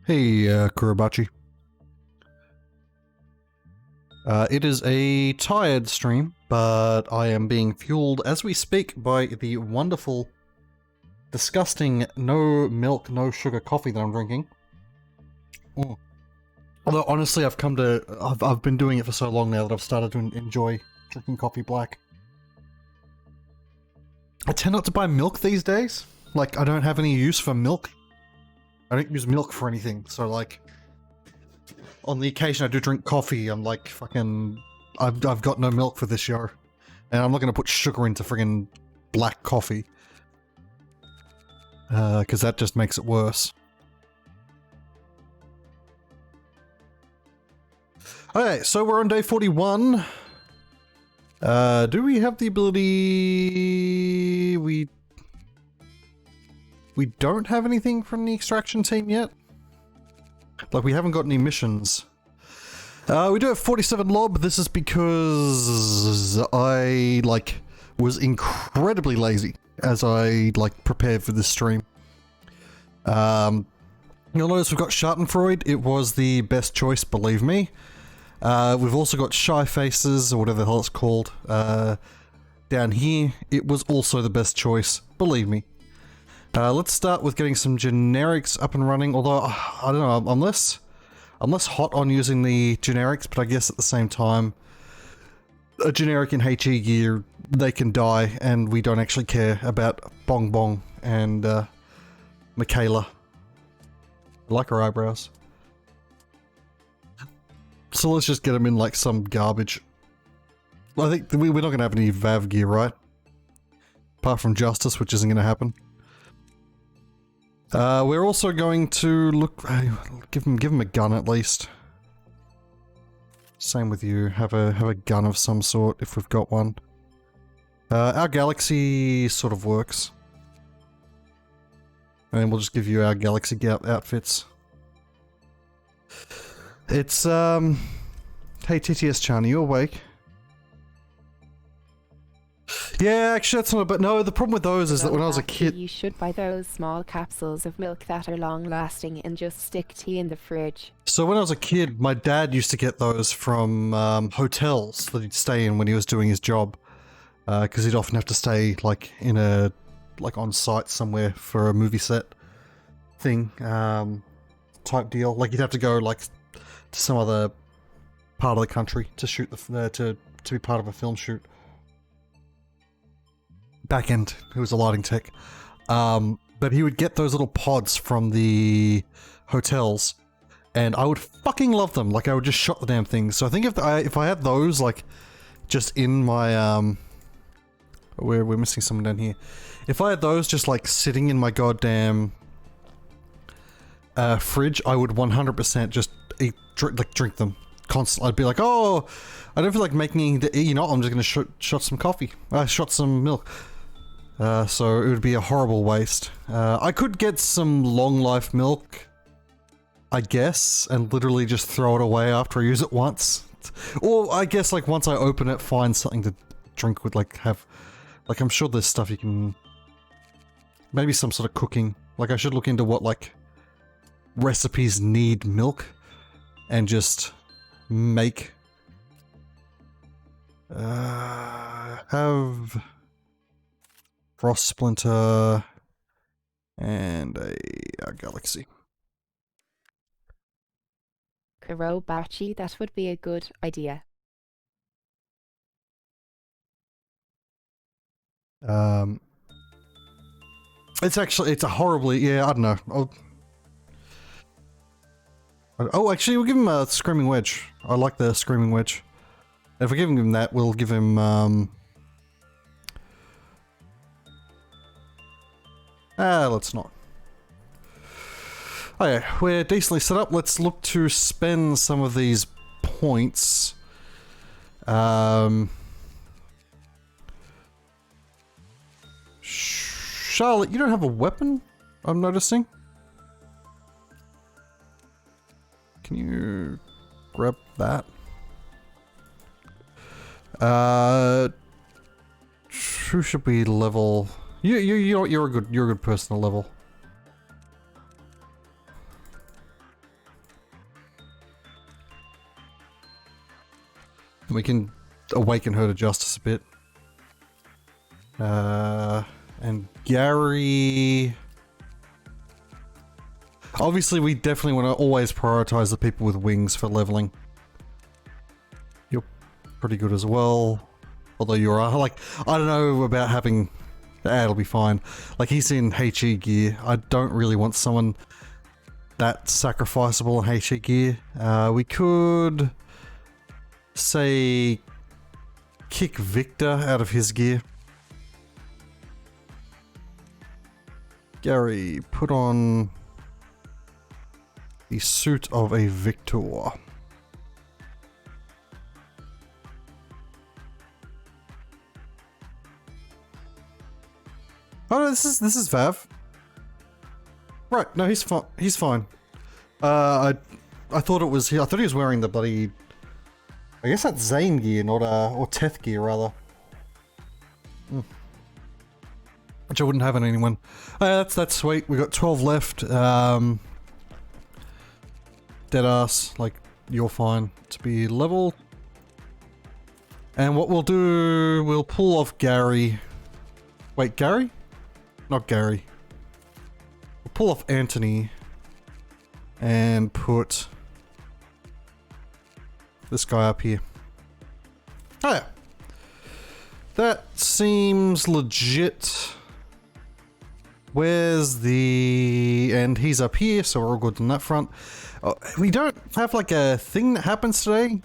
Hey, Kurobachi. It is a tired stream, but I am being fueled as we speak by the wonderful, disgusting, no milk, no sugar coffee that I'm drinking. Mm. Although honestly, I've been doing it for so long now that I've started to enjoy drinking coffee black. I tend not to buy milk these days. Like, I don't have any use for milk. I don't use milk for anything, so like, on the occasion I do drink coffee, I'm like, fucking, I've got no milk for this show. And I'm not going to put sugar into friggin' black coffee. Because that just makes it worse. Okay, so we're on day 41. Do we have the ability... We don't have anything from the extraction team yet? Like, we haven't got any missions. We do have 47 lob. This is because I, like, was incredibly lazy as I, like, prepared for this stream. You'll notice we've got Schadenfreude. It was the best choice, believe me. We've also got Shy Faces, or whatever the hell it's called, down here. It was also the best choice, believe me. Let's start with getting some generics up and running, although, I don't know, I'm less hot on using the generics, but I guess at the same time, a generic in HE gear, they can die, and we don't actually care about Bong Bong and Michaela. I like her eyebrows. So let's just get them in like some garbage. I think we're not going to have any Vav gear, right? Apart from Justice, which isn't going to happen. We're also going to look... give him a gun at least. Same with you. Have a gun of some sort if we've got one. Our Galaxy sort of works. And we'll just give you our Galaxy outfits. It's, hey TTS-chan, are you awake? Yeah, actually that's not, but no, the problem with those is that when I was a kid... You should buy those small capsules of milk that are long lasting and just stick tea in the fridge. So when I was a kid, my dad used to get those from hotels that he'd stay in when he was doing his job. Because he'd often have to stay like in a, like on site somewhere for a movie set thing, type deal. Like you'd have to go like to some other part of the country to shoot the, to be part of a film shoot. Back end, who was a lighting tech. But he would get those little pods from the hotels, and I would fucking love them. Like I would just shot the damn things. So I think if I had those like just in my we're missing someone down here. If I had those just like sitting in my goddamn fridge, I would 100% just drink them constantly. I'd be like, oh, I don't feel like making the, you know, I'm just gonna shot some coffee. I shot some milk. So it would be a horrible waste. I could get some long life milk, I guess, and literally just throw it away after I use it once. Or I guess like once I open it, find something to drink with, like have, like I'm sure there's stuff you can, maybe some sort of cooking. Like I should look into what like recipes need milk and just make, have Frost Splinter and a Galaxy. Kurobachi, that would be a good idea. It's actually, it's a horribly, yeah, I don't know. Oh, actually, we'll give him a Screaming Wedge. I like the Screaming Wedge. If we're giving him that, we'll give him, let's not. Okay, we're decently set up. Let's look to spend some of these points. Charlotte, you don't have a weapon? I'm noticing. Can you grab that? Who should be level? You're a good person to level. We can awaken her to justice a bit. And Gary. Obviously, we definitely want to always prioritize the people with wings for leveling. You're pretty good as well. Although you're like, I don't know about having. It'll be fine. Like, he's in HE gear. I don't really want someone that sacrificable in HE gear. We could say kick Victor out of his gear. Gary, put on the suit of a Victor. Oh no, this is Vav. Right, no, he's fine. He's fine. I thought it was. I thought he was wearing the bloody. I guess that's Zane gear, not or Teth gear rather. Which I wouldn't have on anyone. That's sweet. We got 12 left. Deadass, like you're fine to be level. And what we'll do, we'll pull off Gary. Wait, Gary? Not Gary. We'll pull off Anthony and put this guy up here. Oh yeah. That seems legit. Where's the... and he's up here, so we're all good on that front. We don't have like a thing that happens today.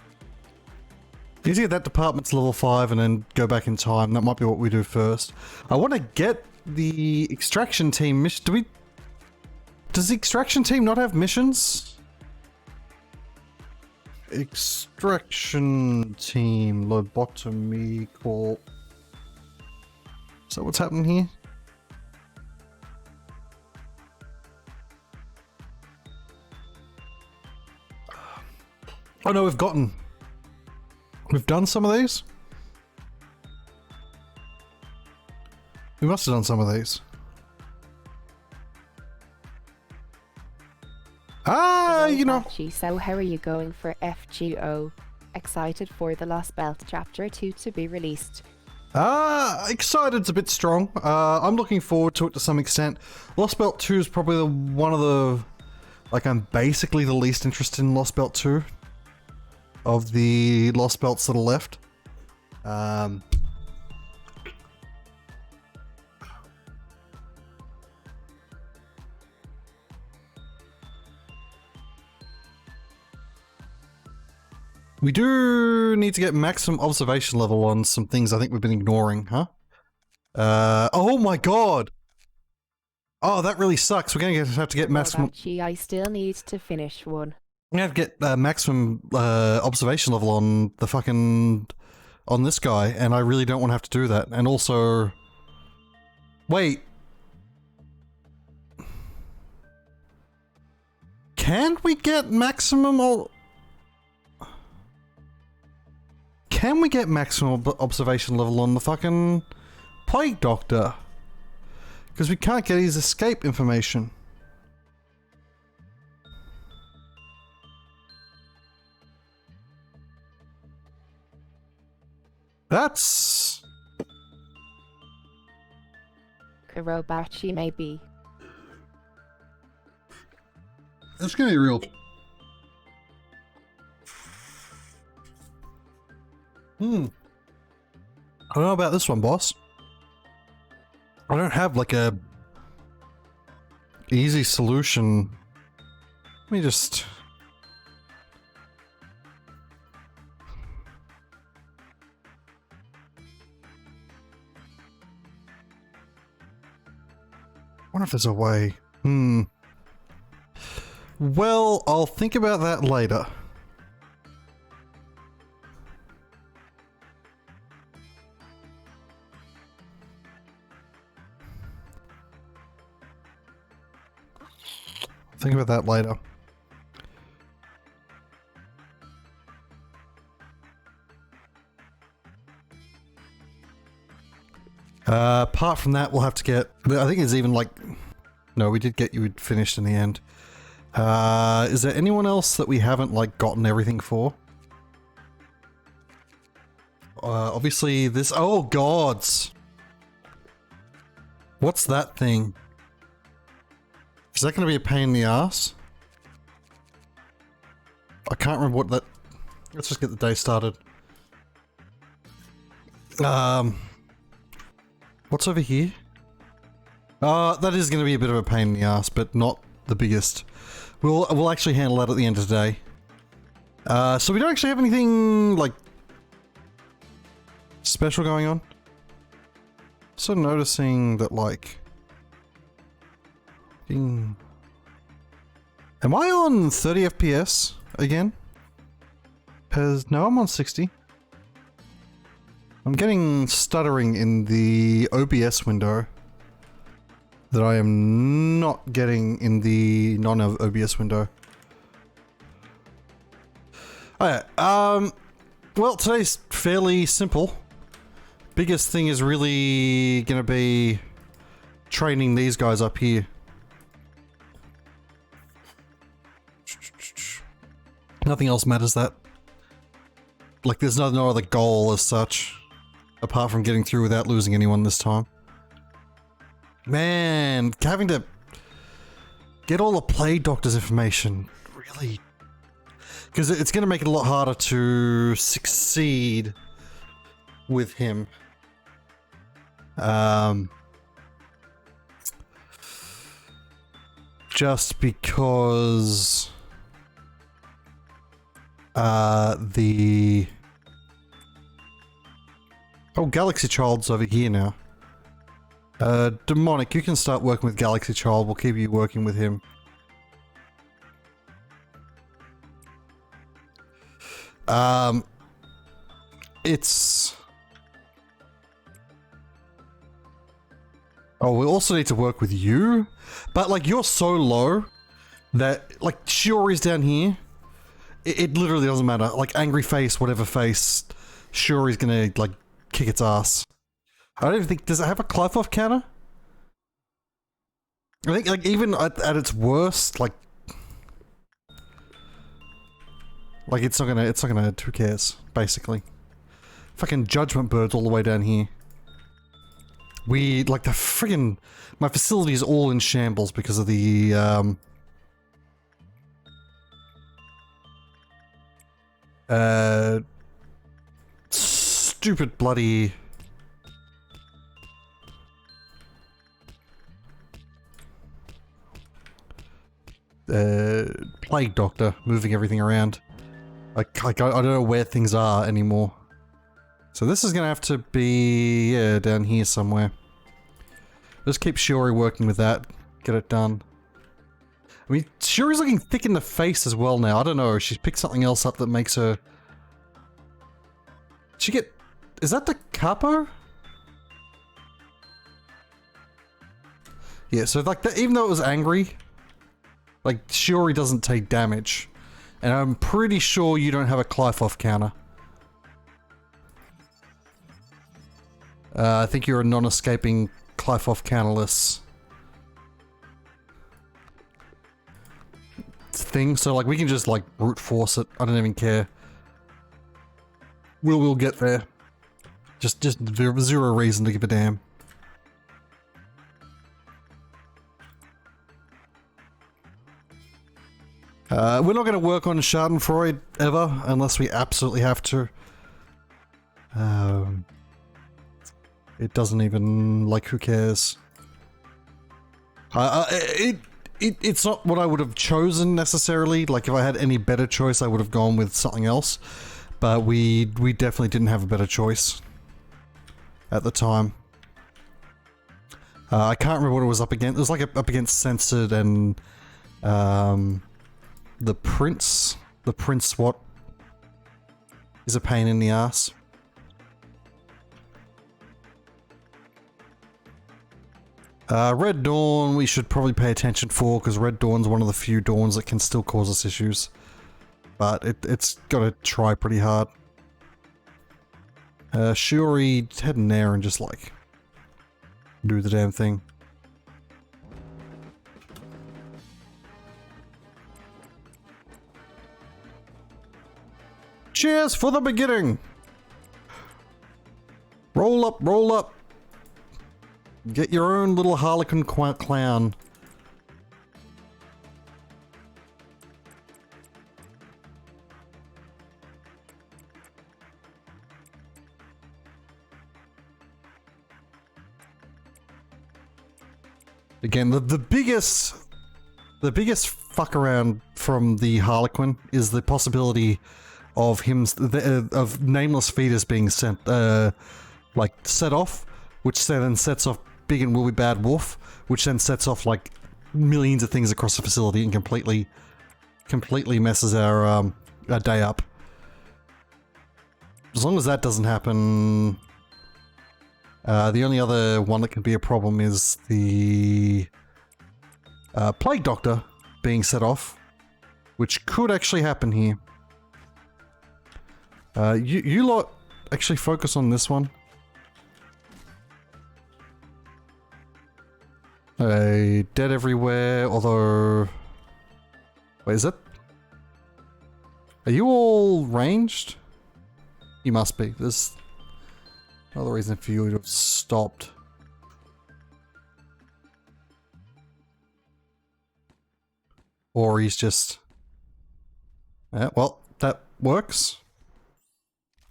You see that department's level 5 and then go back in time. That might be what we do first. I want to get the extraction team mission. Does the extraction team not have missions? Extraction team, Lobotomy Corp. So what's happening here? Oh no, we've done some of these? We must have done some of these. You know. So how are you going for FGO? Excited for the Lost Belt Chapter 2 to be released? Excited's a bit strong. I'm looking forward to it to some extent. Lost Belt 2 is probably one of the... like, I'm basically the least interested in Lost Belt 2. Of the Lost Belts that are left. We do need to get maximum observation level on some things I think we've been ignoring, huh? Oh my god! Oh, that really sucks. We're gonna have to get maximum... I still need to finish one. We have to get maximum observation level on the fucking... on this guy, and I really don't want to have to do that. And also... wait. Can we get maximum... Can we get maximum observation level on the fucking Plague Doctor? Because we can't get his escape information. That's... Kurobachi maybe. That's gonna be real. I don't know about this one, boss. I don't have like a easy solution. Let me just... wonder if there's a way. Well, I'll think about that later. Think about that later. Apart from that, we'll have to get... I think it's even like... No, we did get you finished in the end. Is there anyone else that we haven't like gotten everything for? Obviously this... Oh, gods! What's that thing? Is that going to be a pain in the ass? I can't remember what that... Let's just get the day started. What's over here? That is going to be a bit of a pain in the ass, but not the biggest. We'll actually handle that at the end of the day. So we don't actually have anything, like, special going on. So noticing that, like... Am I on 30 FPS again? No, I'm on 60. I'm getting stuttering in the OBS window that I am not getting in the non-OBS window. Alright, well, today's fairly simple. Biggest thing is really gonna be training these guys up here. Nothing else matters that. Like, there's no other goal as such. Apart from getting through without losing anyone this time. Man, having to get all the Plague Doctor's information, really... Because it's going to make it a lot harder to succeed with him. Just because... Oh, Galaxy Child's over here now. Demonic, you can start working with Galaxy Child. We'll keep you working with him. It's... Oh, we also need to work with you? But, like, you're so low that, like, Shiori's down here. It literally doesn't matter. Like, angry face, whatever face, Shiori's gonna, like, kick its ass. I don't even think... Does it have a Clive-off counter? I think, like, even at its worst, like... Like, it's not gonna... Who cares? Basically. Fucking Judgment Birds all the way down here. We... Like, the friggin... My facility is all in shambles because of the, stupid bloody... Plague Doctor moving everything around. I don't know where things are anymore. So this is gonna have to be, yeah, down here somewhere. Just keep Shiori working with that. Get it done. I mean, Shiori's looking thick in the face as well now. I don't know, she's picked something else up that makes her... Did she get... Is that the capo? Yeah, so like, that, even though it was angry, like, Shiori doesn't take damage. And I'm pretty sure you don't have a Clive-off counter. I think you're a non-escaping Clive-off counterless thing, so like we can just like brute force it. I don't even care. We'll get there. Just zero reason to give a damn. We're not going to work on Schadenfreude ever unless we absolutely have to. It doesn't even, like, who cares? It's not what I would have chosen necessarily. Like, if I had any better choice, I would have gone with something else. But we definitely didn't have a better choice at the time. I can't remember what it was up against. It was like up against Censored and the Prince. The Prince what is a pain in the ass. Red Dawn we should probably pay attention for, because Red Dawn's one of the few dawns that can still cause us issues. But it's got to try pretty hard. Shuri, head in there and just like do the damn thing. Cheers for the beginning! Roll up, roll up! Get your own little Harlequin clown. Again, the biggest fuck around from the Harlequin is the possibility of him of nameless fetus being sent like set off, which then sets off Big and Will Be Bad Wolf, which then sets off like millions of things across the facility and completely messes our day up. As long as that doesn't happen, the only other one that can be a problem is the Plague Doctor being set off, which could actually happen here. You lot actually focus on this one. Dead everywhere, although... Wait, is it? Are you all ranged? You must be. There's no other reason for you to have stopped. Or he's just... Yeah, well, that works.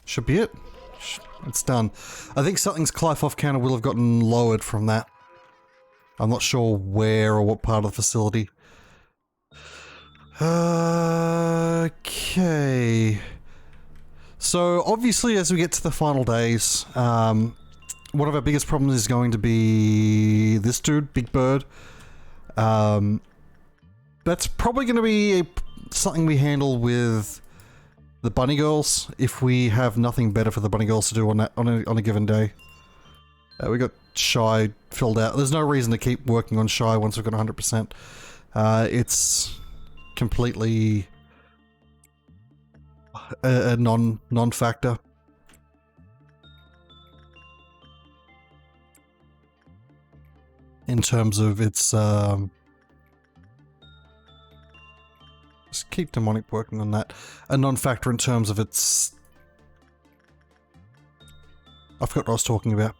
Should be it. It's done. I think something's Clive-off counter will have gotten lowered from that. I'm not sure where or what part of the facility. Okay. So, obviously, as we get to the final days, one of our biggest problems is going to be this dude, Big Bird. That's probably going to be something we handle with the Bunny Girls, if we have nothing better for the Bunny Girls to do on a given day. We got Shy filled out. There's no reason to keep working on Shy once we've got 100%. It's completely a non-factor. In terms of its just keep Demonic working on that. A non-factor in terms of its... I forgot what I was talking about.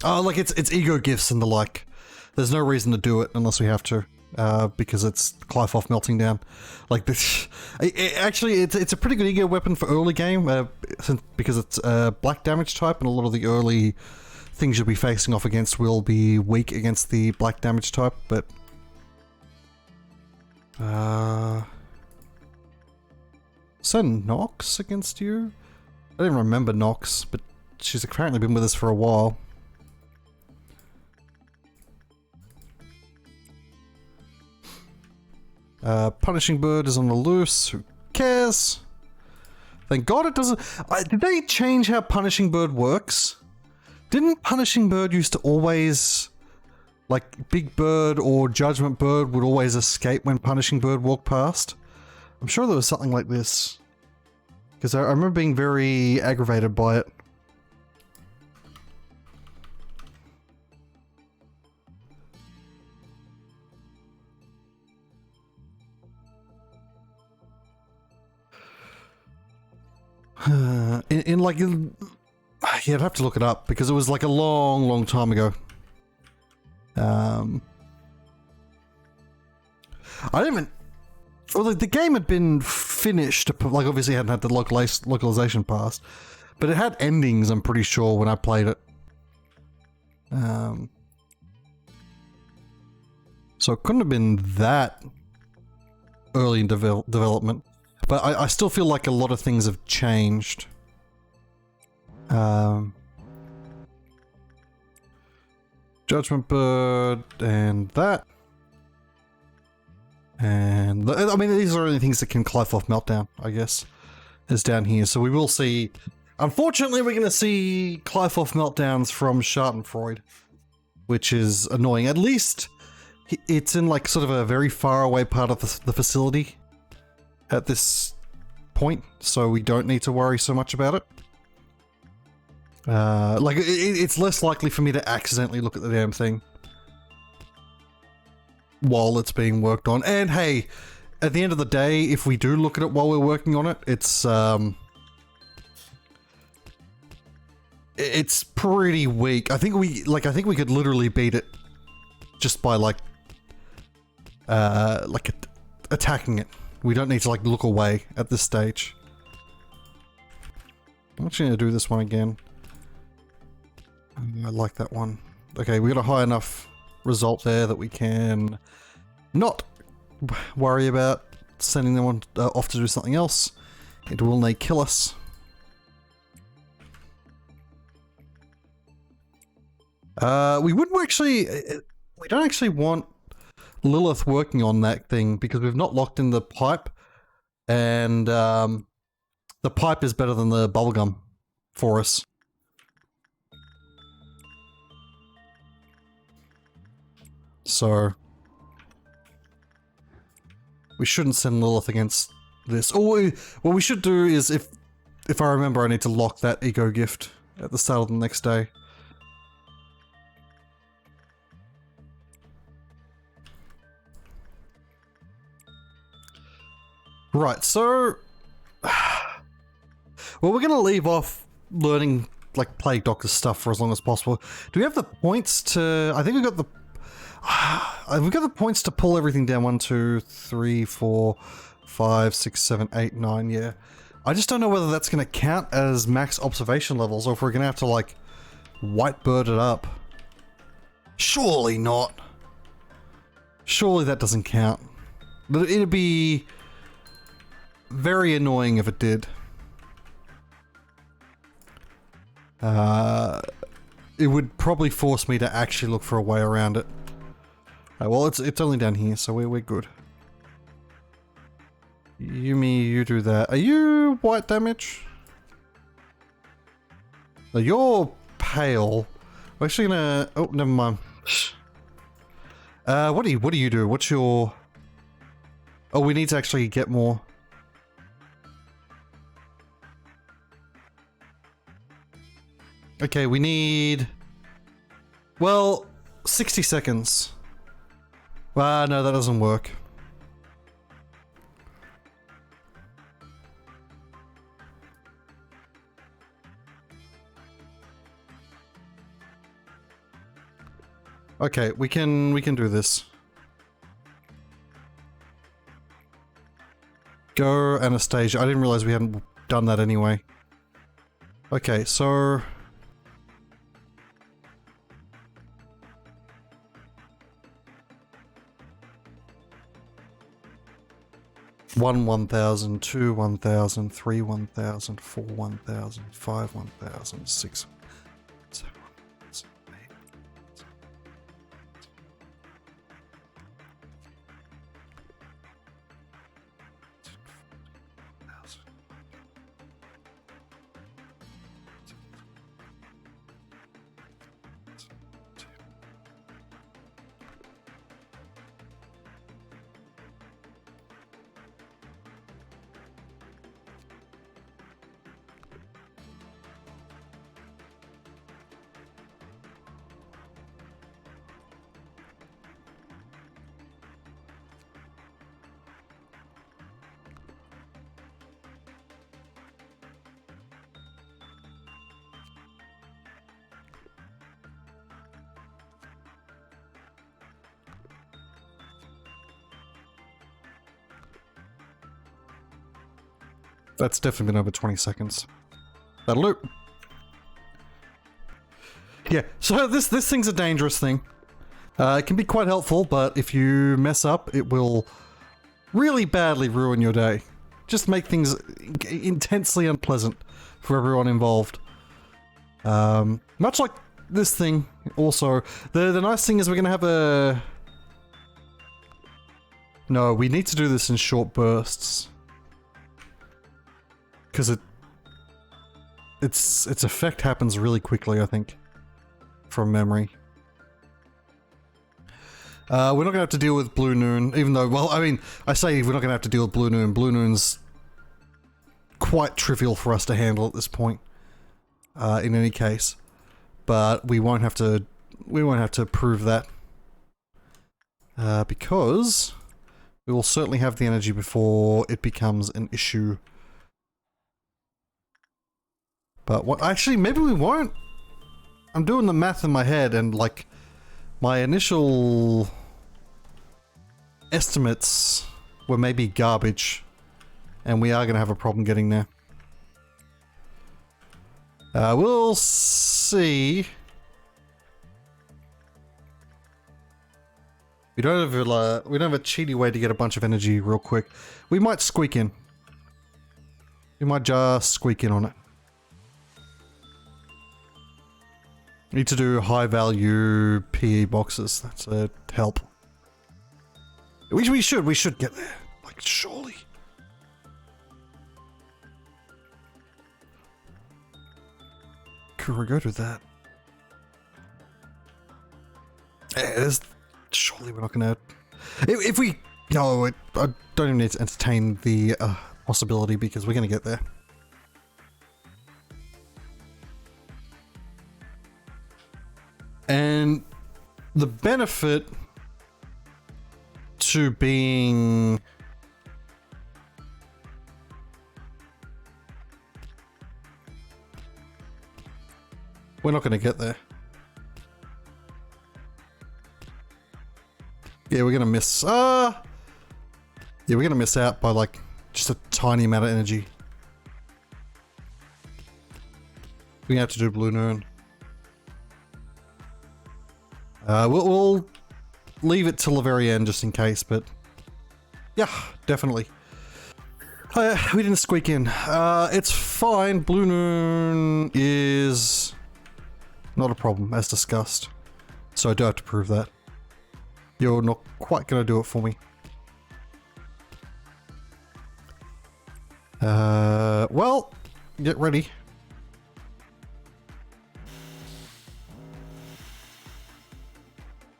Oh, like it's ego gifts and the like. There's no reason to do it unless we have to, because it's Clive-off melting down. Like this, actually, it's a pretty good ego weapon for early game, because it's black damage type, and a lot of the early things you'll be facing off against will be weak against the black damage type. But so Nox against you? I don't even remember Nox, but she's apparently been with us for a while. Punishing Bird is on the loose. Who cares? Thank God it doesn't... did they change how Punishing Bird works? Didn't Punishing Bird used to always... Like, Big Bird or Judgment Bird would always escape when Punishing Bird walked past? I'm sure there was something like this. Because I remember being very aggravated by it. Yeah, I'd have to look it up because it was like a long time ago. I don't even... Well, the game had been finished, like obviously it hadn't had the localization passed, but it had endings, I'm pretty sure, when I played it. So it couldn't have been that early in development. But I still feel like a lot of things have changed. Judgment Bird and that. And I mean, these are only things that can Clive off Meltdown, I guess, is down here. So we will see. Unfortunately, we're going to see Clive off Meltdowns from Schadenfreude, which is annoying. At least it's in like sort of a very far away part of the facility at this point, so we don't need to worry so much about it. Like it's less likely for me to accidentally look at the damn thing while it's being worked on. And hey, at the end of the day, if we do look at it while we're working on it, it's pretty weak. I think we could literally beat it just by attacking it. We don't need to like look away at this stage. I'm actually gonna do this one again. I like that one. Okay, we got a high enough result there that we can not worry about sending them on, off to do something else. It will may kill us. We wouldn't actually... We don't actually want Lilith working on that thing because we've not locked in the pipe, and the pipe is better than the bubblegum for us. So we shouldn't send Lilith against this. Or what we should do is, if I remember, I need to lock that ego gift at the start of the next day. Right, so well, we're gonna leave off learning like Plague Doctor stuff for as long as possible. Do we have the points to? I think we've got the. We've got the points to pull everything down. 1, 2, 3, 4, 5, 6, 7, 8, 9. Yeah, I just don't know whether that's gonna count as max observation levels or if we're gonna have to like whitebird it up. Surely not. Surely that doesn't count. But it'd be very annoying if it did. It would probably force me to actually look for a way around it. Well, it's only down here, so we're good. You do that. Are you white damage? No, you're pale. We're actually gonna... Oh, never mind. What do you do? What's your... Oh, we need to actually get more. Okay, we need... Well, 60 seconds. No, that doesn't work. Okay, we can do this. Go, Anastasia. I didn't realize we hadn't done that anyway. Okay, so... 1,000, 2, 1,000, 3, 1,000, 4, 1,000, 5, 1,000, 6, 7, 8. That's definitely been over 20 seconds. That'll do. Yeah, so this thing's a dangerous thing. It can be quite helpful, but if you mess up, it will really badly ruin your day. Just make things intensely unpleasant for everyone involved. Much like this thing also. The nice thing is we're gonna have a... No, we need to do this in short bursts. Because its effect happens really quickly, I think. From memory. We're not gonna have to deal with Blue Noon, even though, well, I mean, I say we're not gonna have to deal with Blue Noon. Blue Noon's quite trivial for us to handle at this point. In any case. But we won't have to prove that. Because we will certainly have the energy before it becomes an issue. But what, actually, maybe we won't. I'm doing the math in my head and like my initial estimates were maybe garbage, and we are going to have a problem getting there. We'll see. We don't have a cheaty way to get a bunch of energy real quick. We might squeak in. We might just squeak in on it. Need to do high value PE boxes. That's a help. We should get there. Like, surely. Could we go to that? Surely we're not gonna... If we... No, I don't even need to entertain the possibility because we're gonna get there. And the benefit to being... We're not going to get there. Yeah, we're going to miss... Yeah, we're going to miss out by like just a tiny amount of energy. We're going to have to do Blue Noon. We'll leave it till the very end just in case, but yeah, definitely. We didn't squeak in. It's fine. Blue Noon is not a problem, as discussed. So I do have to prove that. You're not quite going to do it for me. Well, get ready.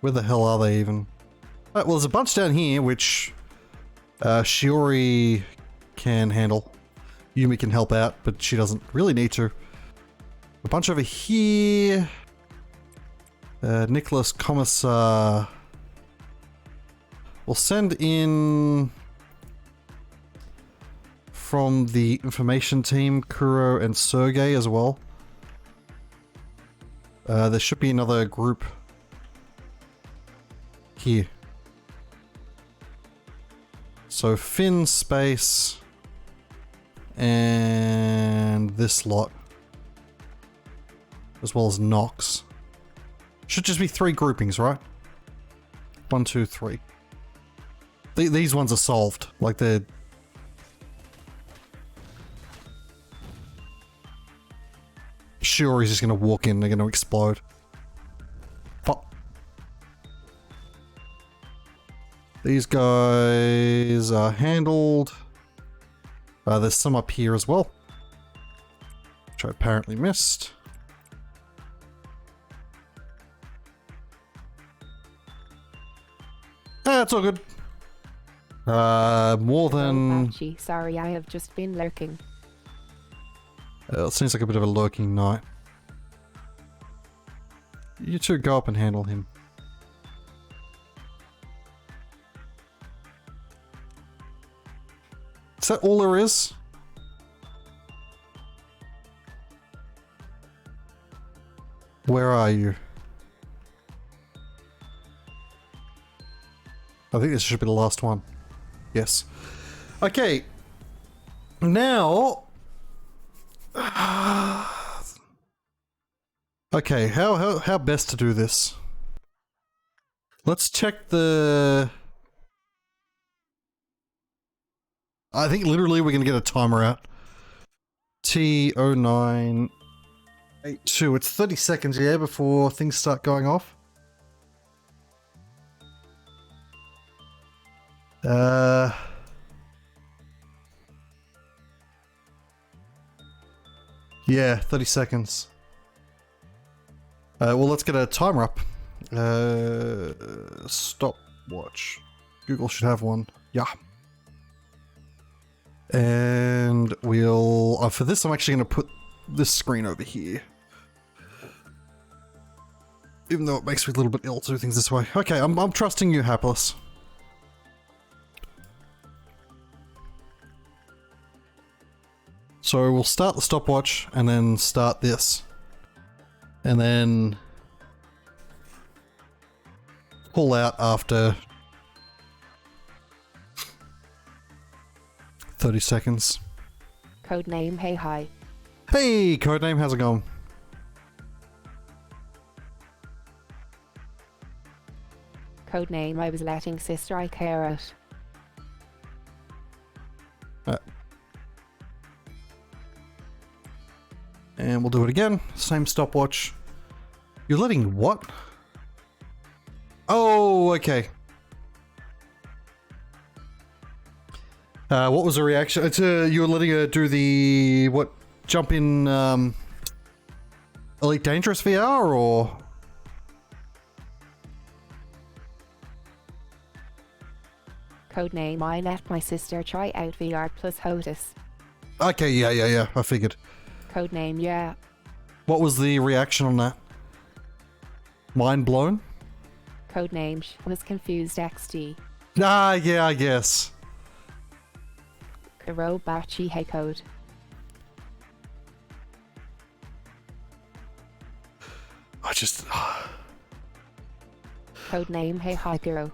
Where the hell are they even? Well, there's a bunch down here, which Shiori can handle. Yumi can help out, but she doesn't really need to. A bunch over here. Nicholas Commissar. We'll send in from the information team, Kuro and Sergei as well. There should be another group here. So Finn, Space, and this lot, as well as Nox. Should just be 3 groupings, right? 1, 2, 3. These ones are solved. Like they're... Shiori's just gonna walk in, they're gonna explode. Pop. These guys are handled. There's some up here as well, which I apparently missed. It's all good. More than... Patchy. Sorry, I have just been lurking. It seems like a bit of a lurking night. You two go up and handle him. Is that all there is? Where are you? I think this should be the last one. Yes. Okay. Now... Okay, how best to do this? Let's check the... I think literally we're gonna get a timer out. T09... 8-2. It's 30 seconds, yeah, before things start going off. Yeah, 30 seconds. Well, let's get a timer up. Stopwatch. Google should have one. Yeah. And we'll... for this, I'm actually going to put this screen over here. Even though it makes me a little bit ill to do things this way. Okay, I'm trusting you, Hapless. So we'll start the stopwatch and then start this. And then pull out after 30 seconds. Codename Hey Hi. Hey, Codename, how's it going? Codename I was letting Sister I care out. And we'll do it again. Same stopwatch. You're letting what? Oh, okay. What was the reaction? It's you were letting her do the what? Jump in Elite Dangerous VR or? Codename I let my sister try out VR plus HOTUS. Okay, yeah. I figured. Codename yeah. What was the reaction on that? Mind blown? Codename was confused XD. Ah, yeah, I guess. Kurobachi Hey Code. I just... Codename Hey Hi Guru.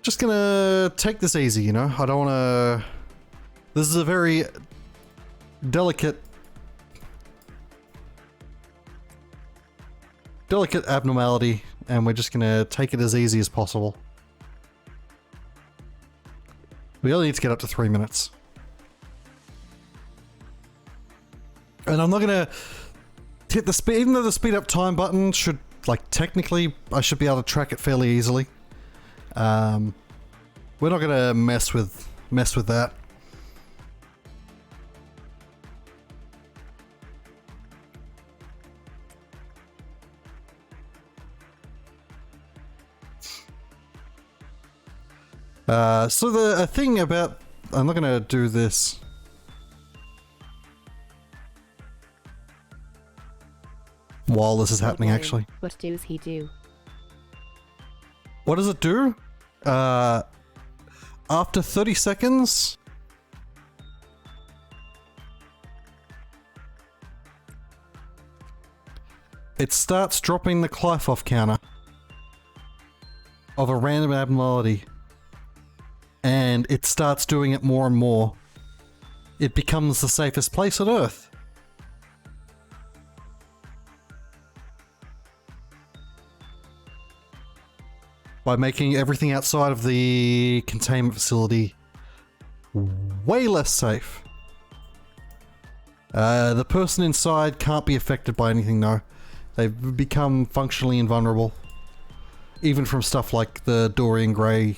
Just gonna take this easy, you know? I don't wanna... This is a very delicate abnormality, and we're just gonna take it as easy as possible. We only need to get up to 3 minutes. And I'm not gonna hit the speed, even though the speed up time button should, like, technically, I should be able to track it fairly easily. We're not gonna mess with that. So the thing about... I'm not gonna do this. While this is happening, actually. What does he do? What does it do? After 30 seconds... It starts dropping the Clive-off counter of a random abnormality. And it starts doing it more and more. It becomes the safest place on Earth. By making everything outside of the containment facility way less safe. The person inside can't be affected by anything though. They've become functionally invulnerable. Even from stuff like the Dorian Gray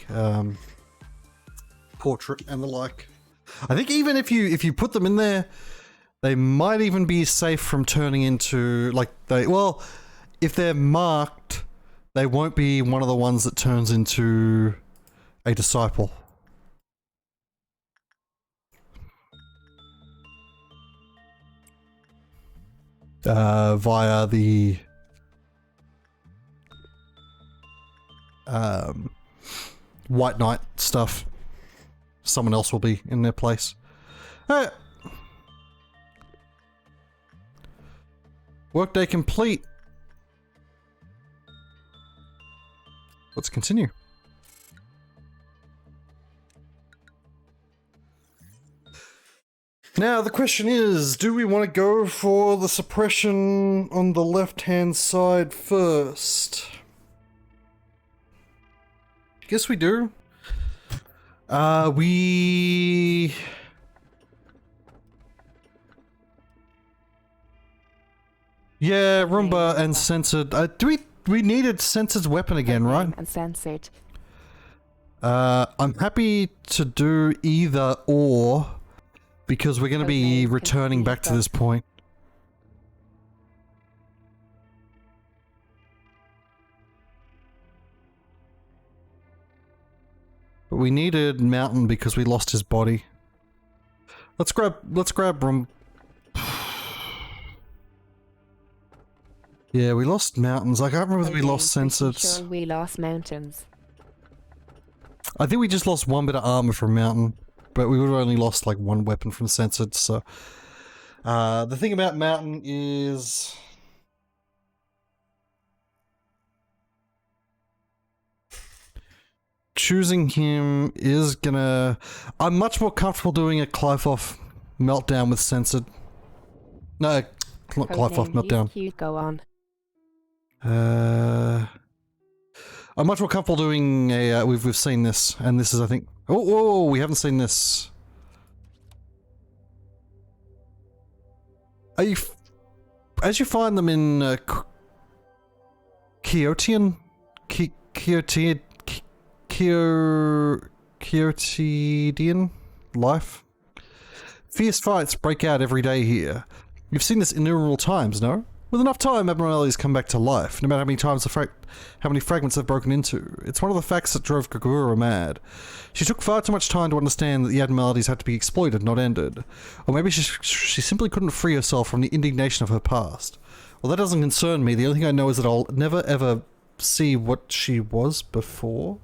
portrait and the like. I think even if you put them in there, they might even be safe from turning into, like, well, if they're marked, they won't be one of the ones that turns into a disciple. Via the White Knight stuff. Someone else will be in their place. Workday complete. Let's continue. Now the question is, do we want to go for the suppression on the left-hand side first? Guess we do. Yeah, Roomba and Roomba. censored. We needed censored's weapon again, right? And censored. I'm happy to do either or because we're going to be Codename returning back to Cogito. this point. But we needed Mountain because we lost his body. Let's grab Room. Yeah, we lost Mountains. I can't remember if we lost Pretty censored. sure we lost mountains. I think we just lost one bit of armor from Mountain, but we would have only lost like one weapon from censored, so... the thing about Mountain is... choosing him is gonna... I'm much more comfortable doing a Clive-off meltdown with censored. No, not Clive-off Codename meltdown. Dusk, go on. I'm much more comfortable doing a... we've seen this, and this is, I think... Oh, whoa, we haven't seen this. Are you... as you find them in... Quixotian life? Fierce fights break out every day here. You've seen this innumerable times, no? With enough time, abnormalities come back to life, no matter how many times how many fragments they've broken into. It's one of the facts that drove Kagura mad. She took far too much time to understand that the abnormalities had to be exploited, not ended. Or maybe she simply couldn't free herself from the indignation of her past. Well, that doesn't concern me. The only thing I know is that I'll never ever see what she was before.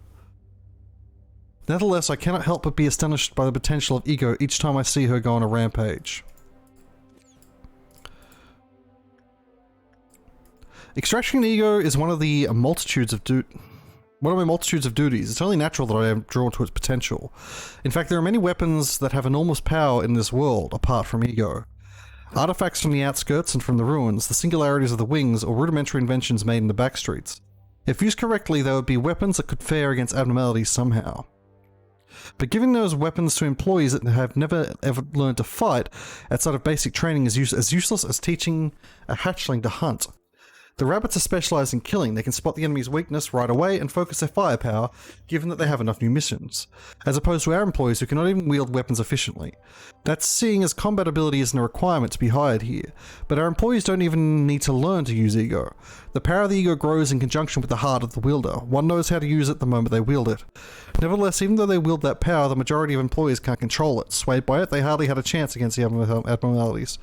Nevertheless, I cannot help but be astonished by the potential of ego each time I see her go on a rampage. Extracting ego is one of my multitudes of duties. It's only natural that I am drawn to its potential. In fact, there are many weapons that have enormous power in this world, apart from ego. Artifacts from the outskirts and from the ruins, the singularities of the wings, or rudimentary inventions made in the backstreets. If used correctly, they would be weapons that could fare against abnormalities somehow. But giving those weapons to employees that have never ever learned to fight outside of basic training is as useless as teaching a hatchling to hunt. The rabbits are specialized in killing. They can spot the enemy's weakness right away and focus their firepower, given that they have enough new missions, as opposed to our employees who cannot even wield weapons efficiently. That's seeing as combat ability isn't a requirement to be hired here, but our employees don't even need to learn to use ego. The power of the ego grows in conjunction with the heart of the wielder. One knows how to use it the moment they wield it. Nevertheless, even though they wield that power, the majority of employees can't control it. Swayed by it, they hardly had a chance against the abnormalities.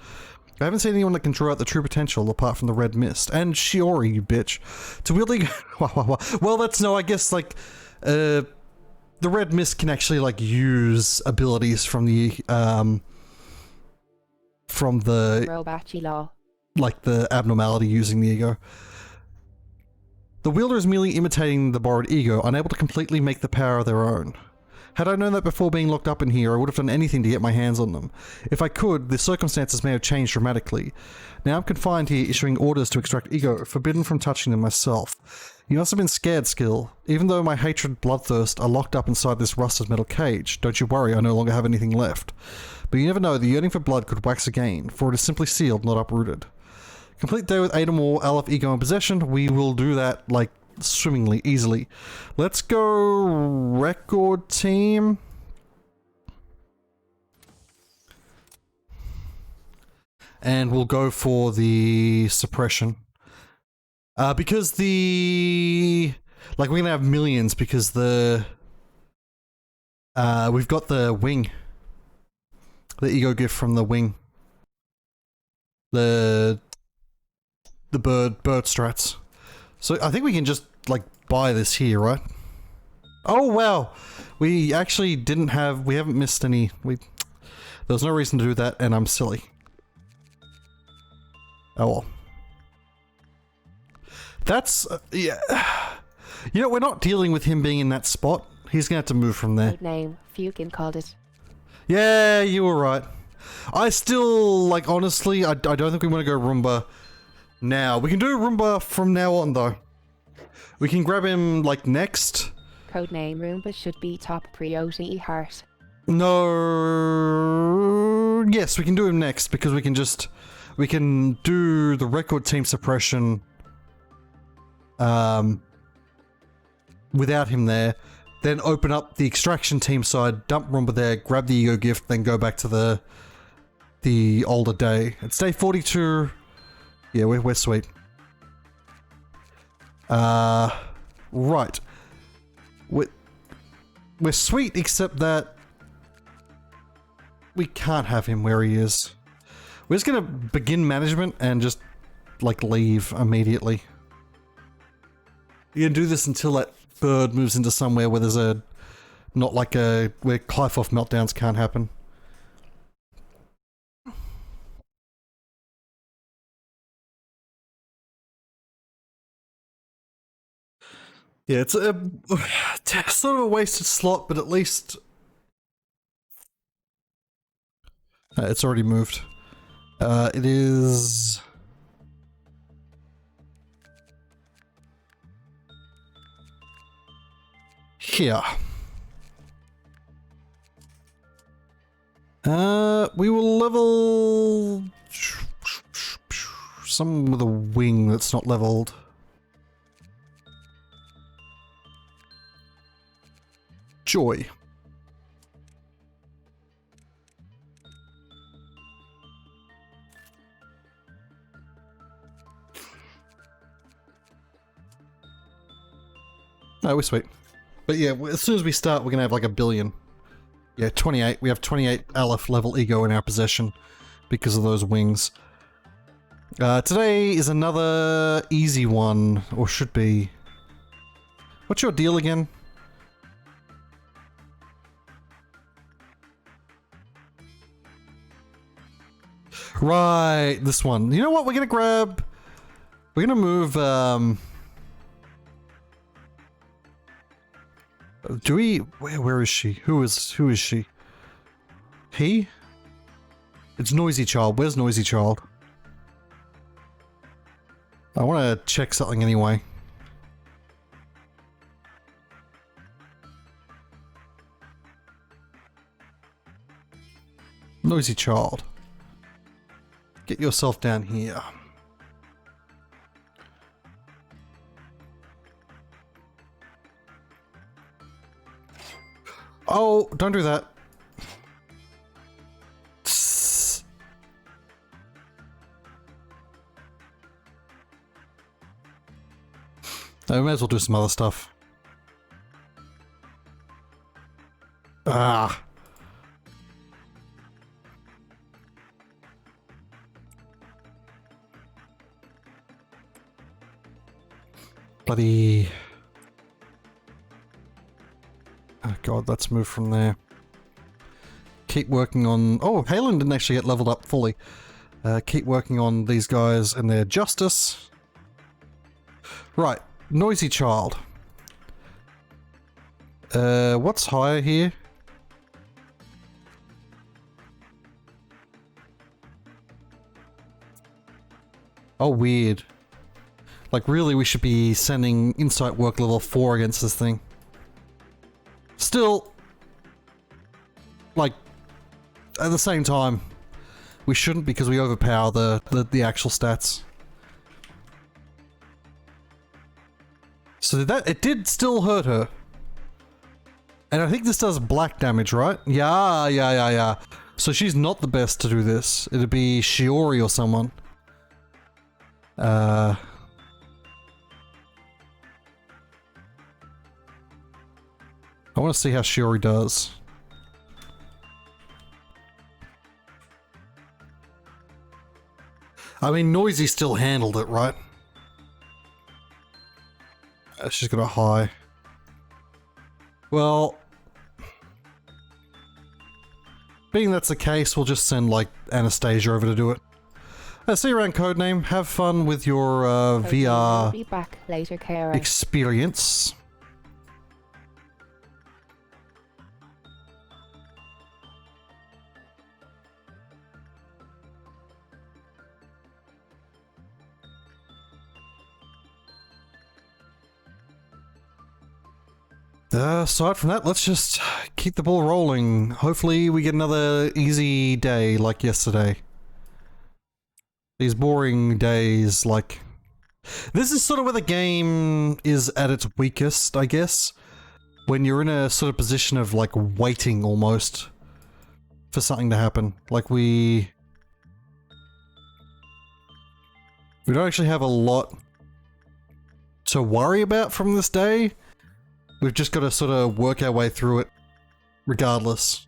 I haven't seen anyone that can draw out the true potential apart from the red mist. And Shiori, you bitch. To wield ego... well, that's no, I guess, like... the red mist can actually, like, use abilities from the... Robachi law. like, the abnormality using the ego. The wielder is merely imitating the borrowed ego, unable to completely make the power their own. Had I known that before being locked up in here, I would have done anything to get my hands on them. If I could, the circumstances may have changed dramatically. Now I'm confined here, issuing orders to extract ego, forbidden from touching them myself. You must have been scared, Skill. Even though my hatred and bloodthirst are locked up inside this rusted metal cage, don't you worry, I no longer have anything left. But you never know, the yearning for blood could wax again, for it is simply sealed, not uprooted. Complete day with 8 or more Aleph ego in possession, we will do that, like, swimmingly, easily. Let's go record team. And we'll go for the suppression. Because the... like, we're gonna have millions because the... we've got the wing. The ego gift from the wing. The bird strats. So I think we can just, like, buy this here, right? Oh, wow! We actually didn't have... we haven't missed any... there was no reason to do that, and I'm silly. Oh, well. That's... yeah. You know, we're not dealing with him being in that spot. He's gonna have to move from there. Good name. Fukin called it. Yeah, you were right. I still, like, honestly, I don't think we want to go Roomba now. We can do Roomba from now on, though. We can grab him, like, next. Codename Roomba should be top priority heart. No... yes, we can do him next, because we can just... we can do the record team suppression without him there, then open up the extraction team side, dump Roomba there, grab the ego gift, then go back to the older day. It's day 42. Yeah, we're sweet. Right. We're sweet, except that we can't have him where he is. We're just gonna begin management and just, like, leave immediately. You're gonna do this until that bird moves into somewhere where there's a... not like a... where Clive-off meltdowns can't happen. Yeah, it's a sort of a wasted slot, but at least... it's already moved. It is... here. We will level... someone with a wing that's not leveled. Joy. No, we're sweet. But yeah, as soon as we start, we're gonna have like a billion. Yeah, 28. We have 28 Aleph level ego in our possession because of those wings. Today is another easy one, or should be. What's your deal again? Right, this one. You know what? We're gonna grab... we're gonna move, do we... where is she? Who is she? He? It's Noisy Child. Where's Noisy Child? I want to check something anyway. Noisy Child. Get yourself down here. Oh, don't do that. I may as well do some other stuff. Ah. Bloody... oh god, let's move from there. Keep working on... oh, Halen didn't actually get leveled up fully. Keep working on these guys and their justice. Right, Noisy Child. What's higher here? Oh, weird. Like, really, we should be sending Insight Work level 4 against this thing. Still, like, at the same time, we shouldn't because we overpower the actual stats. So that, it did still hurt her. And I think this does black damage, right? Yeah. So she's not the best to do this. It'd be Shiori or someone. I want to see how Shiori does. I mean, Noisy still handled it, right? She's got a high. Well, being that's the case, we'll just send, like, Anastasia over to do it. See you around, Codename. Have fun with your VR be back later, Kara. experience. Aside from that, let's just keep the ball rolling. Hopefully we get another easy day like yesterday. These boring days, like... This is sort of where the game is at its weakest, I guess. When you're in a sort of position of, like, waiting almost for something to happen. Like, we don't actually have a lot to worry about from this day. We've just got to sort of work our way through it regardless.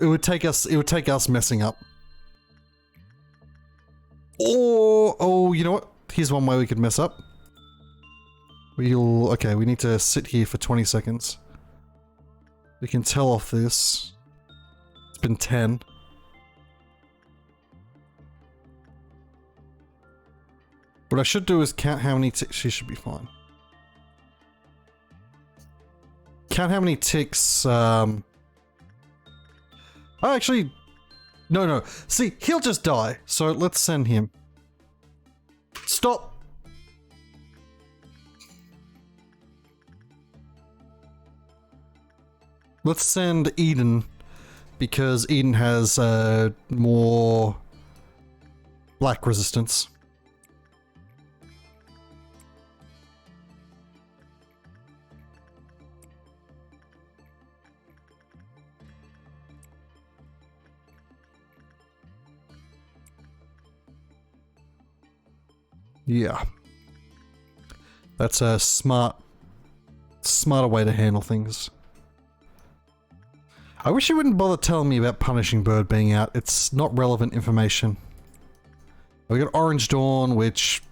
It would take us messing up. Or, oh, you know what? Here's one way we could mess up. Okay, we need to sit here for 20 seconds. We can tell off this. It's been 10. What I should do is count how many ticks. She should be fine. Count how many ticks, Oh, actually... No. See, he'll just die. So let's send him. Stop! Let's send Eden. Because Eden has, more... black resistance. Yeah. That's a smarter way to handle things. I wish you wouldn't bother telling me about Punishing Bird being out. It's not relevant information. We got Orange Dawn, which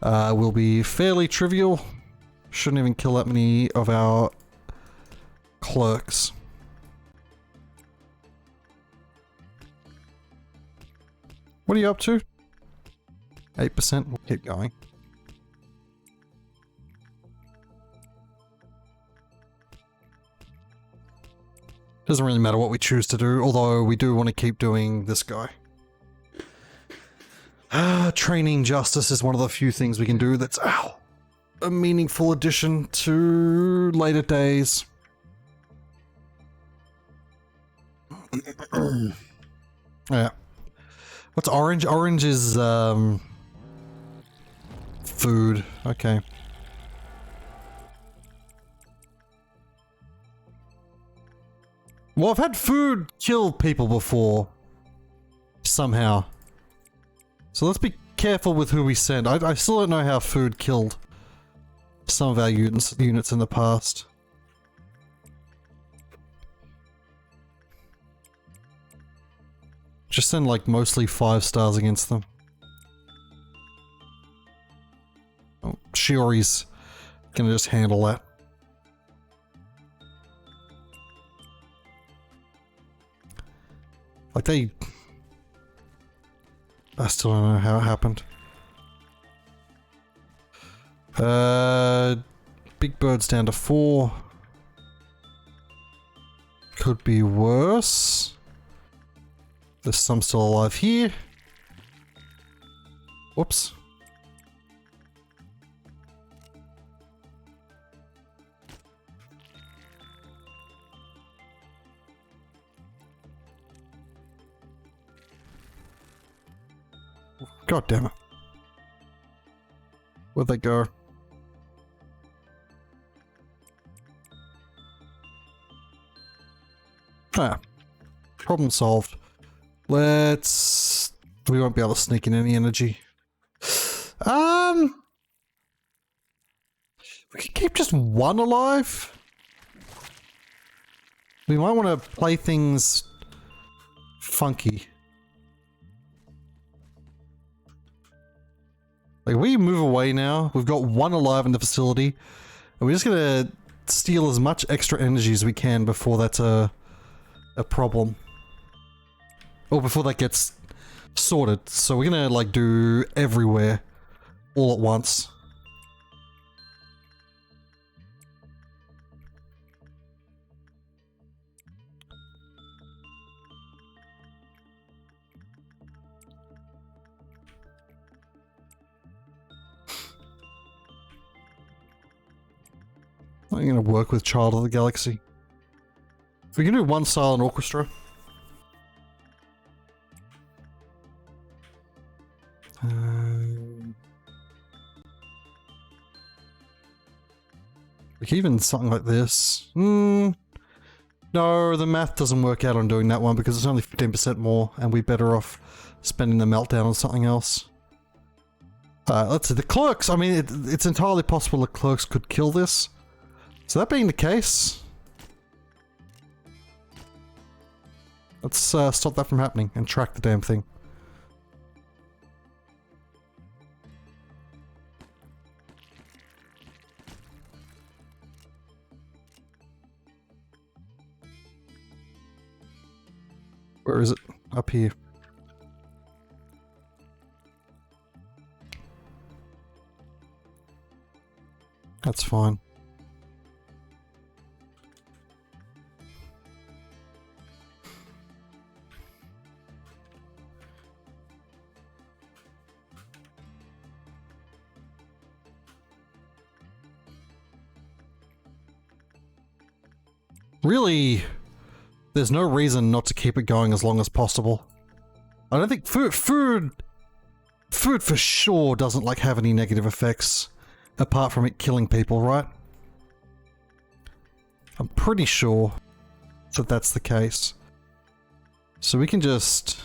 will be fairly trivial. Shouldn't even kill that many of our clerks. What are you up to? 8%, we'll keep going. Doesn't really matter what we choose to do, although we do want to keep doing this guy. Training Justice is one of the few things we can do that's a meaningful addition to later days. Yeah. What's orange? Orange is, food. Okay. Well, I've had food kill people before. Somehow. So let's be careful with who we send. I still don't know how food killed some of our units in the past. Just send like mostly 5 stars against them. Oh, Shiori's gonna just handle that. Like I still don't know how it happened. Big Bird's down to 4. Could be worse. There's some still alive here. Whoops. God damn it. Where'd they go? Ah. Problem solved. We won't be able to sneak in any energy. We can keep just one alive. We might want to play things funky. Like, we move away now. We've got one alive in the facility. And we're just gonna steal as much extra energy as we can before that's a problem. Or before that gets sorted. So we're gonna, like, do everywhere all at once. I'm gonna work with Child of the Galaxy. We can do one silent orchestra. Like even something like this. No, the math doesn't work out on doing that one because it's only 15% more and we're better off spending the meltdown on something else. Let's see, the clerks, I mean, it's entirely possible the clerks could kill this. So that being the case, let's stop that from happening and track the damn thing. Where is it? Up here. That's fine. Really, there's no reason not to keep it going as long as possible. I don't think food for sure doesn't like have any negative effects apart from it killing people, right? I'm pretty sure that that's the case. So we can just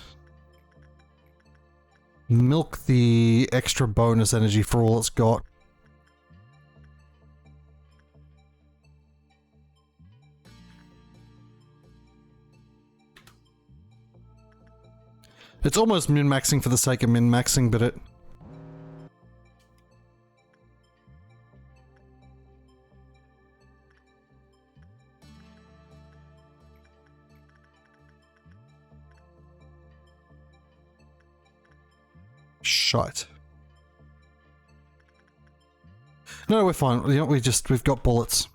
milk the extra bonus energy for all it's got. It's almost min-maxing for the sake of min-maxing, but it... Shite. No, we're fine. You know, we've got bullets.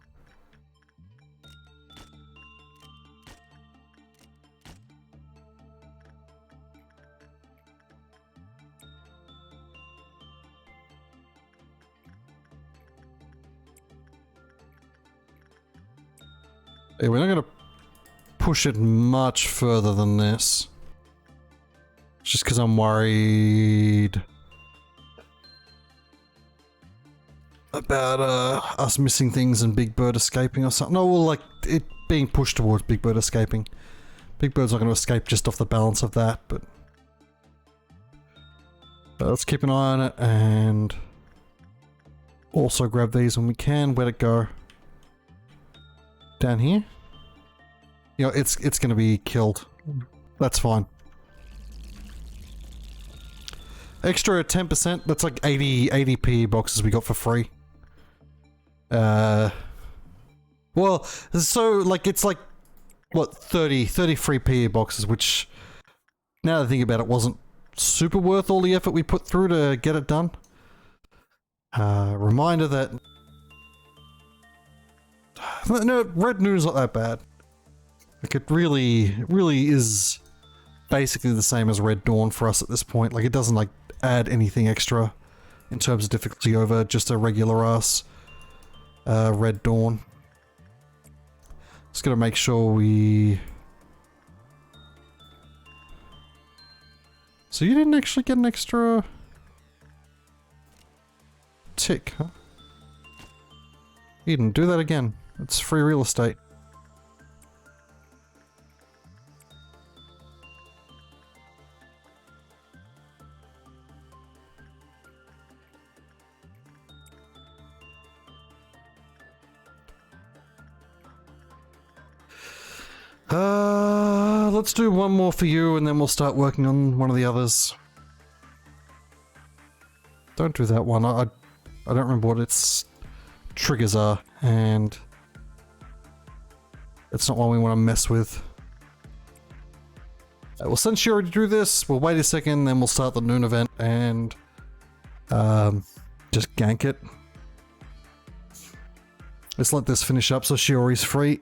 Yeah, we're not going to push it much further than this. Just because I'm worried about us missing things and Big Bird escaping or something. No, well, like it being pushed towards Big Bird escaping. Big Bird's not going to escape just off the balance of that, but let's keep an eye on it and also grab these when we can. Where'd it go? Down here? You know, it's going to be killed. That's fine. Extra 10%, that's like 80 PE boxes we got for free. Well, so like it's like what 30 free PE boxes, which now that I think about it wasn't super worth all the effort we put through to get it done. Reminder that no, Red Noon's not that bad. Like it really is basically the same as Red Dawn for us at this point. Like it doesn't like add anything extra in terms of difficulty over just a regular ass Red Dawn. Just gotta make sure we... So you didn't actually get an extra tick, huh? Eden, do that again. It's free real estate. Let's do one more for you and then we'll start working on one of the others. Don't do that one. I don't remember what its triggers are, and it's not one we want to mess with. Well, since you already do this, we'll wait a second, then we'll start the noon event and just gank it. Let's let this finish up so Shiori's free.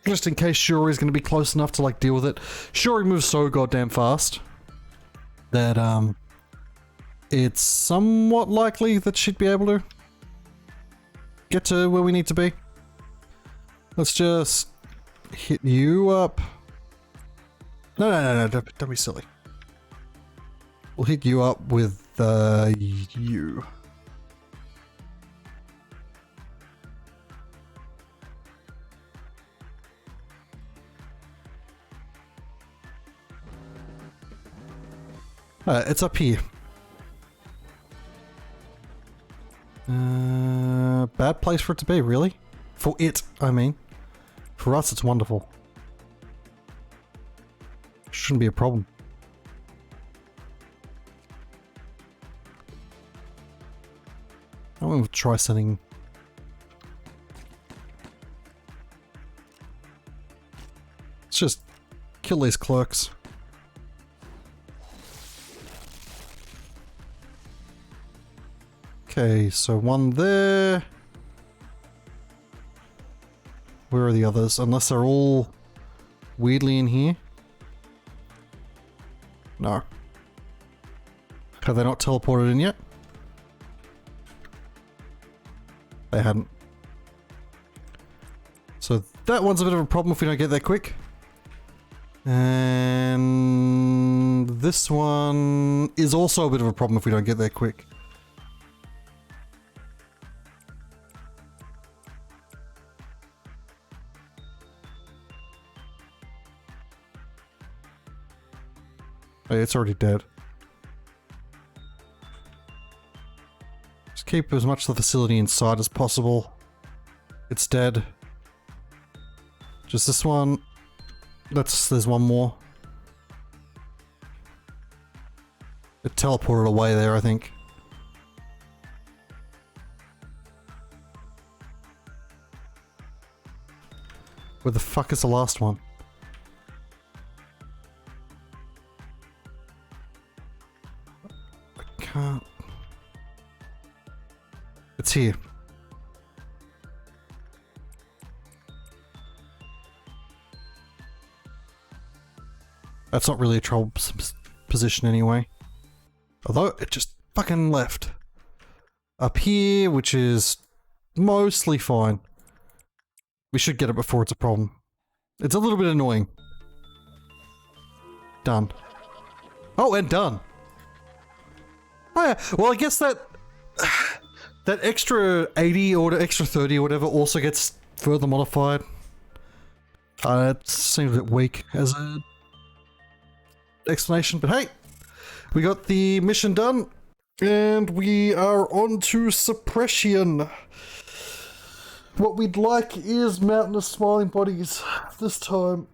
Just in case Shiori's going to be close enough to like deal with it. Shiori moves so goddamn fast that it's somewhat likely that she'd be able to get to where we need to be. Let's just hit you up. No, don't be silly. We'll hit you up with you. It's up here. Bad place for it to be, really? For it, I mean. For us, it's wonderful. Shouldn't be a problem. I want to try sending... Let's just kill these clerks. Okay, so one there. Where are the others? Unless they're all weirdly in here. No. Have they not teleported in yet? They hadn't. So that one's a bit of a problem if we don't get there quick. And this one is also a bit of a problem if we don't get there quick. Hey, it's already dead. Just keep as much of the facility inside as possible. It's dead. Just this one. There's one more. It teleported away there, I think. Where the fuck is the last one? Can't. It's here. That's not really a troublesome position anyway. Although it just fucking left. Up here, which is mostly fine. We should get it before it's a problem. It's a little bit annoying. Done. Oh, and done. Oh yeah, well I guess that that extra 80 or extra 30 or whatever also gets further modified. It seems a bit weak as a explanation, but hey, we got the mission done and we are on to suppression. What we'd like is mountainous smiling bodies this time.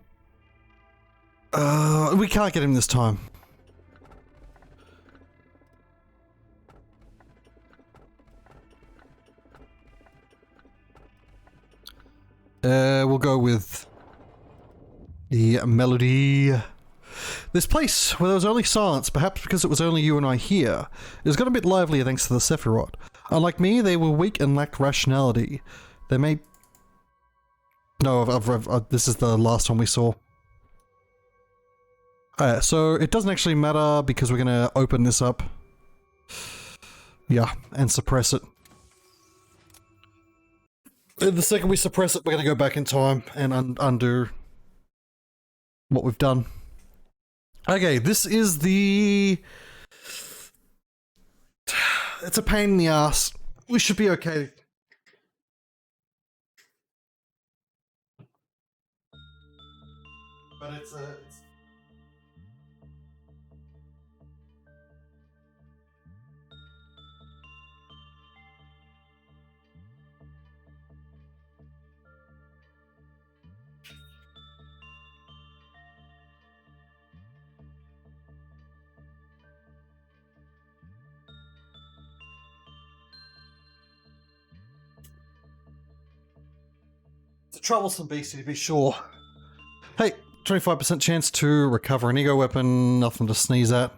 We can't get him this time. We'll go with the melody. This place, where there was only silence, perhaps because it was only you and I here, is got a bit livelier thanks to the Sephiroth. Unlike me, they were weak and lacked rationality. They may... No, this is the last one we saw. So it doesn't actually matter because we're gonna open this up. Yeah, and suppress it. The second we suppress it, we're going to go back in time and undo what we've done. Okay, this is the... It's a pain in the ass. We should be okay. But it's a... It's a troublesome beastie to be sure. Hey, 25% chance to recover an ego weapon, nothing to sneeze at.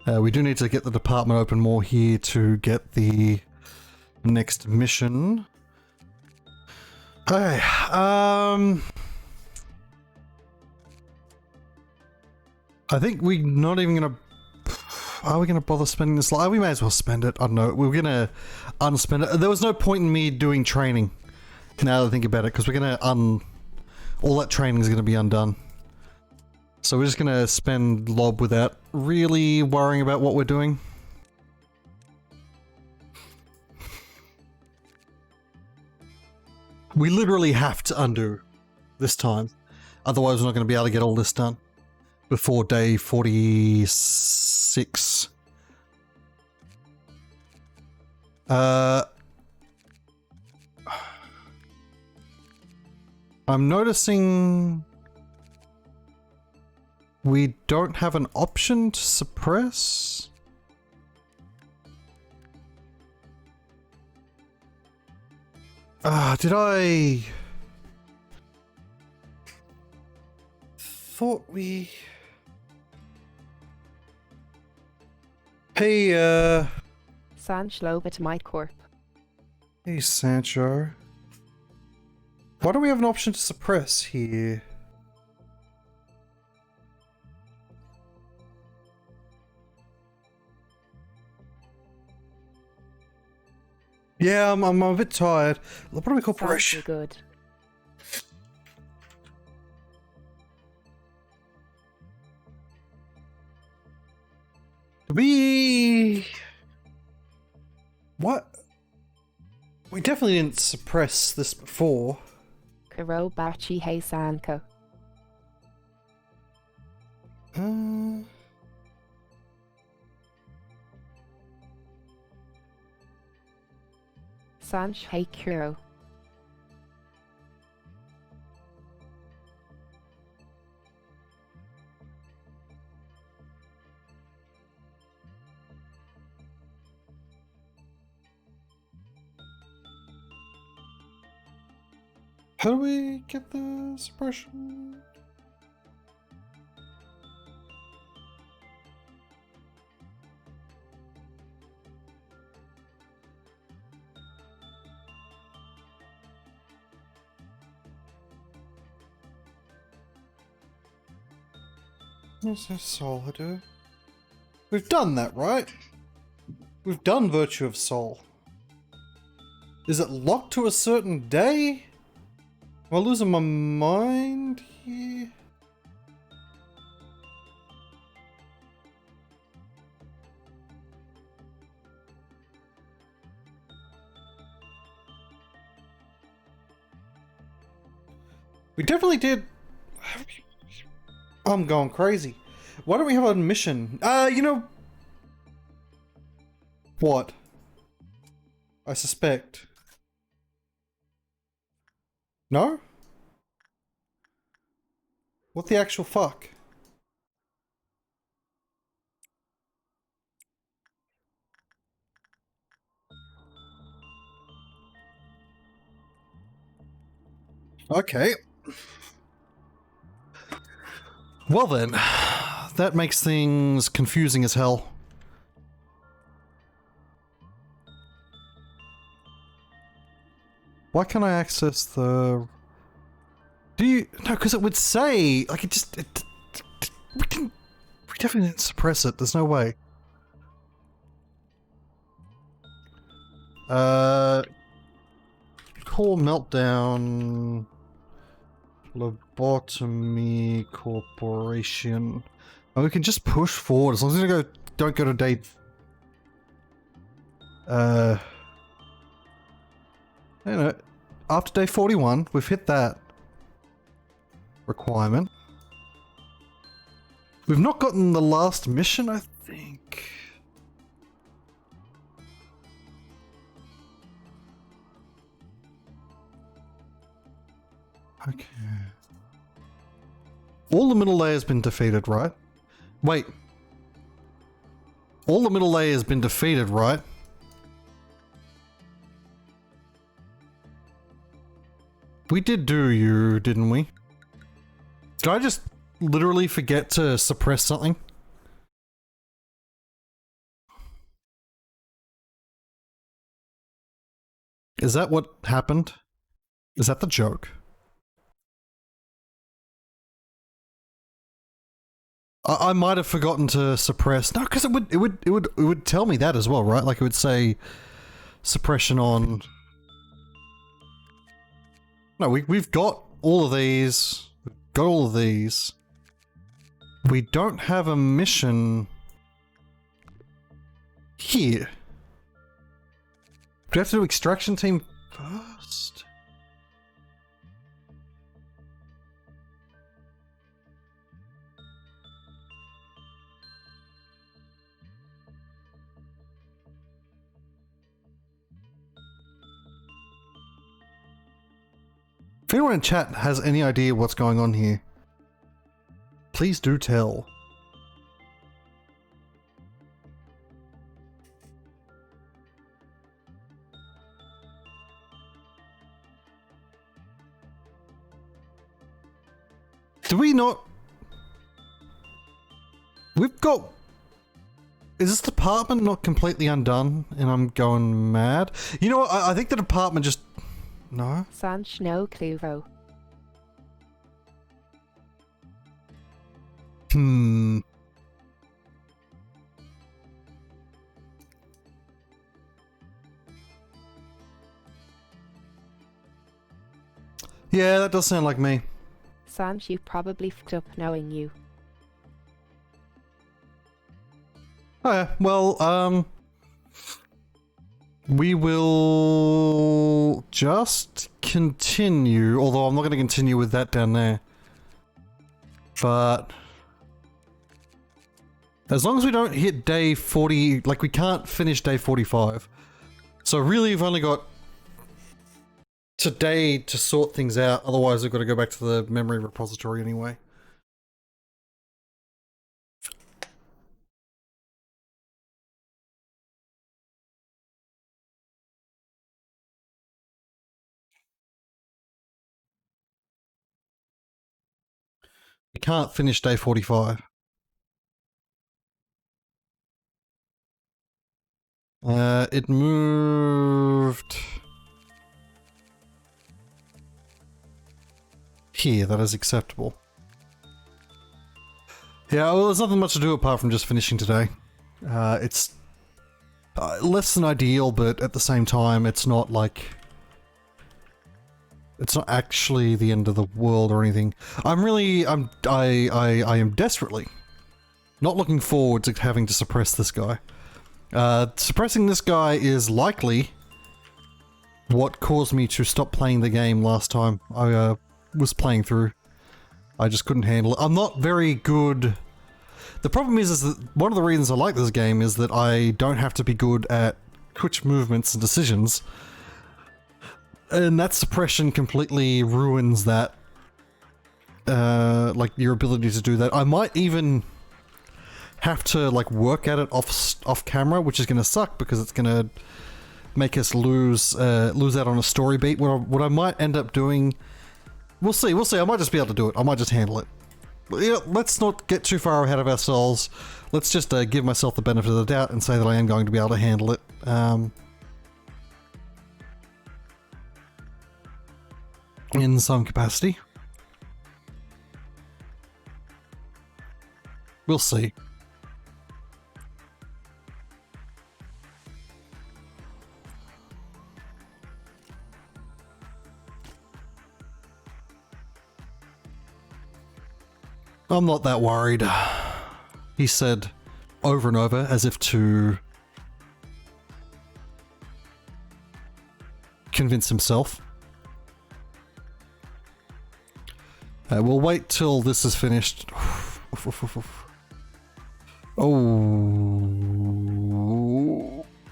We do need to get the department open more here to get the next mission. Okay, I think we're not even gonna... Are we gonna bother spending this? We may as well spend it. I don't know. We're gonna unspend it. There was no point in me doing training. Now that I think about it, because we're gonna all that training is gonna be undone. So we're just gonna spend lob without really worrying about what we're doing. We literally have to undo this time. Otherwise we're not going to be able to get all this done before day 46. I'm noticing we don't have an option to suppress. Did I... thought we... Hey, Lobotomy Corp. Hey, Sancho. Why don't we have an option to suppress here? Yeah, I'm a bit tired. Lobotomy Corporation. Good. What? We definitely didn't suppress this before. Kuro Bachi Heisanko. Sanch Hei Kuro. How do we get the suppression? This is solid. We've done that, right? We've done Virtue of Soul. Is it locked to a certain day? Am I losing my mind here? We definitely did. I'm going crazy. Why don't we have a mission? You know what? I suspect. No? What the actual fuck? Okay. Well then, that makes things confusing as hell. Why can't I access the... Do you... No, because it would say... Like, it just... we definitely didn't suppress it. There's no way. Call Meltdown... Lobotomy Corporation. Oh, we can just push forward as long as we don't go to date... You know, after day 41, we've hit that requirement. We've not gotten the last mission, I think. Okay. All the middle layer has been defeated, right? Wait. All the middle layer has been defeated, right? We did do you, didn't we? Did I just literally forget to suppress something? Is that what happened? Is that the joke? I might have forgotten to suppress. No, because it would tell me that as well, right? Like it would say suppression on. No, we've got all of these. We've got all of these. We don't have a mission here. Do we have to do extraction team first? If anyone in chat has any idea what's going on here, please do tell. Do we not... We've got... Is this department not completely undone and I'm going mad? You know what? I think the department just... No? Sanch no cluvo. Yeah, that does sound like me. Sanch, you've probably fucked up knowing you. Oh yeah, well, we will just continue, although I'm not going to continue with that down there. But as long as we don't hit day 40, like we can't finish day 45. So really we've only got today to sort things out, otherwise we've got to go back to the memory repository anyway. We can't finish day 45. It moved here, that is acceptable. Yeah, well, there's nothing much to do apart from just finishing today. It's less than ideal, but at the same time, it's not like... It's not actually the end of the world or anything. I am desperately not looking forward to having to suppress this guy. Suppressing this guy is likely what caused me to stop playing the game last time I was playing through. I just couldn't handle it. I'm not very good... The problem is that one of the reasons I like this game is that I don't have to be good at quick movements and decisions. And that suppression completely ruins that, like, your ability to do that. I might even have to, like, work at it off camera, which is going to suck because it's going to make us lose out on a story beat. What I might end up doing, we'll see. I might just be able to do it. I might just handle it. Yeah, let's not get too far ahead of ourselves. Let's just give myself the benefit of the doubt and say that I am going to be able to handle it. In some capacity. We'll see. I'm not that worried, he said over and over as if to convince himself. We'll wait till this is finished. Oh,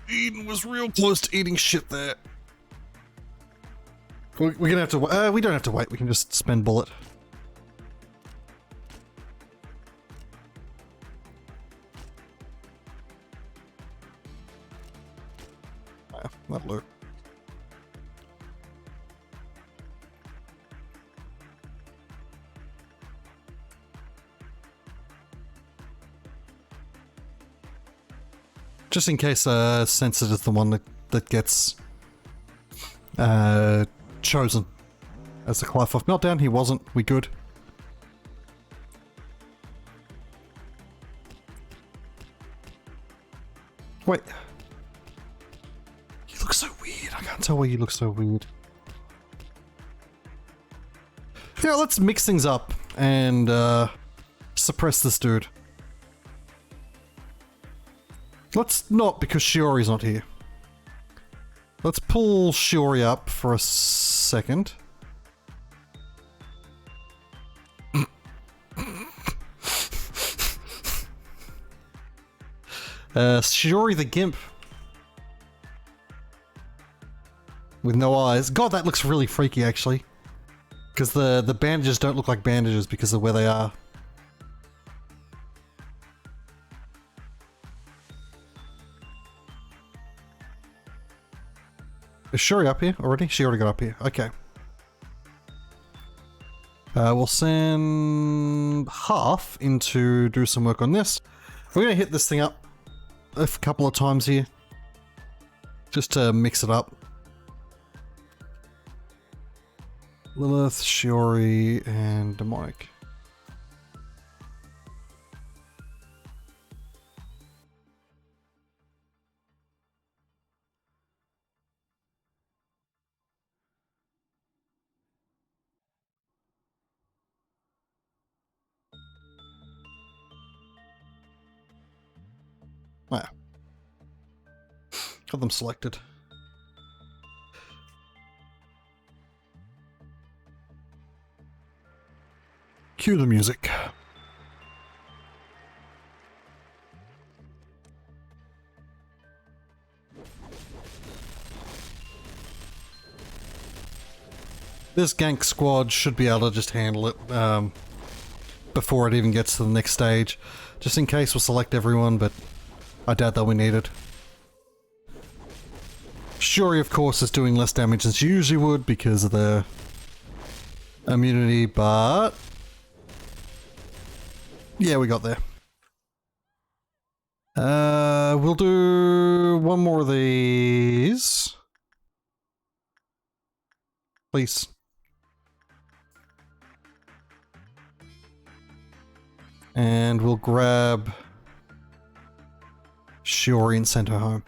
Eden was real close to eating shit there. We're gonna have to. We don't have to wait. We can just spend bullet. That'll do. Just in case Censored is the one that gets chosen as the Clive Meltdown. He wasn't. We good. Wait. You look so weird. I can't tell why you look so weird. Yeah, let's mix things up and suppress this dude. Let's not, because Shiori's not here. Let's pull Shiori up for a second. Shiori the Gimp. With no eyes. God, that looks really freaky, actually. Because the bandages don't look like bandages because of where they are. Is Shiori up here already? She already got up here. Okay. We'll send half in to do some work on this. We're going to hit this thing up a couple of times here. Just to mix it up. Lilith, Shiori, and Demonic. Oh, yeah. Got them selected. Cue the music. This gank squad should be able to just handle it before it even gets to the next stage. Just in case, we'll select everyone, but I doubt they'll be needed. Shiori, of course, is doing less damage than she usually would because of the immunity, but yeah, we got there. We'll do one more of these. Please. And we'll grab Shiori and send her home.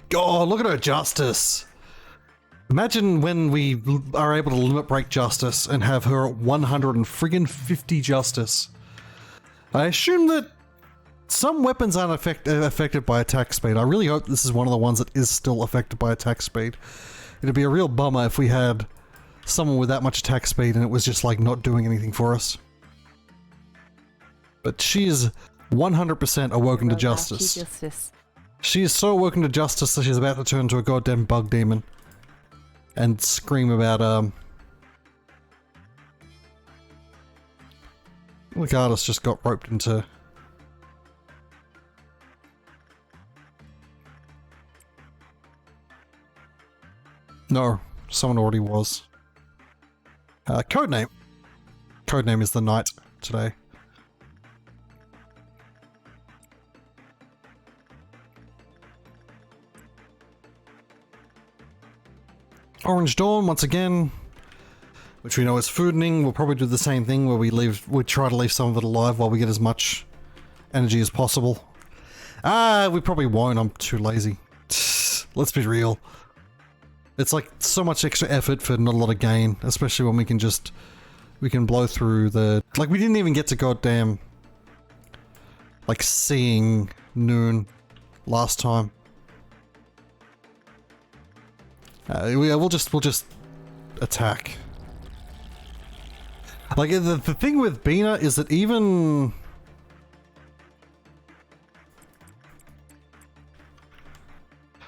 God, look at her justice. Imagine when we are able to limit break justice and have her at 150 justice. I assume that some weapons aren't affected by attack speed. I really hope this is one of the ones that is still affected by attack speed. It'd be a real bummer if we had someone with that much attack speed and it was just like not doing anything for us. But she is 100% awoken to justice. She is so awoken to justice that she's about to turn into a goddamn bug demon. And scream about, Legatus just got roped into... No, someone already was. Codename. Codename is the Knight today. Orange Dawn, once again, which we know is foodening. We'll probably do the same thing where we try to leave some of it alive while we get as much energy as possible. We probably won't, I'm too lazy. Let's be real. It's like so much extra effort for not a lot of gain, especially when we can blow through the... Like, we didn't even get to goddamn, like, seeing noon last time. We'll just attack. Like, the thing with Binah is that even...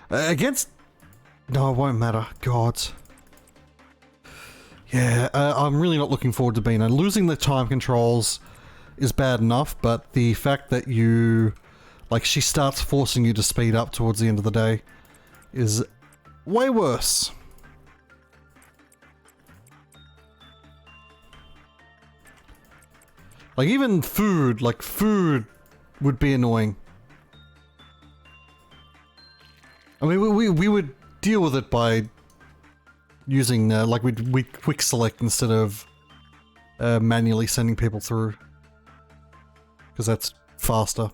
against... No, it won't matter. God. Yeah, I'm really not looking forward to Binah. Losing the time controls is bad enough, but the fact that you... Like, she starts forcing you to speed up towards the end of the day is way worse. Like, even food, like, food would be annoying. I mean, we would deal with it by using, like, we'd quick select instead of manually sending people through. Because that's faster.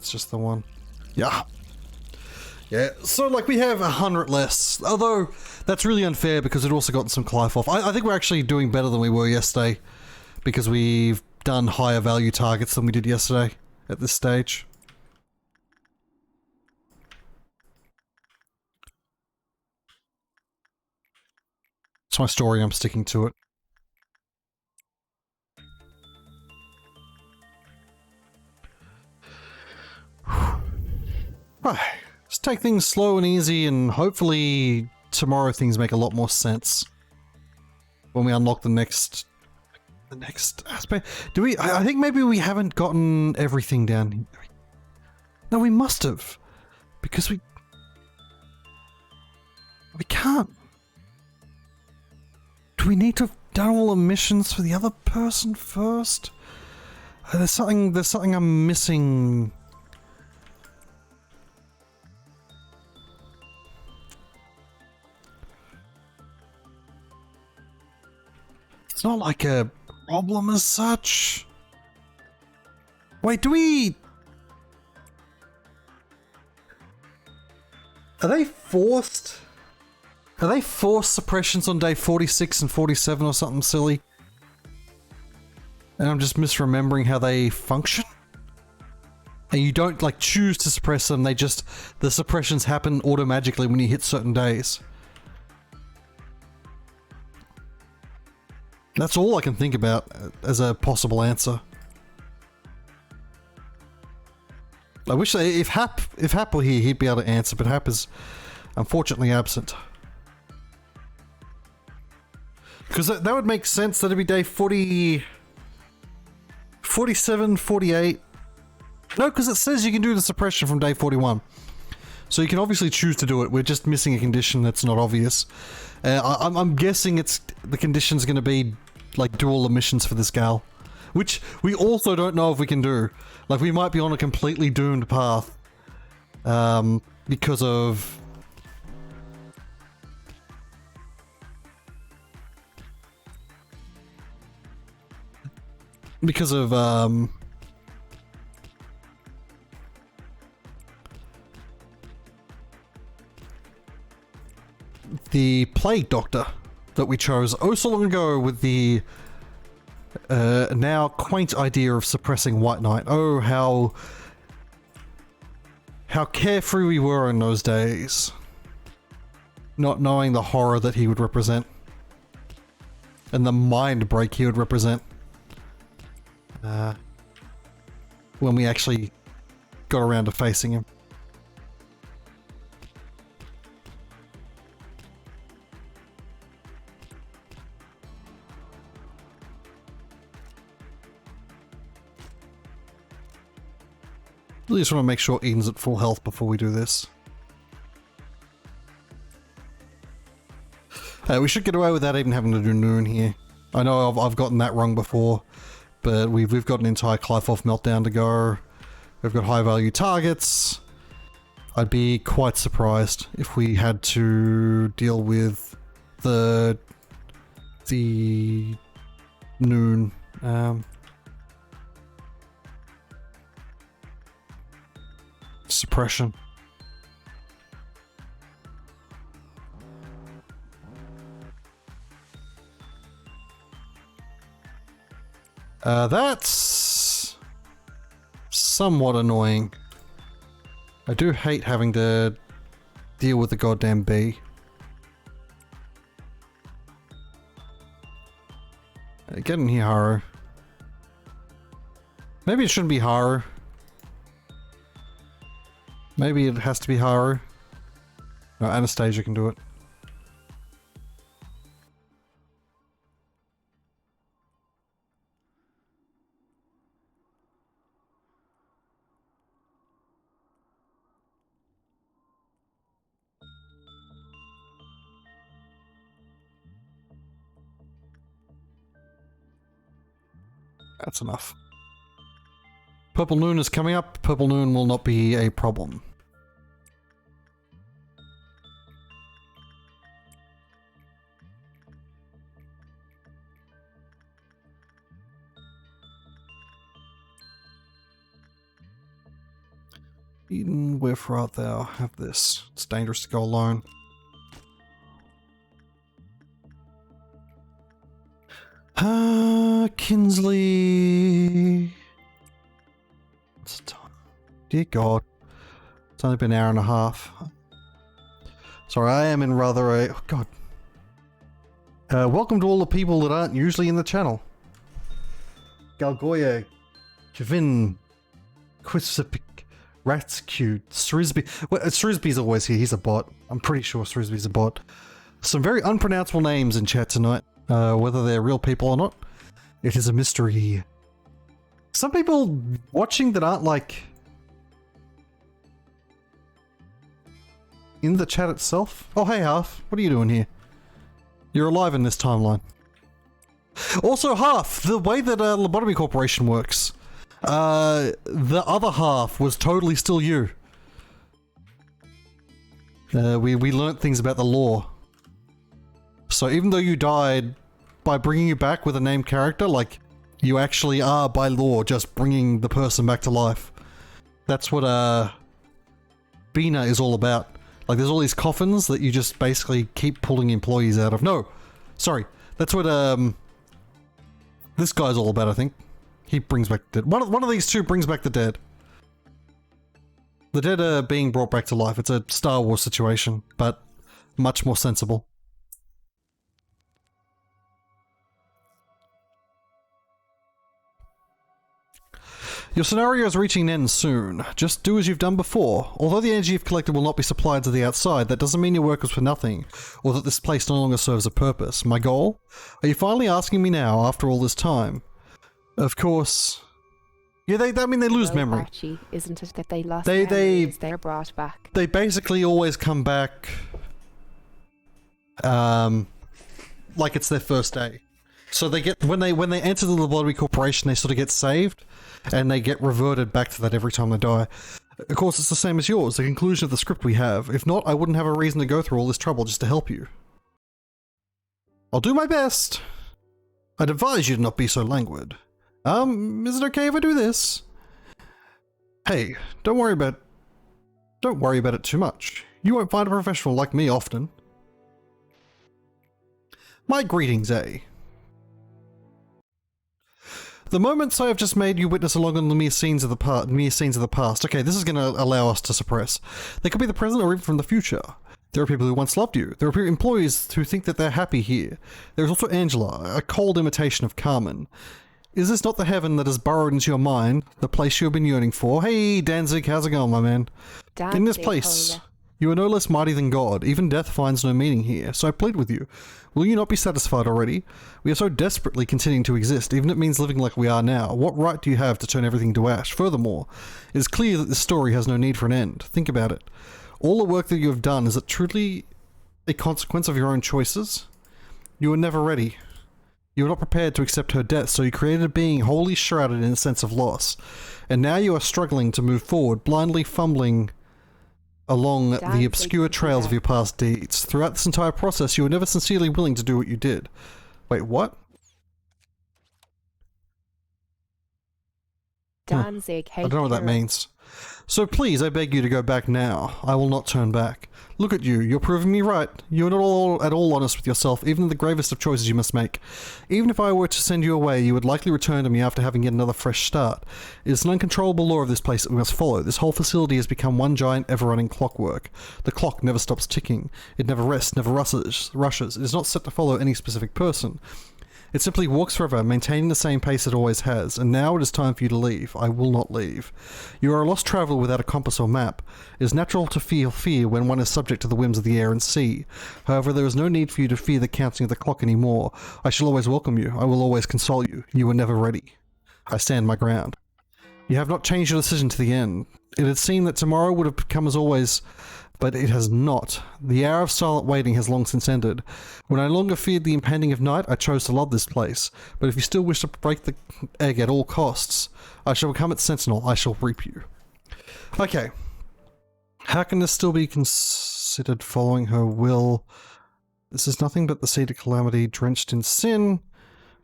it's just the one. Yeah. Yeah, so like we have 100 less, although that's really unfair because we'd also gotten some Clive off. I think we're actually doing better than we were yesterday because we've done higher value targets than we did yesterday at this stage. It's my story, I'm sticking to it. Right, just take things slow and easy, and hopefully tomorrow things make a lot more sense when we unlock the next aspect. Do we? I think maybe we haven't gotten everything down. No, we must have, because we can't. Do we need to have done all the missions for the other person first? There's something I'm missing. It's not like a problem as such. Wait, do we... Are they forced? Are they forced suppressions on day 46 and 47 or something silly? And I'm just misremembering how they function? And you don't, like, choose to suppress them, the suppressions happen automatically when you hit certain days. That's all I can think about as a possible answer. I wish if Hap were here, he'd be able to answer, but Hap is unfortunately absent. Because that would make sense. That'd be day 40... 47, 48... No, because it says you can do the suppression from day 41. So you can obviously choose to do it. We're just missing a condition that's not obvious. I'm guessing the condition's going to be, like, do all the missions for this gal. Which we also don't know if we can do. Like, we might be on a completely doomed path. Because of... Because of, the plague doctor that we chose oh so long ago with the now quaint idea of suppressing White Knight. Oh, how carefree we were in those days, not knowing the horror that he would represent and the mind break he would represent when we actually got around to facing him. Really just want to make sure Eden's at full health before we do this. We should get away without even having to do noon here. I know I've gotten that wrong before, but we've got an entire Clive-off meltdown to go. We've got high value targets. I'd be quite surprised if we had to deal with the noon. Suppression. That's somewhat annoying. I do hate having to deal with the goddamn bee. Get in here, Haru. Maybe it shouldn't be Haru. Maybe it has to be Haru. No, Anastasia can do it. That's enough. Purple Noon is coming up. Purple Noon will not be a problem. Eden, wherefore art thou? Have this. It's dangerous to go alone. Kinsley. What's the time? Dear God. It's only been an hour and a half. Sorry, I am in rather a... Oh, God. Welcome to all the people that aren't usually in the channel. Galgoya, Javin, Quisipik, Ratscute, Srisby. Well, Srisby's always here. He's a bot. I'm pretty sure Srisby's a bot. Some very unpronounceable names in chat tonight. Whether they're real people or not, it is a mystery. Some people watching that aren't like in the chat itself. Oh, hey, Half. What are you doing here? You're alive in this timeline. Also, Half, the way that Lobotomy Corporation works, the other half was totally still you. We learnt things about the law. So even though you died, by bringing you back with a named character, like, you actually are, by law, just bringing the person back to life. That's what, Binah is all about. Like, there's all these coffins that you just basically keep pulling employees out of. No! Sorry. That's what, this guy's all about, I think. He brings back the dead. One of these two brings back the dead. The dead are being brought back to life. It's a Star Wars situation, but much more sensible. Your scenario is reaching an end soon. Just do as you've done before. Although the energy you've collected will not be supplied to the outside, that doesn't mean your work was for nothing, or that this place no longer serves a purpose. My goal? Are you finally asking me now, after all this time? Of course. Yeah, they lose memory. Archie, isn't it that they lost memories, they're brought back? They basically always come back, like it's their first day. So they get, when they enter the Lobotomy Corporation, they sort of get saved, and they get reverted back to that every time they die. Of course, it's the same as yours, the conclusion of the script we have. If not, I wouldn't have a reason to go through all this trouble just to help you. I'll do my best. I'd advise you to not be so languid. Is it okay if I do this? Hey, don't worry about it too much. You won't find a professional like me often. My greetings, eh? The moments I have just made you witness along on the mere scenes of the past. Okay, this is going to allow us to suppress. They could be the present or even from the future. There are people who once loved you. There are employees who think that they're happy here. There is also Angela, a cold imitation of Carmen. Is this not the heaven that has burrowed into your mind, the place you have been yearning for? Hey, Danzig, how's it going, my man? In this place, you are no less mighty than God. Even death finds no meaning here, so I plead with you. Will you not be satisfied already? We are so desperately continuing to exist, even if it means living like we are now. What right do you have to turn everything to ash? Furthermore, it is clear that this story has no need for an end. Think about it. All the work that you have done, is it truly a consequence of your own choices? You were never ready. You were not prepared to accept her death, so you created a being wholly shrouded in a sense of loss. And now you are struggling to move forward, blindly fumbling along the obscure trails of your past deeds. Throughout this entire process, you were never sincerely willing to do what you did. Wait, what? Danzig, I don't know what that means. So please, I beg you to go back now. I will not turn back. Look at you, you're proving me right. You're not at all honest with yourself, even in the gravest of choices you must make. Even if I were to send you away, you would likely return to me after having yet another fresh start. It is an uncontrollable law of this place that we must follow. This whole facility has become one giant, ever-running clockwork. The clock never stops ticking. It never rests, never rushes. It is not set to follow any specific person. It simply walks forever, maintaining the same pace it always has, and now it is time for you to leave. I will not leave. You are a lost traveller without a compass or map. It is natural to feel fear when one is subject to the whims of the air and sea. However, there is no need for you to fear the counting of the clock anymore. I shall always welcome you. I will always console you. You were never ready. I stand my ground. You have not changed your decision to the end. It had seemed that tomorrow would have come as always, but it has not. The hour of silent waiting has long since ended. When I no longer feared the impending of night, I chose to love this place. But if you still wish to break the egg at all costs, I shall become its sentinel. I shall reap you. Okay. How can this still be considered following her will? This is nothing but the seed of calamity drenched in sin.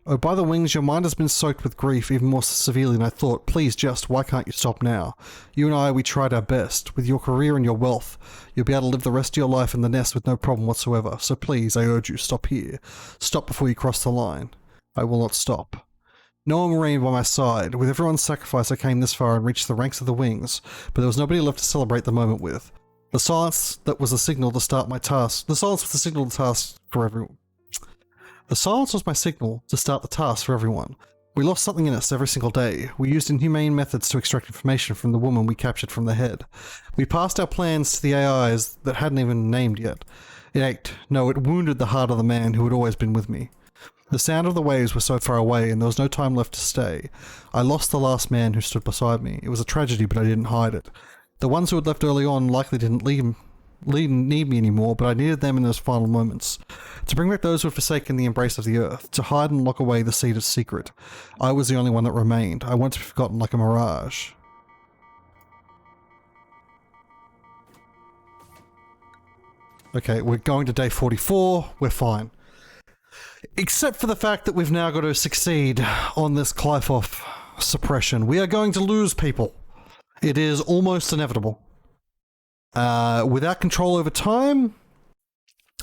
Oh, by the wings, your mind has been soaked with grief even more severely than I thought. Please, just, why can't you stop now? You and I, we tried our best. With your career and your wealth, you'll be able to live the rest of your life in the nest with no problem whatsoever. So please, I urge you, stop here. Stop before you cross the line. I will not stop. No one remained by my side. With everyone's sacrifice, I came this far and reached the ranks of the wings, but there was nobody left to celebrate the moment with. The silence that was the signal to start my task. The silence was the signal to task for everyone. The silence was my signal to start the task for everyone. We lost something in us every single day. We used inhumane methods to extract information from the woman we captured from the head. We passed our plans to the AIs that hadn't even named yet. It ached. No, it wounded the heart of the man who had always been with me. The sound of the waves was so far away, and there was no time left to stay. I lost the last man who stood beside me. It was a tragedy, but I didn't hide it. The ones who had left early on likely didn't need me anymore, but I needed them in those final moments. To bring back those who had forsaken the embrace of the earth, to hide and lock away the seed of secret. I was the only one that remained. I wanted to be forgotten like a mirage. Okay, we're going to day 44. We're fine. Except for the fact that we've now got to succeed on this Clyfoff suppression. We are going to lose people. It is almost inevitable. Without control over time,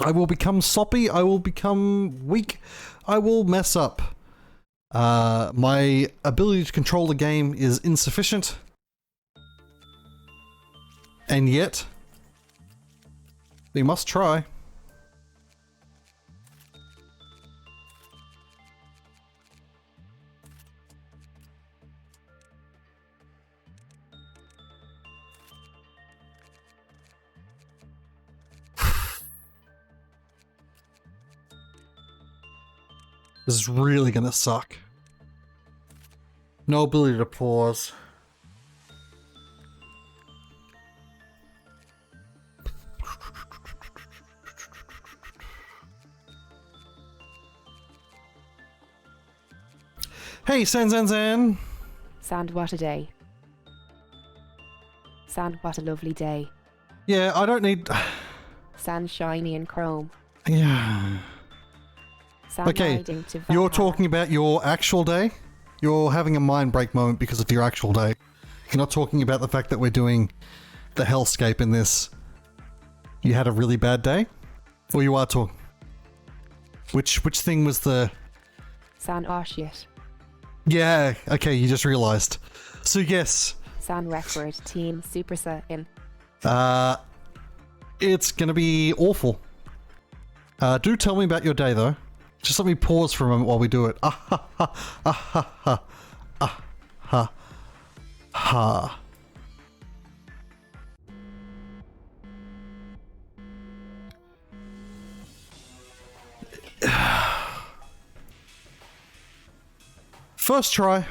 I will become soppy, I will become weak, I will mess up. My ability to control the game is insufficient. And yet, we must try. This is really gonna suck. No ability to pause. Hey, San. Sand, what a day. Sand, what a lovely day. Yeah, I don't need... Sand shiny and chrome. Yeah... Sand Okay, riding to you're Valhalla. talking about your actual day? You're having a mind break moment because of your actual day. You're not talking about the fact that we're doing the hellscape in this. You had a really bad day? Or you are talking... Which thing was the... Sand, oh shit. Yeah, okay, you just realised. So yes. Sand record team Super Saiyan. It's gonna be awful. Do tell me about your day though. Just let me pause for a moment while we do it. Ah ha ha, ah ha ha, ah ha ha. First try.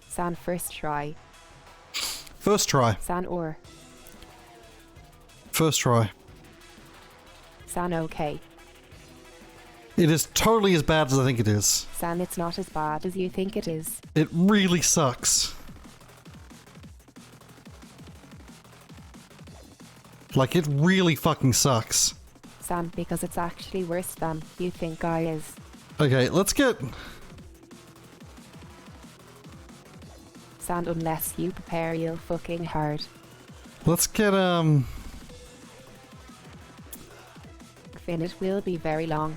Sand first try. First try. Sand or. First try. Sand okay. It is totally as bad as I think it is. Sand, it's not as bad as you think it is. It really sucks. Like, it really fucking sucks. Sand, because it's actually worse than you think I is. Okay, let's get... Sand, unless you prepare real fucking hard. Let's get, Finn, it will be very long.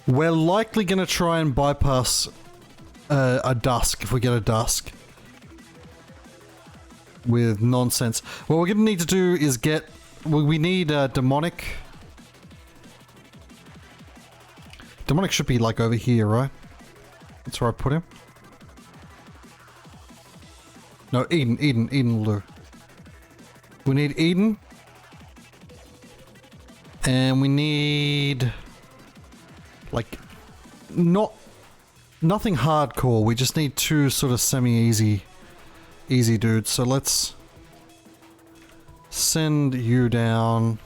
We're likely going to try and bypass a Dusk if we get a Dusk. With nonsense. What we're going to need to do is get... We need Demonic. Demonic should be like over here, right? That's where I put him. No, Eden will do. We need Eden. And we need... Like, nothing hardcore. We just need two sort of semi-easy dudes. So let's send you down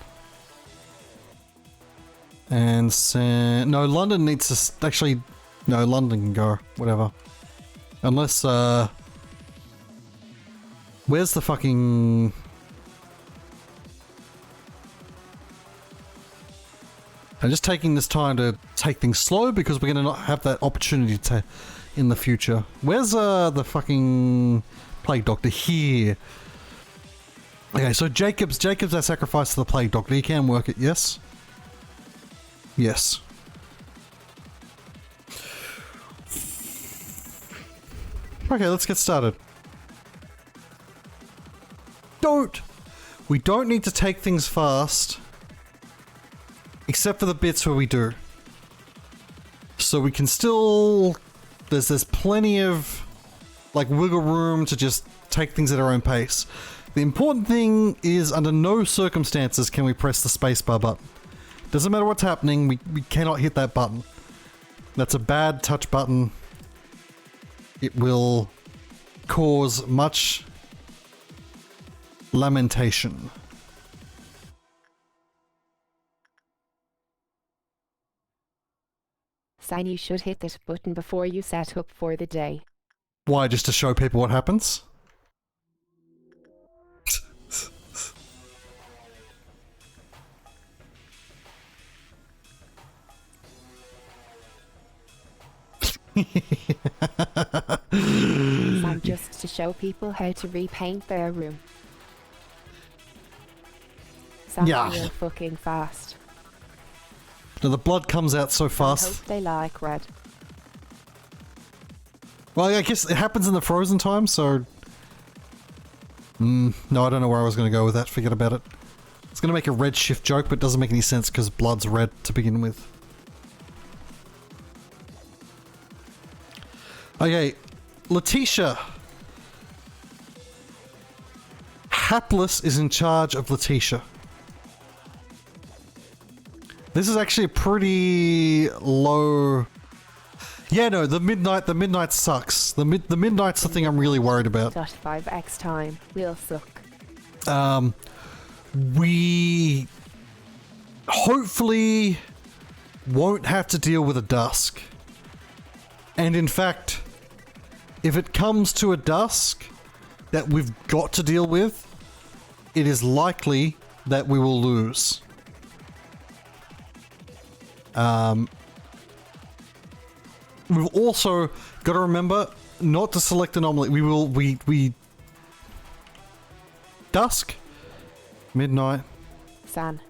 and send... No, London needs to... Actually, no, London can go. Whatever. Unless, where's the fucking... I'm just taking this time to take things slow because we're going to not have that opportunity to in the future. Where's the fucking plague doctor? Here. Okay, so Jacob's our sacrifice to the plague doctor. He can work it, yes? Yes. Okay, let's get started. We don't need to take things fast. Except for the bits where we do. So we can still... There's plenty of like wiggle room to just take things at our own pace. The important thing is under no circumstances can we press the spacebar button. Doesn't matter what's happening, we cannot hit that button. That's a bad touch button. It will cause much lamentation. Sign you should hit that button before you set up for the day. Why? Just to show people what happens? Sign just to show people how to repaint their room. Sign Yeah. real fucking fast. Now the blood comes out so I fast. hope they like red. Well, I guess it happens in the frozen time, so... no, I don't know where I was going to go with that. Forget about it. It's going to make a red shift joke, but it doesn't make any sense because blood's red to begin with. Okay, Letitia. Hapless is in charge of Letitia. This is actually a pretty low... Yeah, no, the midnight sucks. The midnight's the thing I'm really worried about. .5x time will suck. We hopefully won't have to deal with a dusk. And in fact, if it comes to a dusk that we've got to deal with, it is likely that we will lose. We've also got to remember not to select anomaly. We Dusk, midnight. San.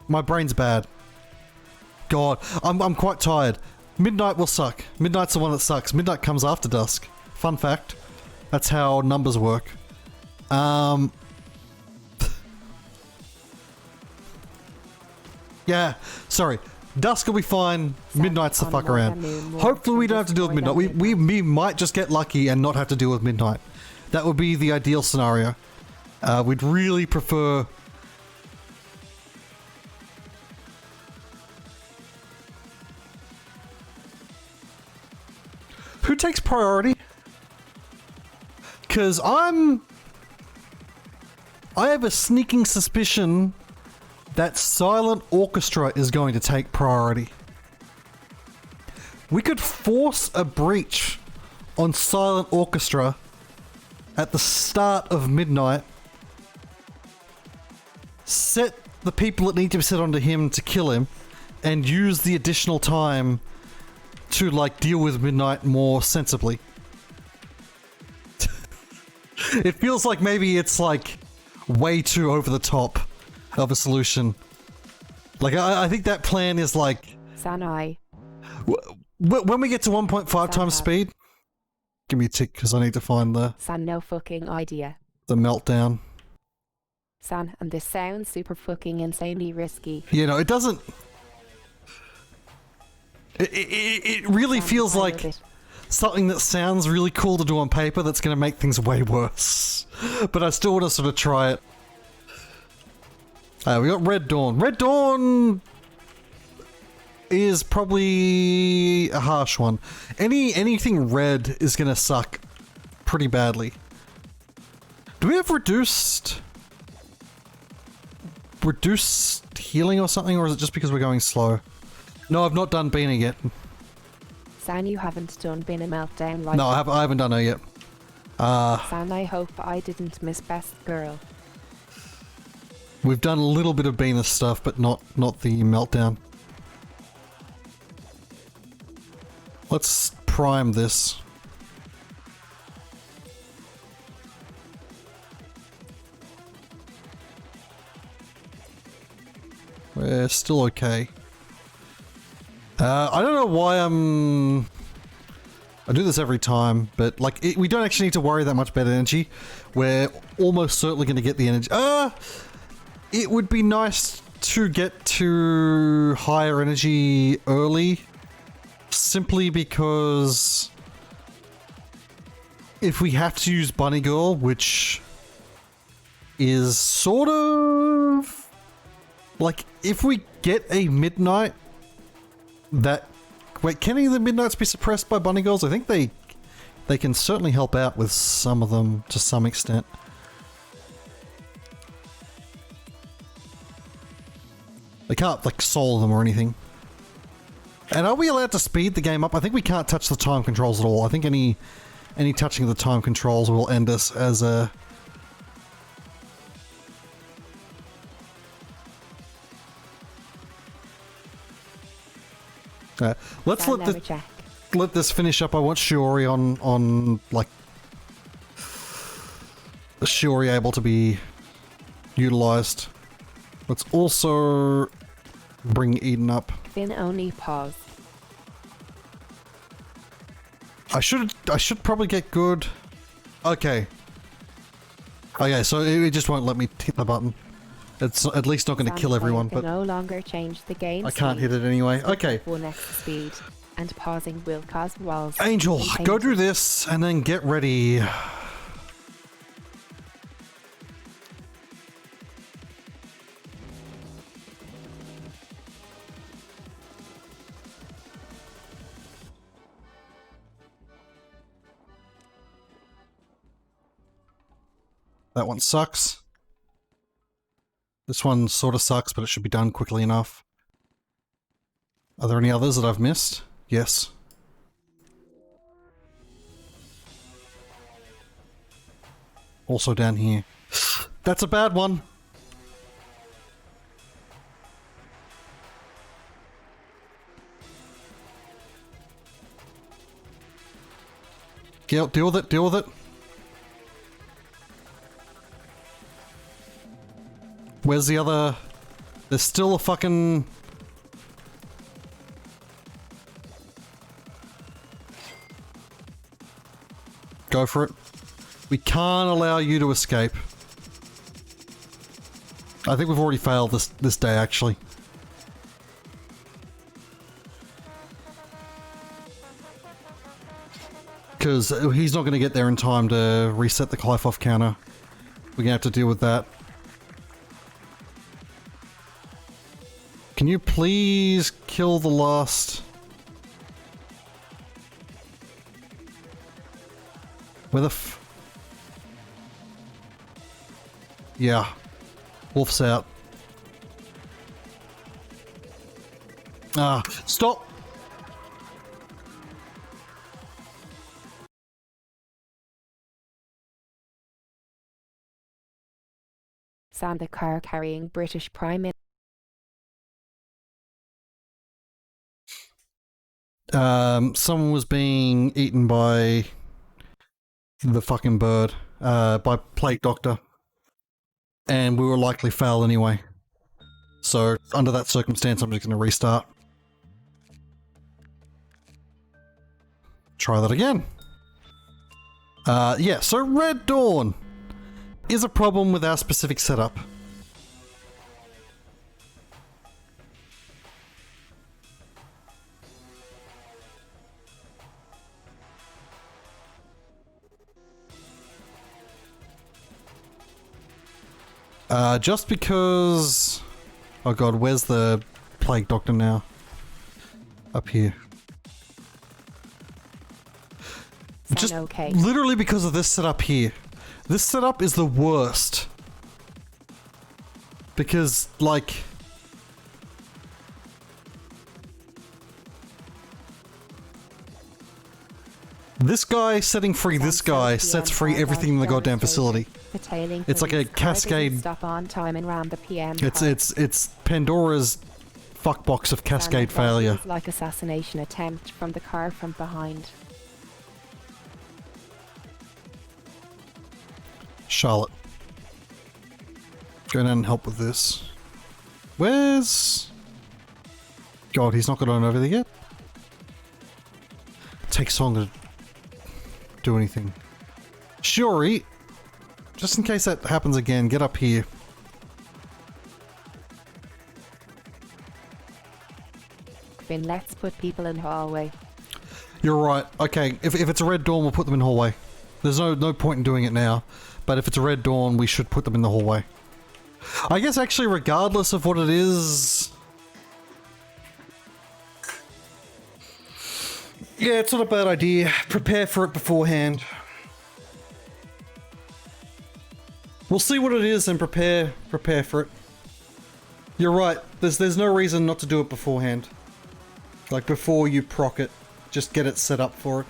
My brain's bad. God, I'm quite tired. Midnight will suck. Midnight's the one that sucks. Midnight comes after dusk. Fun fact. That's how numbers work. Yeah, sorry. Dusk will be fine. Midnight's the fuck around. Hopefully we don't have to deal with midnight. We might just get lucky and not have to deal with midnight. That would be the ideal scenario. We'd really prefer... Who takes priority? Because I have a sneaking suspicion that Silent Orchestra is going to take priority. We could force a breach on Silent Orchestra at the start of midnight, set the people that need to be set onto him to kill him, and use the additional time to, like, deal with midnight more sensibly. It feels like maybe it's, like, way too over the top of a solution. Like, I think that plan is, like... Sanai. When we get to 1.5 times speed... Give me a tick, because I need to find the... San, no fucking idea. The meltdown. San, and this sounds super fucking insanely risky. You know, it doesn't... It really feels like something that sounds really cool to do on paper that's going to make things way worse. But I still want to sort of try it. We got Red Dawn. Red Dawn is probably a harsh one. Anything red is going to suck pretty badly. Do we have reduced healing or something, or is it just because we're going slow? No, I've not done Binah yet. San, you haven't done Binah Meltdown right? No, I haven't done her yet. San, I hope I didn't miss Best Girl. We've done a little bit of Binah stuff, but not the Meltdown. Let's prime this. We're still okay. I don't know why I do this every time, but like we don't actually need to worry that much about energy. We're almost certainly going to get the energy. It would be nice to get to higher energy early, simply because if we have to use Bunny Girl, which is sort of like if we get a midnight that... Wait, can any of the midnights be suppressed by bunny girls? I think they can certainly help out with some of them to some extent. They can't, like, soul them or anything. And are we allowed to speed the game up? I think we can't touch the time controls at all. I think any touching of the time controls will end us as a... let's let this finish up. I want Shiori on like Shiori able to be utilized. Let's also bring Eden up. Finn only pause. I should probably get good. Okay. Okay, so it just won't let me hit the button. It's at least not going to kill everyone, but no longer change the game. I can't hit it anyway. Okay. One extra speed, and pausing will cause walls. Angel, go do this and then get ready. That one sucks. This one sort of sucks, but it should be done quickly enough. Are there any others that I've missed? Yes. Also down here. That's a bad one. Deal with it, deal with it. Where's the other... There's still a fucking... Go for it. We can't allow you to escape. I think we've already failed this day, actually. Because he's not going to get there in time to reset the Clive-off counter. We're going to have to deal with that. Can you please kill the last... Where the f... Yeah. Wolf's out. Ah, stop! Santa car carrying British Prime Minister. Someone was being eaten by the fucking bird, by Plague Doctor. And we will likely fail anyway. So, under that circumstance, I'm just going to restart. Try that again. Yeah, so Red Dawn is a problem with our specific setup. Just because... Oh god, where's the Plague Doctor now? Up here. Just okay. Literally because of this setup here. This setup is the worst. Because, like... This guy setting free this guy sets free everything in the goddamn facility. It's like a cascade. Stop on time and ram the PM. It's Pandora's fuckbox of cascade Sana, that failure. feels like assassination attempt from the car from behind. Charlotte. Go down and help with this. Where's... God, he's not got on over there yet? Takes long to do anything. Shiori, just in case that happens again, get up here. Finn, let's put people in the hallway. You're right. Okay, if it's a red dawn, we'll put them in the hallway. There's no point in doing it now. But if it's a red dawn, we should put them in the hallway. I guess actually regardless of what it is... Yeah, it's not a bad idea. Prepare for it beforehand. We'll see what it is and prepare for it. You're right. There's no reason not to do it beforehand. Like before you proc it, just get it set up for it.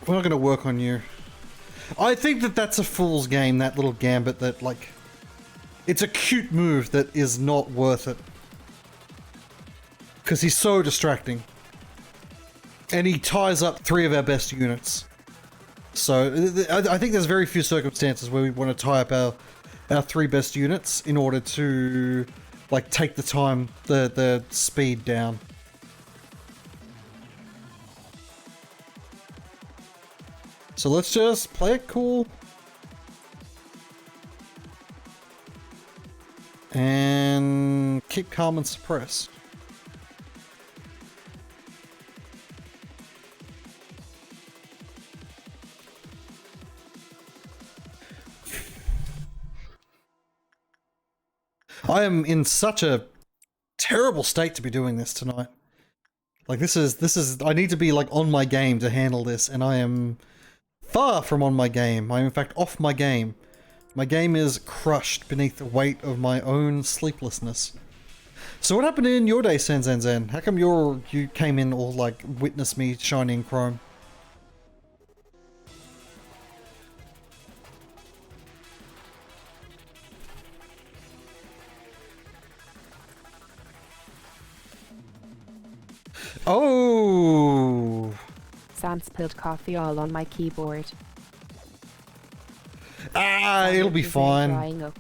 We're not going to work on you. I think that that's a fool's game, that little gambit that, like... It's a cute move that is not worth it. Because he's so distracting. And he ties up 3 of our best units. So, I think there's very few circumstances where we want to tie up our 3 best units in order to, like, take the time, the speed down. So let's just play it cool. And keep calm and suppress. I am in such a terrible state to be doing this tonight. Like this is I need to be like on my game to handle this, and I am far from on my game. I am in fact off my game. My game is crushed beneath the weight of my own sleeplessness. So what happened in your day, Zen? How come you came in all like witness me shining chrome? Oh! Sam spilled coffee all on my keyboard. Ah, it'll be fine. Drying up.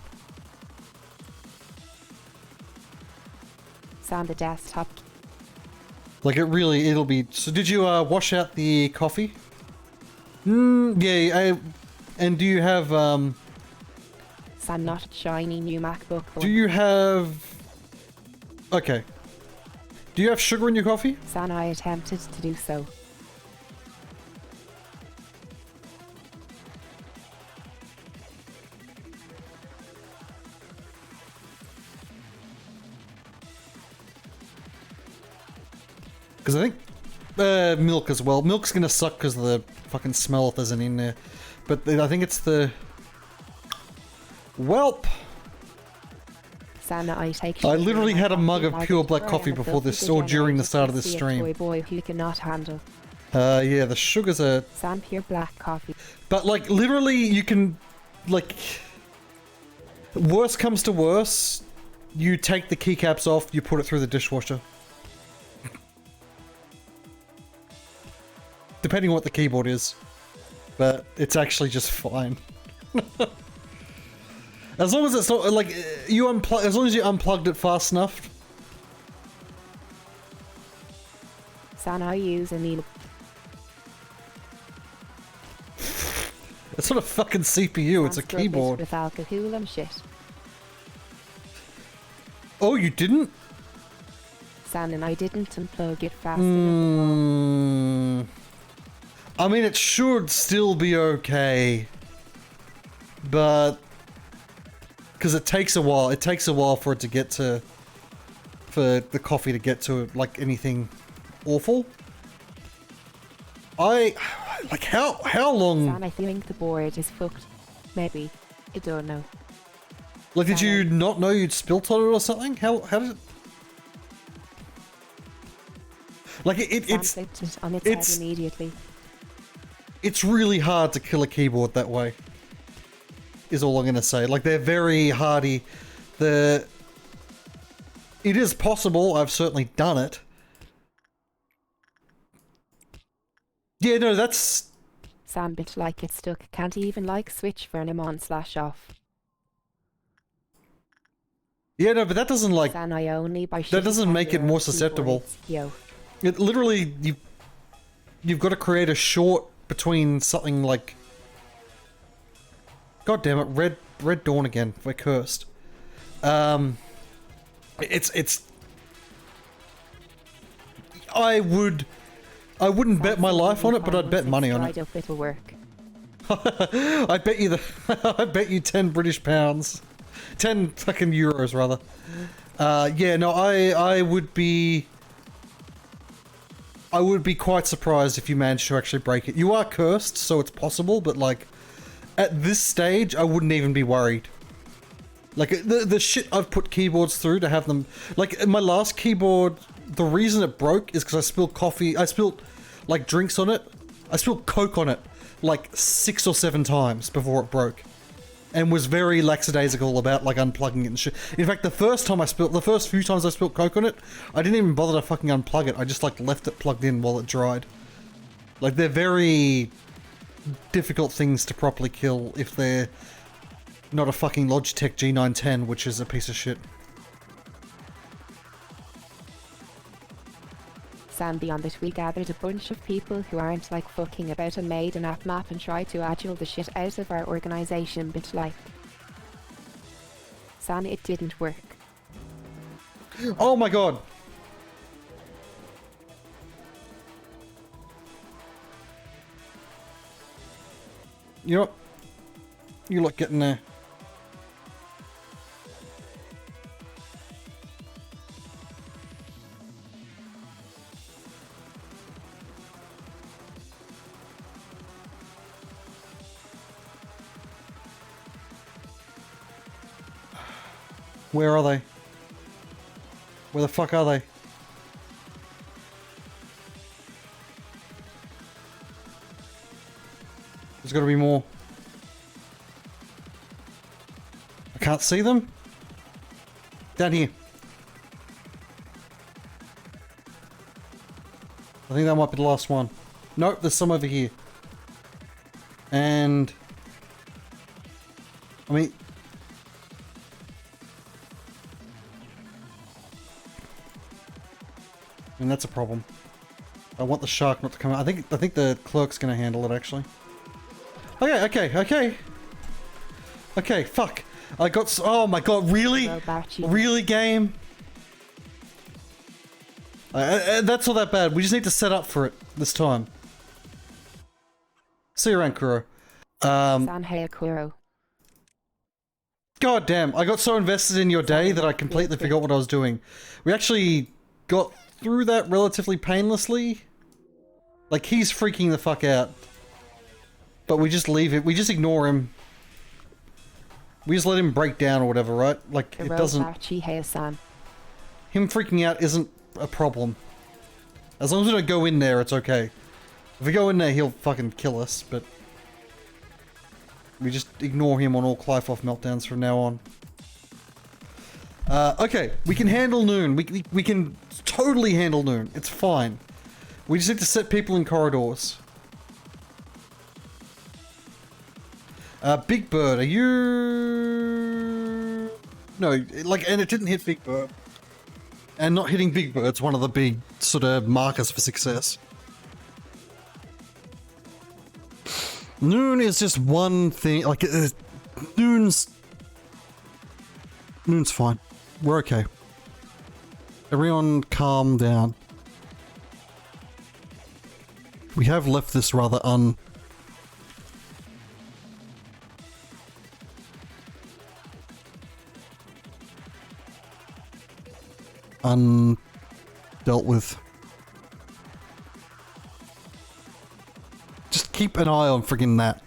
Sam, the desktop. Like it'll be. So did you wash out the coffee? Yeah. And do you have Sam, not a shiny new MacBook. Do you have? Okay. Do you have sugar in your coffee? Sam, I attempted to do so. Because I think milk as well. Milk's gonna suck because of the fucking smell if there's any in there. But I think it's the... Welp! Sana, I literally had a mug of pure black coffee before this, or during the start of this stream. Boy, who cannot handle. Yeah, the sugars are... Sam, pure black coffee. But like, literally you can... Like... Worst comes to worst, you take the keycaps off, you put it through the dishwasher. Depending on what the keyboard is. But it's actually just fine. As long as it's not like you as long as you unplugged it fast enough. Sana, I use a needle. It's not a fucking CPU, it's a keyboard. With alcohol and shit. Oh, you didn't? Sana, and I didn't unplug it fast enough. I mean, it should still be okay. But... Because it takes a while. It takes a while for it to get to... For the coffee to get to, like, anything awful. Like, how long... Sam, I think the board is fucked. Maybe. I don't know. Like, did you not know you'd spilt on it or something? How did it... Like, it's... Sam flipped it on its head immediately. It's really hard to kill a keyboard that way. is all I'm going to say. Like, they're very hardy. It is possible. I've certainly done it. Yeah, no, that's... Sam bit like it's stuck. Can't even like switch for an on/off. Yeah, no, but that doesn't like... San I only by That doesn't make it more susceptible. Yo. It literally, you've got to create a short between something like... God damn it, Red Dawn again. We're cursed. It's... I wouldn't bet my life on it, but I'd bet money on it. Up, it'll work. I bet you I bet you 10 British pounds. 10 fucking euros, rather. Yeah, no, I would be quite surprised if you managed to actually break it. You are cursed, so it's possible, but like, at this stage, I wouldn't even be worried. Like, the shit I've put keyboards through to have them... Like, my last keyboard, the reason it broke is because I spilled coffee... I spilled, like, drinks on it. I spilled Coke on it, like, 6 or 7 times before it broke. And was very lackadaisical about, like, unplugging it and shit. In fact, the first few times I spilled Coke on it, I didn't even bother to fucking unplug it. I just, like, left it plugged in while it dried. Like, they're very difficult things to properly kill if they're... not a fucking Logitech G910, which is a piece of shit. Sam beyond it, we gathered a bunch of people who aren't like fucking about and made an app map and tried to agile the shit out of our organisation, bit like. Sam, it didn't work. Oh my god! You know what? You look getting there. Where are they? Where the fuck are they? There's gotta be more. I can't see them? Down here. I think that might be the last one. Nope, there's some over here. And... I mean... And that's a problem. I want the shark not to come out. I think the clerk's gonna handle it, actually. Okay. Okay, fuck. I got... Oh my god, really? Really, game? That's not that bad. We just need to set up for it this time. See you around, Kuro. Sanhea Kuro. God damn, I got so invested in your day that I completely forgot what I was doing. We actually got through that relatively painlessly. Like, he's freaking the fuck out. But we just leave it. We just ignore him. We just let him break down or whatever, right? Like, it doesn't... Him freaking out isn't a problem. As long as we don't go in there, it's okay. If we go in there, he'll fucking kill us, but... We just ignore him on all Clive-off meltdowns from now on. Okay, we can handle noon. We can totally handle noon. It's fine. We just need to set people in corridors. Big Bird, are you... No, like, and it didn't hit Big Bird. And not hitting Big Bird's one of the big sort of markers for success. Noon is just one thing, like, Noon's fine. We're okay. Everyone calm down. We have left this rather undealt with. Just keep an eye on friggin' that.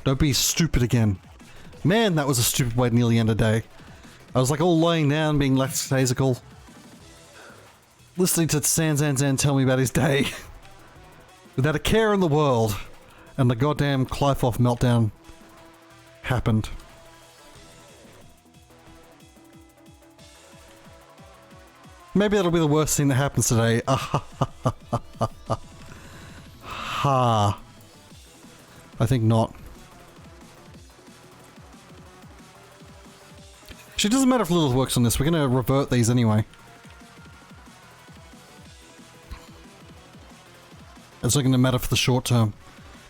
Don't be stupid again. Man, that was a stupid way to nearly end a day. I was like all lying down, being lackadaisical. Listening to Sanzan tell me about his day. Without a care in the world. And the goddamn Clive-off meltdown happened. Maybe that'll be the worst thing that happens today. Ha. I think not. Actually, it doesn't matter if Lilith works on this. We're going to revert these anyway. It's not going to matter for the short term.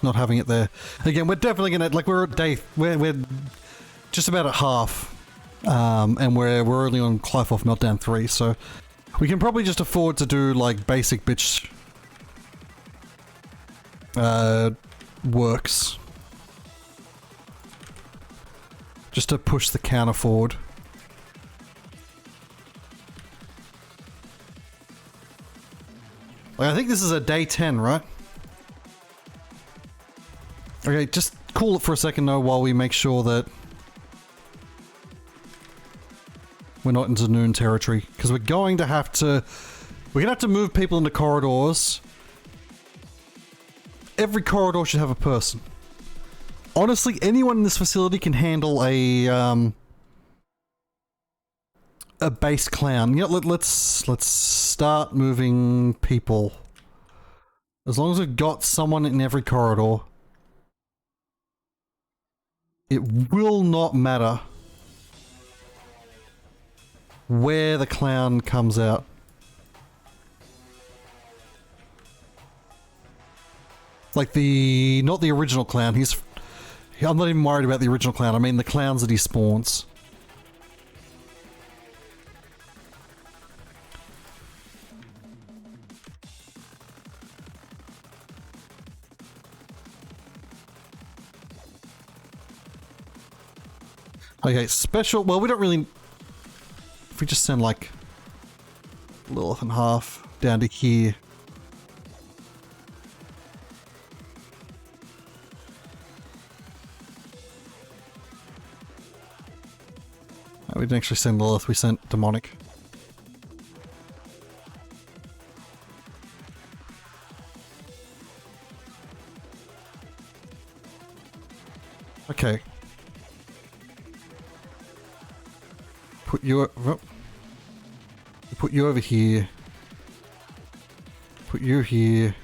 Not having it there. Again, we're definitely going to... Like, we're at day... We're just about at half. And we're only on Clive Off Meltdown 3, so... We can probably just afford to do, like, basic bitch... works. Just to push the counter forward. Like, I think this is a day 10, right? Okay, just cool it for a second though while we make sure that we're not into noon territory. Because we're going to have to... We're going to have to move people into corridors. Every corridor should have a person. Honestly, anyone in this facility can handle a base clown. You know, let's start moving people. As long as we've got someone in every corridor, it will not matter where the clown comes out. Like not the original clown, I'm not even worried about the original clown, I mean the clowns that he spawns. Okay, special, well we don't really, if we just send like Lilith and half down to here. We didn't actually send Lilith, we sent Demonic. Okay. Put you over here. Put you here.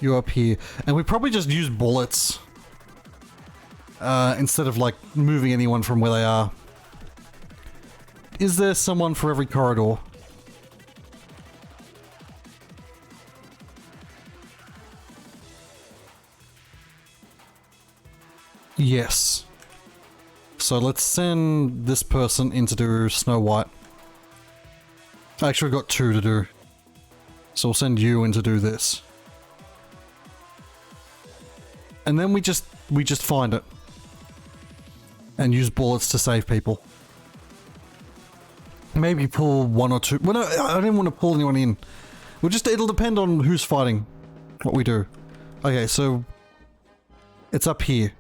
You up here. And we probably just use bullets. Instead of like moving anyone from where they are. Is there someone for every corridor? Yes. So let's send this person in to do Snow White. Actually, we've got 2 to do. So we'll send you in to do this. And then we just find it. And use bullets to save people. Maybe pull 1 or 2. Well, no, I didn't want to pull anyone in. It'll depend on who's fighting. What we do. Okay, so... It's up here.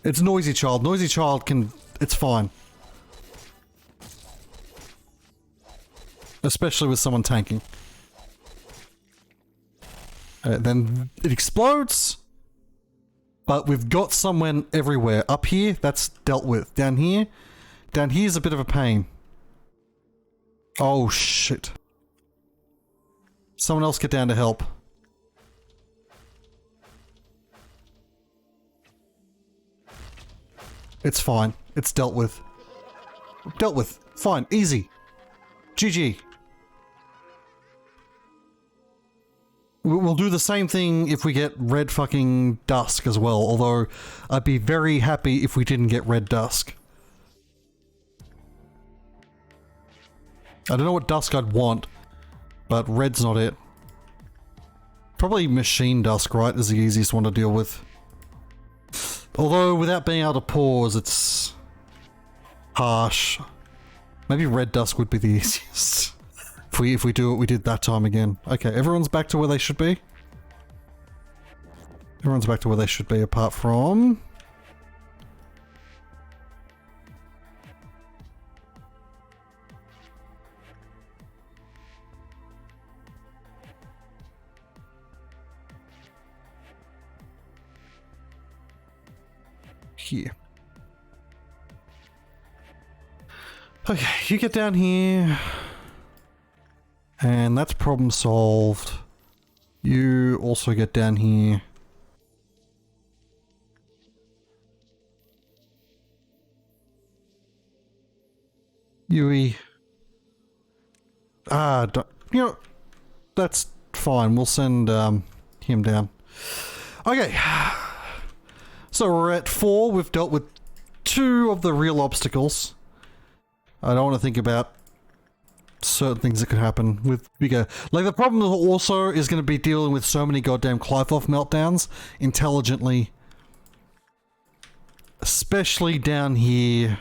It's Noisy Child. Noisy Child can... It's fine. Especially with someone tanking. Then it explodes. But we've got someone everywhere. Up here, that's dealt with. Down here's a bit of a pain. Oh shit. Someone else get down to help. It's fine. It's dealt with. Dealt with. Fine. Easy. GG. We'll do the same thing if we get red fucking Dusk as well, although I'd be very happy if we didn't get red Dusk. I don't know what Dusk I'd want, but red's not it. Probably Machine Dusk, right, is the easiest one to deal with. Although, without being able to pause, it's harsh. Maybe red Dusk would be the easiest. If we do what we did that time again. Okay, everyone's back to where they should be. Everyone's back to where they should be, apart from... here. Okay, you get down here. And that's problem solved. You also get down here. Yui. You know, that's fine. We'll send him down. Okay. So we're at 4. We've dealt with 2 of the real obstacles. I don't want to think about certain things that could happen with bigger. Like, the problem also is going to be dealing with so many goddamn Clive-off meltdowns intelligently. Especially down here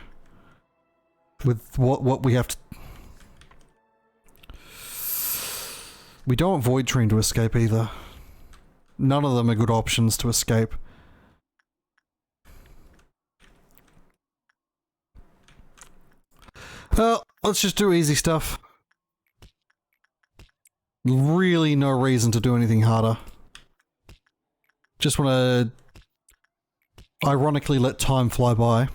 with what we have to... We don't want Void Dream to escape either. None of them are good options to escape. Well, let's just do easy stuff. Really no reason to do anything harder. Just want to ironically let time fly by.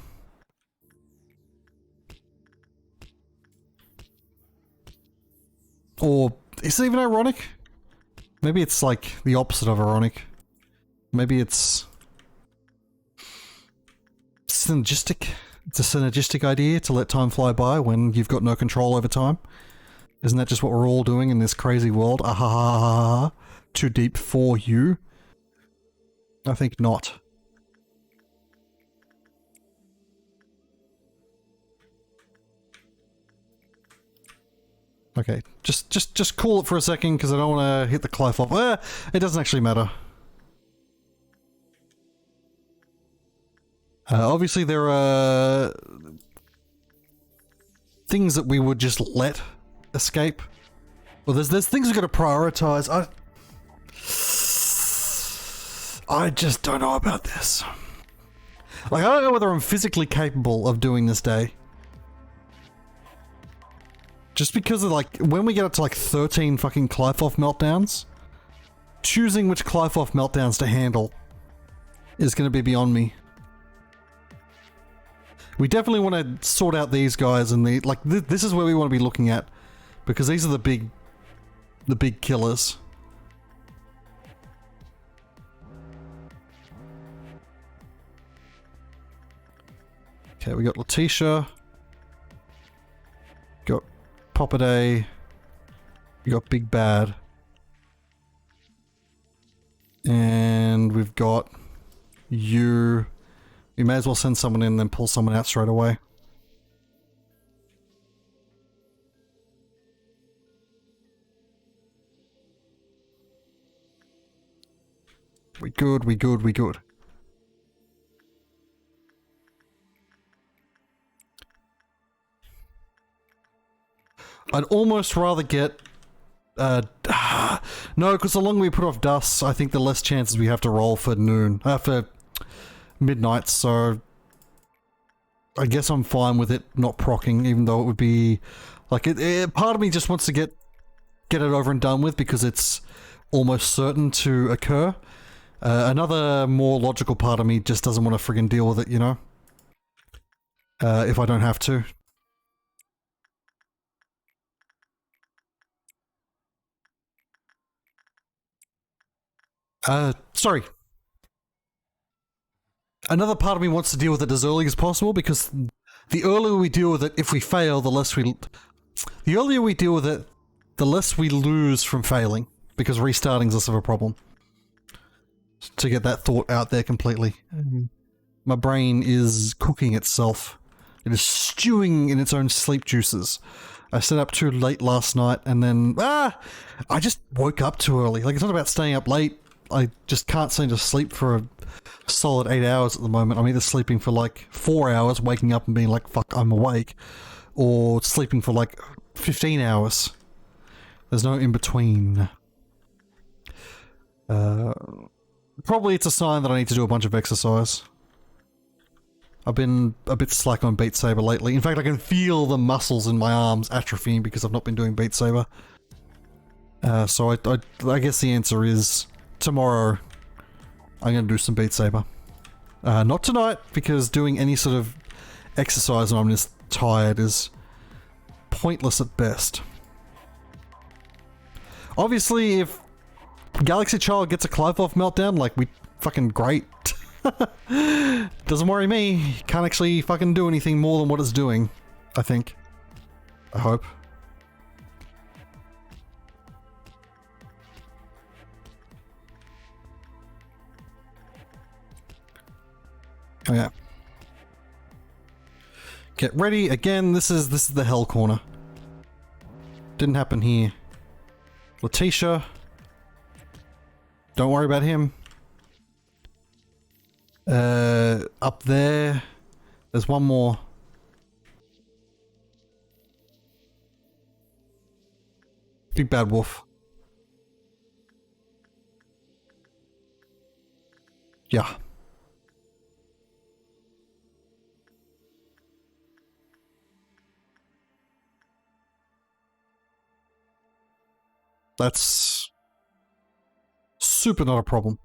Or is it even ironic? Maybe it's like the opposite of ironic. Maybe it's synergistic. It's a synergistic idea to let time fly by when you've got no control over time. Isn't that just what we're all doing in this crazy world? Ah, too deep for you? I think not. Okay, just cool it for a second because I don't want to hit the Clive off. It doesn't actually matter. Obviously there are things that we would just let escape. Well, there's things we've got to prioritize. I just don't know about this. Like, I don't know whether I'm physically capable of doing this day. Just because of, like, when we get up to like 13 fucking Clive-off meltdowns, choosing which Clive-off meltdowns to handle is going to be beyond me. We definitely want to sort out these guys, and this is where we want to be looking at, because these are the big killers. Okay, we got Letitia, got Papa Day, we got Big Bad, and we've got you. We may as well send someone in and then pull someone out straight away. We good, we good, we good. I'd almost rather get... no, because the longer we put off Dusk, I think the less chances we have to roll for noon. For midnight, so... I guess I'm fine with it not proccing, even though it would be... Like, part of me just wants to get it over and done with, because it's almost certain to occur. Another more logical part of me just doesn't want to friggin' deal with it, you know? If I don't have to. Sorry. Another part of me wants to deal with it as early as possible, because the earlier we deal with it, if we fail, the less we... The earlier we deal with it, the less we lose from failing, because restarting is less of a problem. To get that thought out there completely. My brain is cooking itself. It is stewing in its own sleep juices. I stayed up too late last night, and then... I just woke up too early. Like, it's not about staying up late. I just can't seem to sleep for a solid 8 hours at the moment. I'm either sleeping for like 4 hours, waking up and being like, fuck, I'm awake, or sleeping for like 15 hours. There's no in between. Probably it's a sign that I need to do a bunch of exercise. I've been a bit slack on Beat Saber lately. In fact, I can feel the muscles in my arms atrophying because I've not been doing Beat Saber. So I guess the answer is tomorrow I'm going to do some Beat Saber. Not tonight, because doing any sort of exercise when I'm just tired is pointless at best. Obviously, if Galaxy Child gets a Clive-off meltdown, like, we fucking great. Doesn't worry me. Can't actually fucking do anything more than what it's doing, I think. I hope. Oh yeah. Get ready again. This is the hell corner. Didn't happen here. Letitia. Don't worry about him. Up there. There's one more. Big bad wolf. Yeah. That's super not a problem.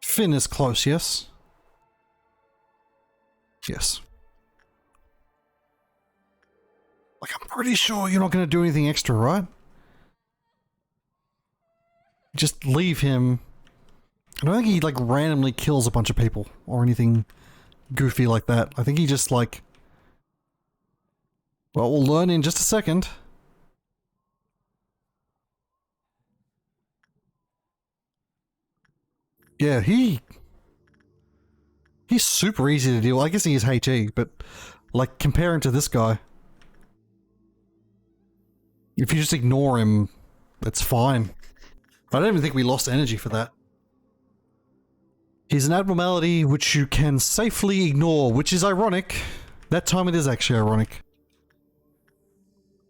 Finn is close, yes? Yes. Like, I'm pretty sure you're not going to do anything extra, right? Just leave him. I don't think he, like, randomly kills a bunch of people or anything goofy like that. I think he just, like... Well, we'll learn in just a second. Yeah, he's super easy to deal with. I guess he is HE, but, like, comparing to this guy, if you just ignore him, that's fine. I don't even think we lost energy for that. He's an abnormality which you can safely ignore, which is ironic. That time it is actually ironic.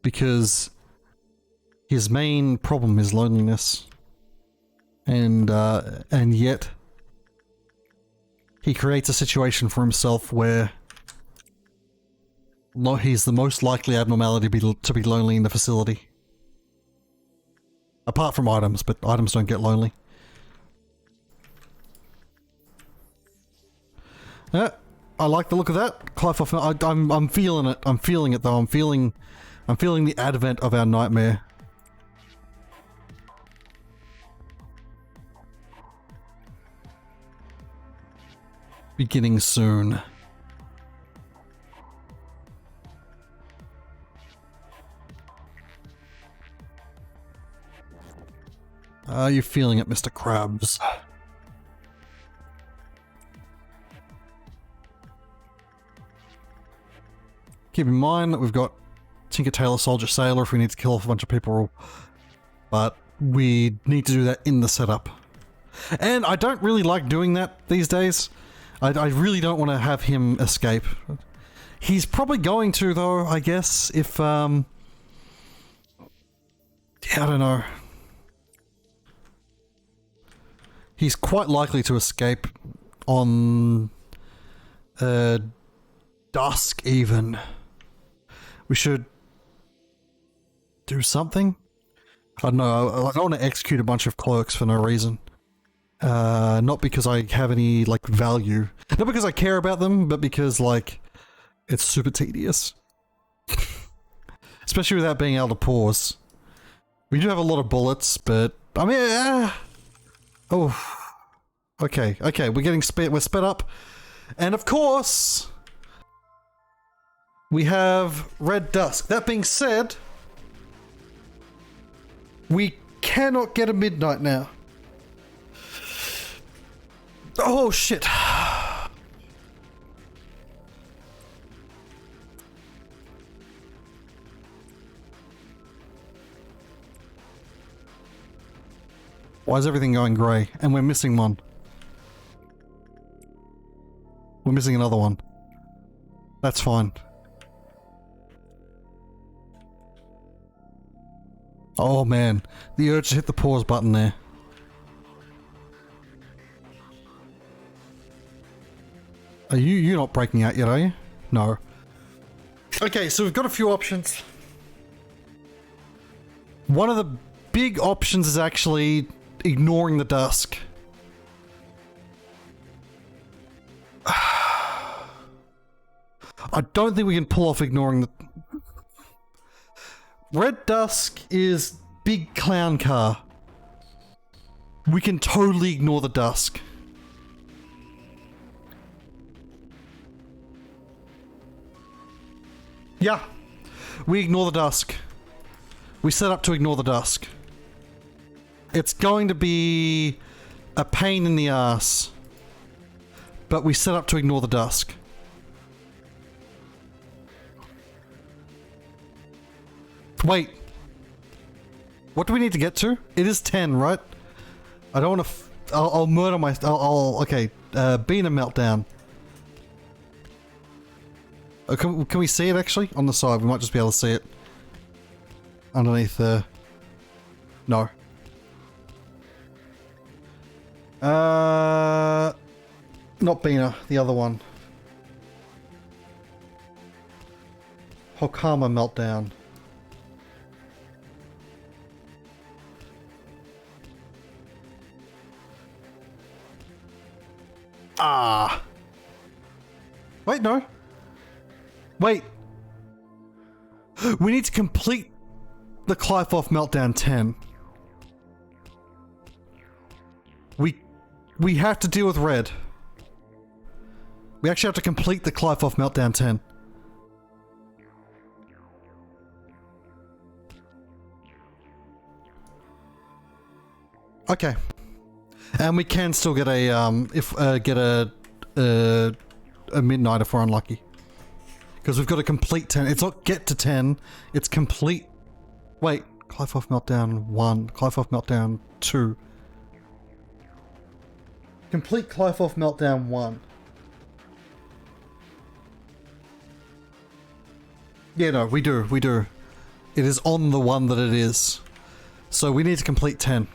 Because his main problem is loneliness. And yet he creates a situation for himself where he's the most likely abnormality to be lonely in the facility. Apart from items, but items don't get lonely. Yeah, I like the look of that. Clive, I'm feeling it. I'm feeling it though. I'm feeling the advent of our nightmare. Beginning soon. Are you feeling it, Mr. Krabs? Keep in mind that we've got Tinker Tailor Soldier Sailor if we need to kill off a bunch of people, but we need to do that in the setup. And I don't really like doing that these days. I really don't want to have him escape. He's probably going to, though, I guess, if, yeah, I don't know. He's quite likely to escape on, Dusk, even. We should do something? I don't know, I don't want to execute a bunch of clerks for no reason. Not because I have any, like, value. Not because I care about them, but because, like, it's super tedious. Especially without being able to pause. We do have a lot of bullets, but... I mean, oh. Okay, we're getting we're sped up. And of course... we have Red Dusk. That being said... we cannot get a midnight now. Oh, shit. Why is everything going grey? And we're missing one. We're missing another one. That's fine. Oh man, the urge to hit the pause button there. Are you're not breaking out yet, are you? No. Okay, so we've got a few options. One of the big options is actually ignoring the Dusk. I don't think we can pull off ignoring the... Red Dusk is big clown car. We can totally ignore the Dusk. Yeah. We ignore the Dusk. We set up to ignore the Dusk. It's going to be a pain in the ass. But we set up to ignore the Dusk. Wait. What do we need to get to? It is 10, right? I don't want to... I'll murder my... okay. Binah meltdown. Can we see it actually? On the side, we might just be able to see it. Underneath the... No. Not Binah, the other one. Hokama meltdown. Ah. Wait, no. Wait. We need to complete the Clifoff meltdown 10. We have to deal with red. We actually have to complete the Clifoff meltdown 10. Okay. And we can still get a midnight if we're unlucky. Because we've got to complete 10. It's not get to 10, it's complete. Wait, Clifoff meltdown 1, Clifoff meltdown 2. Complete Clifoff meltdown 1. Yeah, no, we do. It is on the one that it is. So we need to complete 10.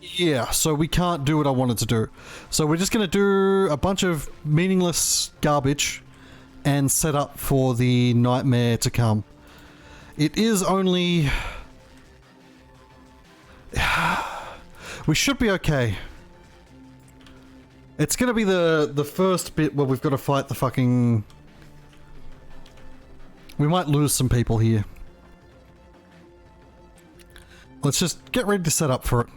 Yeah, so we can't do what I wanted to do. So we're just going to do a bunch of meaningless garbage and set up for the nightmare to come. It is only... we should be okay. It's going to be the first bit where we've got to fight the fucking... We might lose some people here. Let's just get ready to set up for it.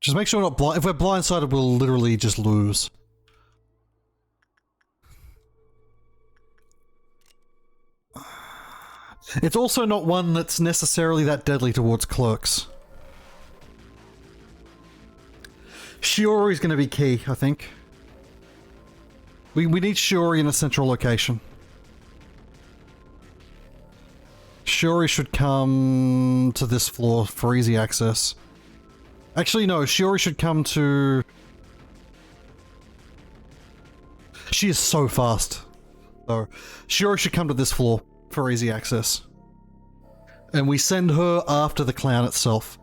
Just make sure we're not blind. If we're blindsided, we'll literally just lose. It's also not one that's necessarily that deadly towards clerks. Shiori's going to be key, I think. We need Shiori in a central location. Shiori should come to this floor for easy access. Actually, no, Shiori should come to... She is so fast. So, Shiori should come to this floor for easy access. And we send her after the clown itself.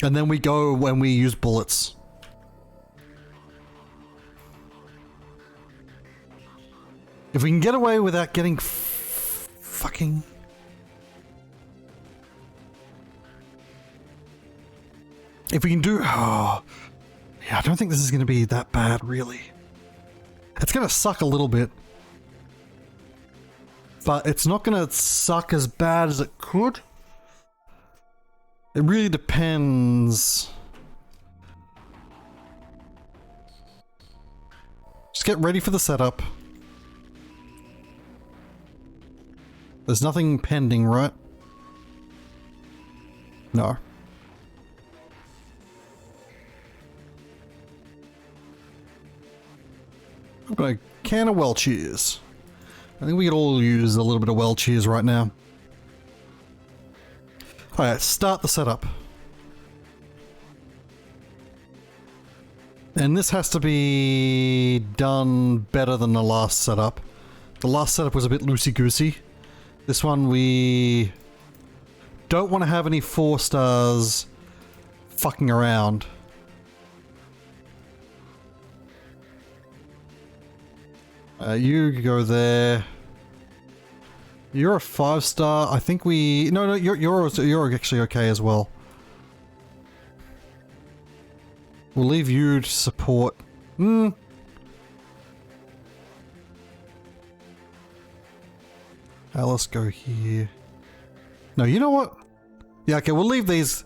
And then we go when we use bullets. If we can get away without getting fucking... If we can do... Oh, yeah, I don't think this is going to be that bad, really. It's going to suck a little bit. But it's not going to suck as bad as it could. It really depends. Just get ready for the setup. There's nothing pending, right? No. I've got a can of well cheers. I think we could all use a little bit of well cheers right now. Alright, start the setup. And this has to be done better than the last setup. The last setup was a bit loosey-goosey. This one we don't want to have any 4 stars fucking around. You go there. You're a 5-star. I think we... No, you're actually okay as well. We'll leave you to support. Let's go here. No, you know what? Yeah, okay, we'll leave these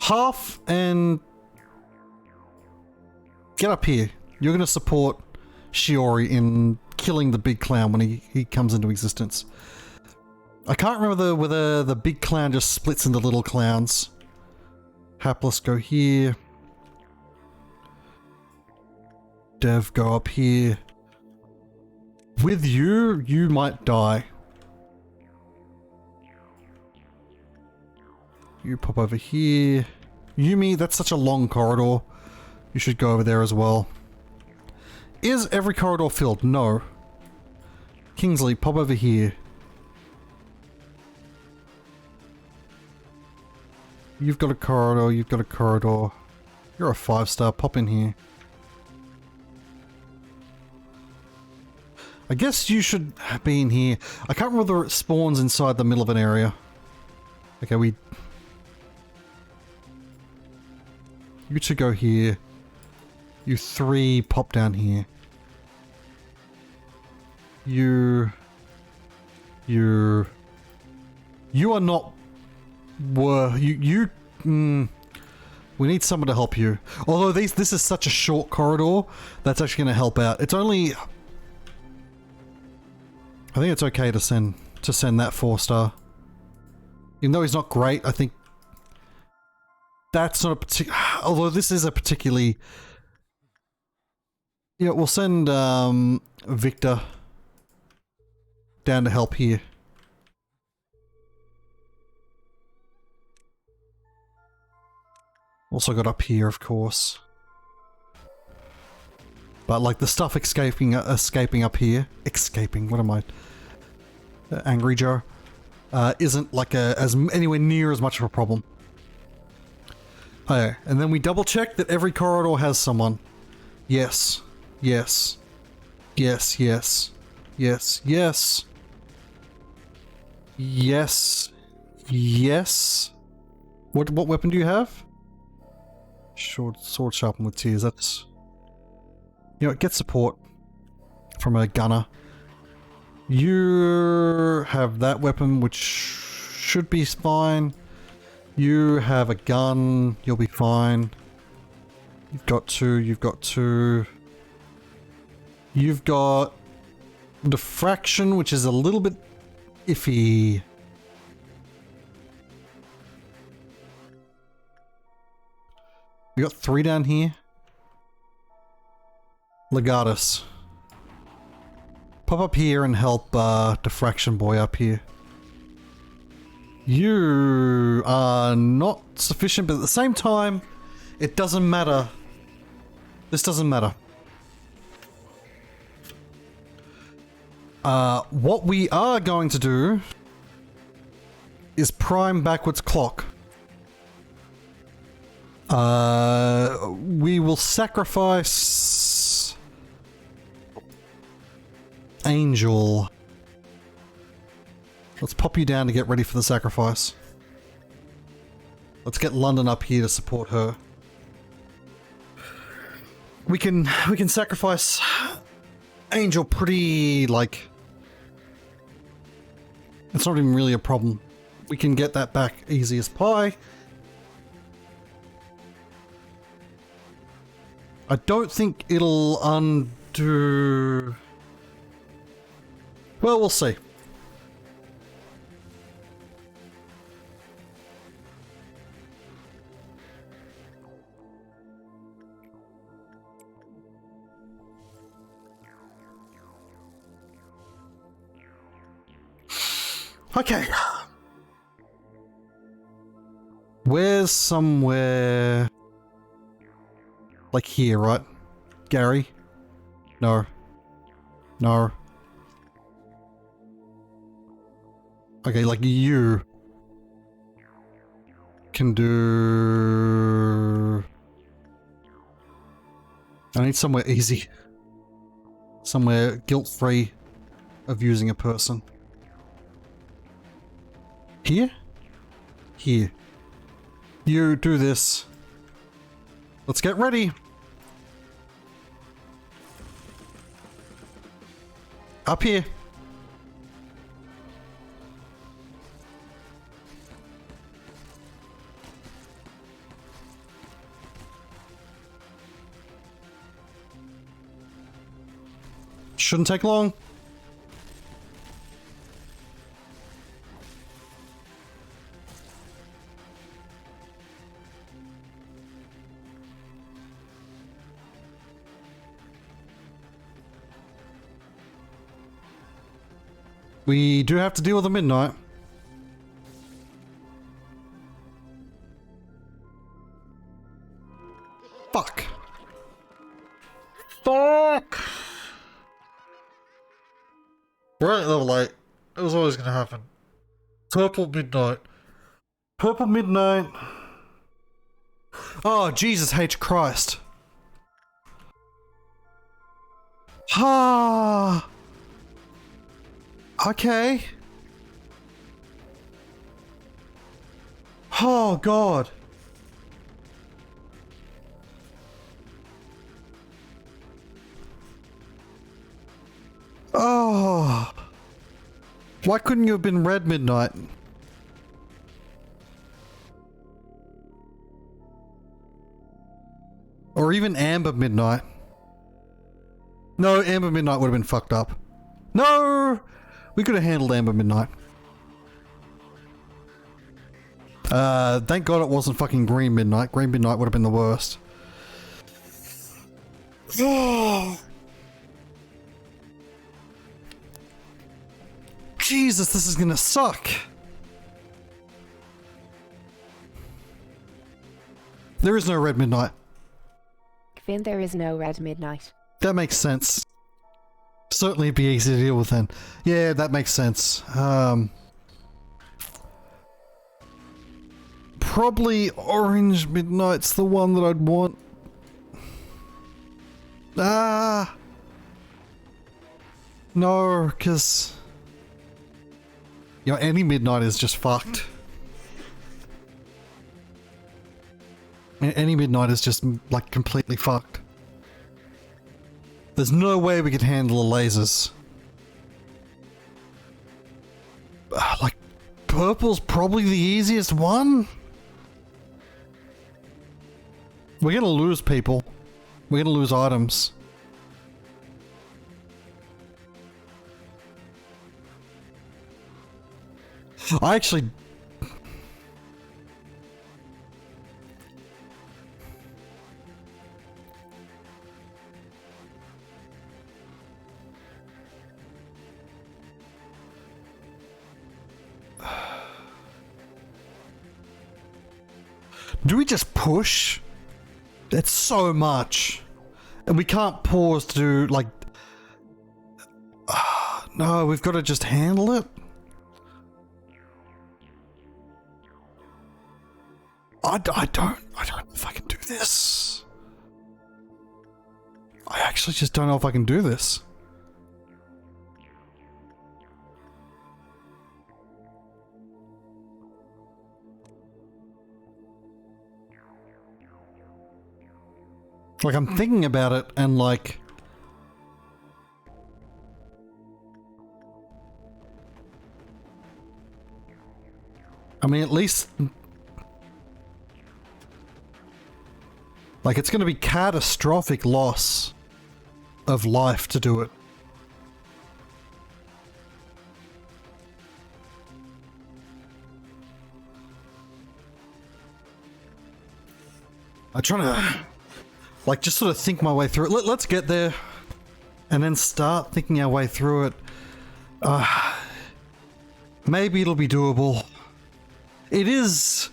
half and get up here. You're going to support Shiori in killing the big clown when he comes into existence. I can't remember whether the big clown just splits into little clowns. Hapless, go here. Dev, go up here. With you, you might die. You pop over here. Yumi, that's such a long corridor. You should go over there as well. Is every corridor filled? No. Kingsley, pop over here. You've got a corridor, you've got a corridor. You're a 5-star, pop in here. I guess you should be in here. I can't remember whether it spawns inside the middle of an area. Okay, you two go here. You 3 pop down here. You are not... we need someone to help you. Although this is such a short corridor, that's actually going to help out. It's only... I think it's okay to send that 4-star. Even though he's not great, I think that's not a particular... Although this is a particularly... Yeah, we'll send Victor down to help here. Also got up here, of course. But like the stuff escaping up here, what am I? Angry Joe, isn't like anywhere near as much of a problem. Okay, and then we double check that every corridor has someone. Yes, yes, yes, yes, yes, yes, yes, yes. What weapon do you have? Short sword sharpened with tears. That's... You know, get support from a gunner. You have that weapon, which should be fine. You have a gun, you'll be fine. You've got 2, you've got 2. You've got diffraction, which is a little bit iffy. We got 3 down here. Legatus. Pop up here and help Diffraction Boy up here. You are not sufficient, but at the same time, it doesn't matter. This doesn't matter. What we are going to do is prime backwards clock. We will sacrifice Angel. Let's pop you down to get ready for the sacrifice. Let's get London up here to support her. We can sacrifice Angel pretty, like... It's not even really a problem. We can get that back easy as pie. I don't think it'll undo... Well, we'll see. Okay. Where's somewhere... Like here, right? Gary? No. No. Okay, like you can do... I need somewhere easy. Somewhere guilt-free of using a person. Here? Here. You do this. Let's get ready. Up here. Shouldn't take long. We do have to deal with the midnight. Fuck. Fuck! We're at level 8. It was always gonna happen. Purple midnight. Purple midnight. Oh, Jesus H. Christ. Ah. Okay. Oh, God. Oh. Why couldn't you have been red midnight? Or even amber midnight. No, amber midnight would have been fucked up. No! We could have handled amber midnight. Thank God it wasn't fucking green midnight. Green midnight would have been the worst. Jesus, this is gonna suck. There is no red midnight. Finn, there is no red midnight. That makes sense. Certainly be easy to deal with then. Yeah, that makes sense. Probably orange midnight's the one that I'd want. Ah. No, because... You know, any midnight is just fucked. Any midnight is just, like, completely fucked. There's no way we could handle the lasers. Like, purple's probably the easiest one? We're gonna lose people. We're gonna lose items. I actually... Do we just push? It's so much. And we can't pause to do, like... No, we've got to just handle it. I don't know if I can do this. I actually just don't know if I can do this. Like, I'm thinking about it and like... I mean, at least... Like, it's going to be catastrophic loss of life to do it. I'm trying to, like, just sort of think my way through it. Let's get there and then start thinking our way through it. Maybe it'll be doable. It is,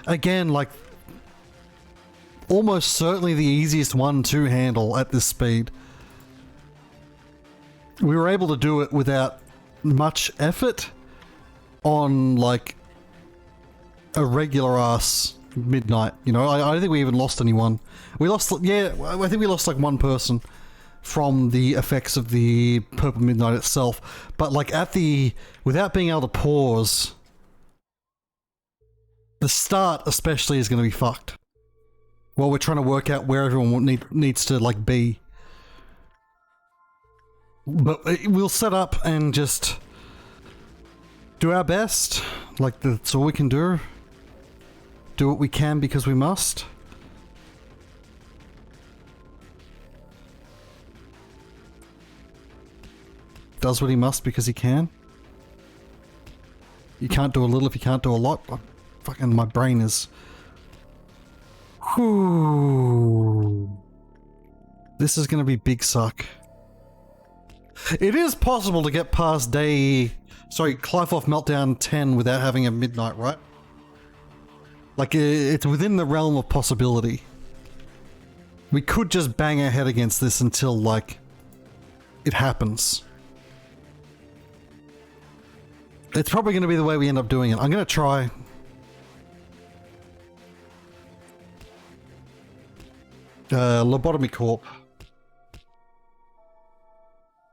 again, like, almost certainly the easiest one to handle at this speed. We were able to do it without much effort on, like, a regular ass midnight. You know, I don't think we even lost anyone. We lost, yeah, I think we lost like one person, from the effects of the Purple Midnight itself, but like without being able to pause, the start especially is going to be fucked while we're trying to work out where everyone needs to like be. But we'll set up and just do our best. Like, that's all we can do. Do what we can because we must. Does what he must because he can. You can't do a little if you can't do a lot. Fucking my brain is... Whew. This is gonna be big suck. It is possible to get past Clive off Meltdown 10 without having a midnight, right? Like, it's within the realm of possibility. We could just bang our head against this until, like, it happens. It's probably going to be the way we end up doing it. I'm going to try. Lobotomy Corp.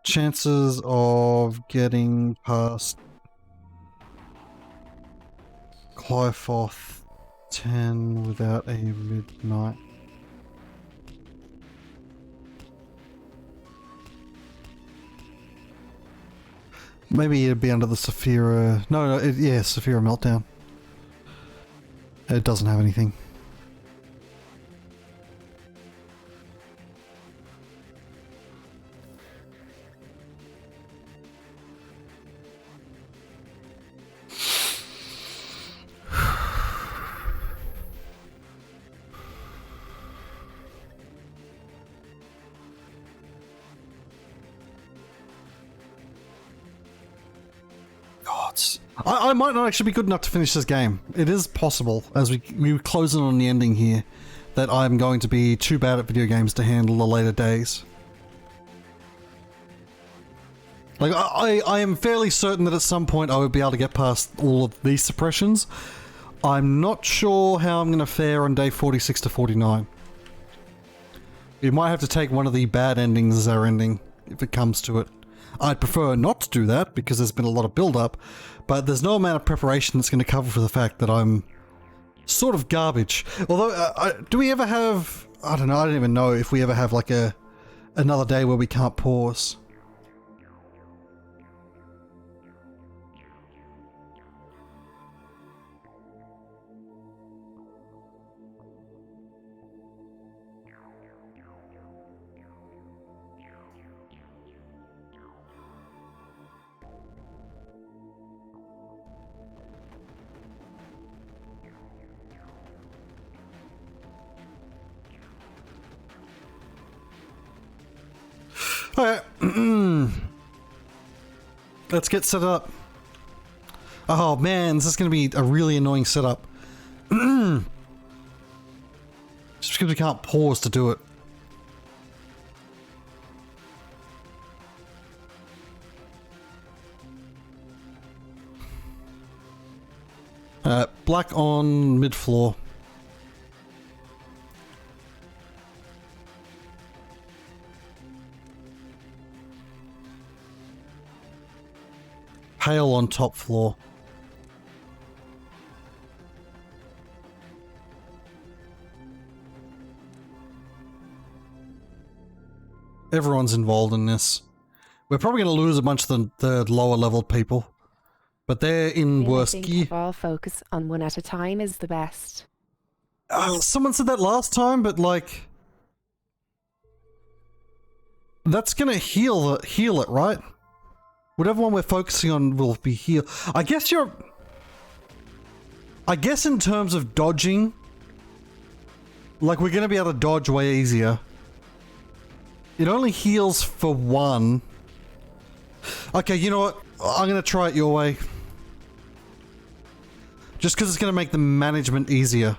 Chances of getting past Clifoth 10 without a midnight. Maybe it'd be under the Saphira... No, yeah, Saphira Meltdown. It doesn't have anything. I might not actually be good enough to finish this game. It is possible, as we close in on the ending here, that I'm going to be too bad at video games to handle the later days. Like, I am fairly certain that at some point I would be able to get past all of these suppressions. I'm not sure how I'm going to fare on day 46 to 49. We might have to take one of the bad endings as our ending, if it comes to it. I'd prefer not to do that, because there's been a lot of build-up, but there's no amount of preparation that's going to cover for the fact that I'm sort of garbage. Although, do we ever have... I don't know, I don't even know if we ever have like another day where we can't pause. Alright. Let's get set up. Oh man, this is going to be a really annoying setup. Just because we can't pause to do it. Black on mid-floor. Pale on top floor. Everyone's involved in this. We're probably going to lose a bunch of the lower level people. But they're in worse gear. All focus on one at a time is the best. Someone said that last time, but like... That's going to heal it, right? Whatever one we're focusing on will be healed. I guess in terms of dodging, like we're going to be able to dodge way easier. It only heals for one. Okay, you know what? I'm going to try it your way. Just because it's going to make the management easier.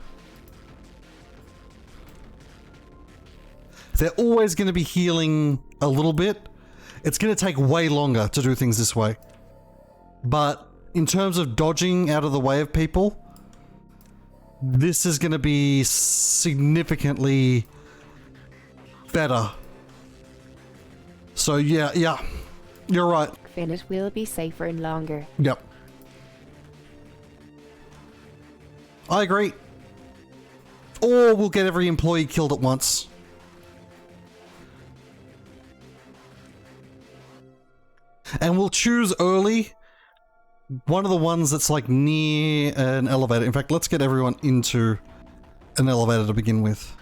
They're always going to be healing a little bit. It's going to take way longer to do things this way. But in terms of dodging out of the way of people, this is going to be significantly better. So yeah, you're right. It will be safer and longer. Yep. I agree. Or we'll get every employee killed at once. And we'll choose early one of the ones that's like near an elevator. In fact, let's get everyone into an elevator to begin with.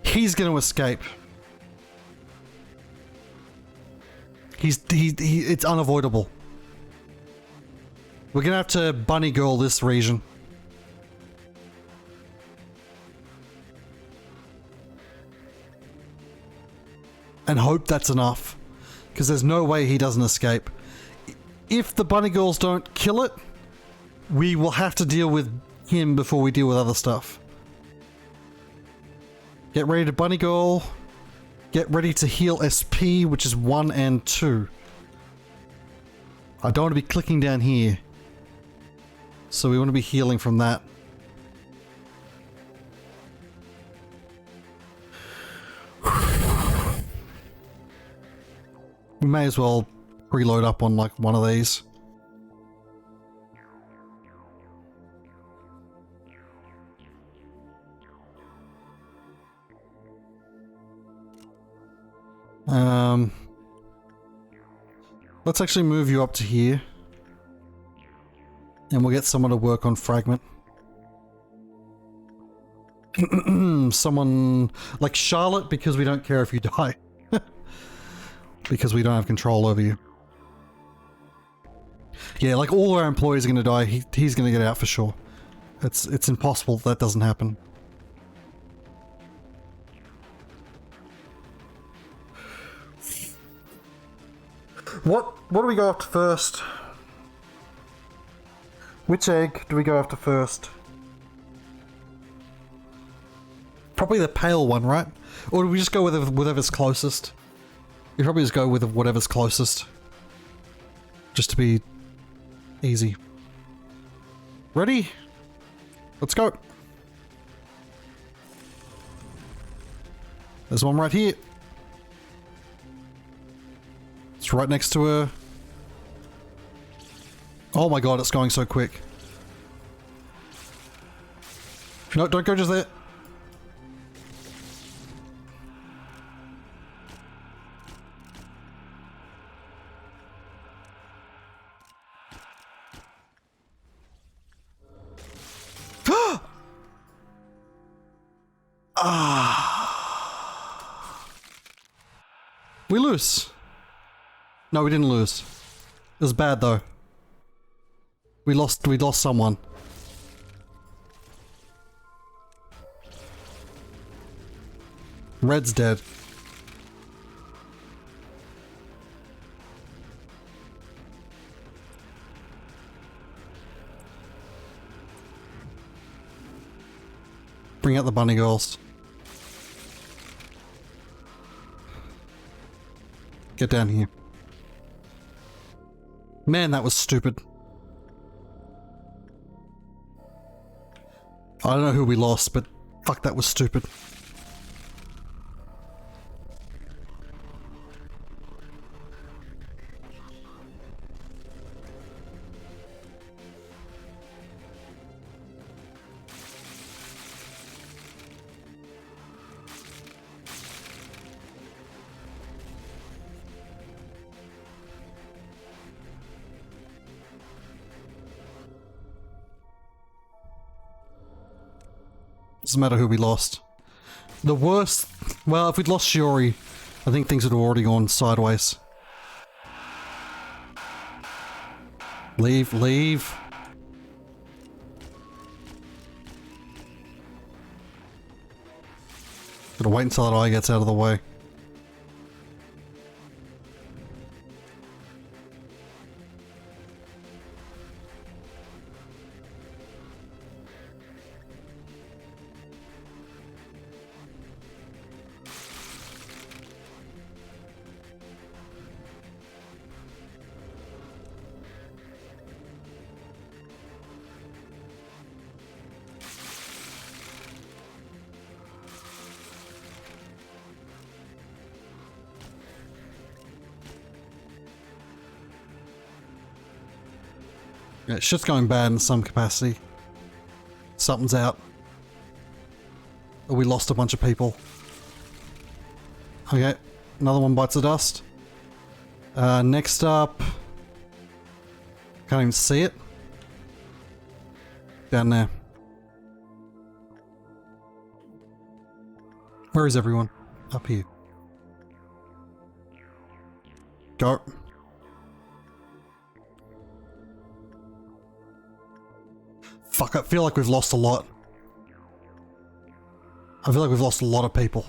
He's going to escape. It's unavoidable. We're going to have to bunny girl this region. And hope that's enough. Because there's no way he doesn't escape. If the bunny girls don't kill it, we will have to deal with him before we deal with other stuff. Get ready to bunny girl. Get ready to heal SP, which is 1 and 2. I don't want to be clicking down here. So we want to be healing from that. We may as well reload up on like one of these. Let's actually move you up to here. And we'll get someone to work on fragment. Someone like Charlotte, because we don't care if you die. Because we don't have control over you. Yeah, like all our employees are going to die. He's going to get out for sure. It's impossible that doesn't happen. What do we go after first? Which egg do we go after first? Probably the pale one, right? Or do we just go with whatever's closest? We probably just go with whatever's closest. Just to be easy. Ready? Let's go. There's one right here. It's right next to her. Oh my god, it's going so quick. No, don't go just there. We lose. No, we didn't lose. It was bad though. We lost someone. Red's dead. Bring out the bunny girls. Get down here. Man, that was stupid. I don't know who we lost, but fuck, that was stupid. Doesn't matter who we lost. The worst... Well, if we'd lost Shiori, I think things would have already gone sideways. Leave, leave. Gotta wait until that eye gets out of the way. Yeah, shit's going bad in some capacity. Something's out. Or we lost a bunch of people. Okay, another one bites the dust. Next up... Can't even see it. Down there. Where is everyone? Up here. Go. Fuck, I feel like we've lost a lot. I feel like we've lost a lot of people.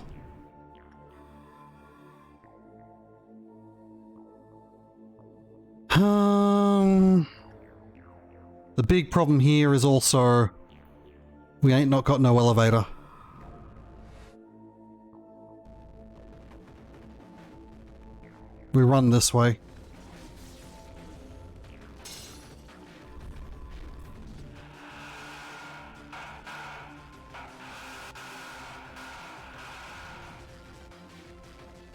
The big problem here is also we ain't not got no elevator. We run this way.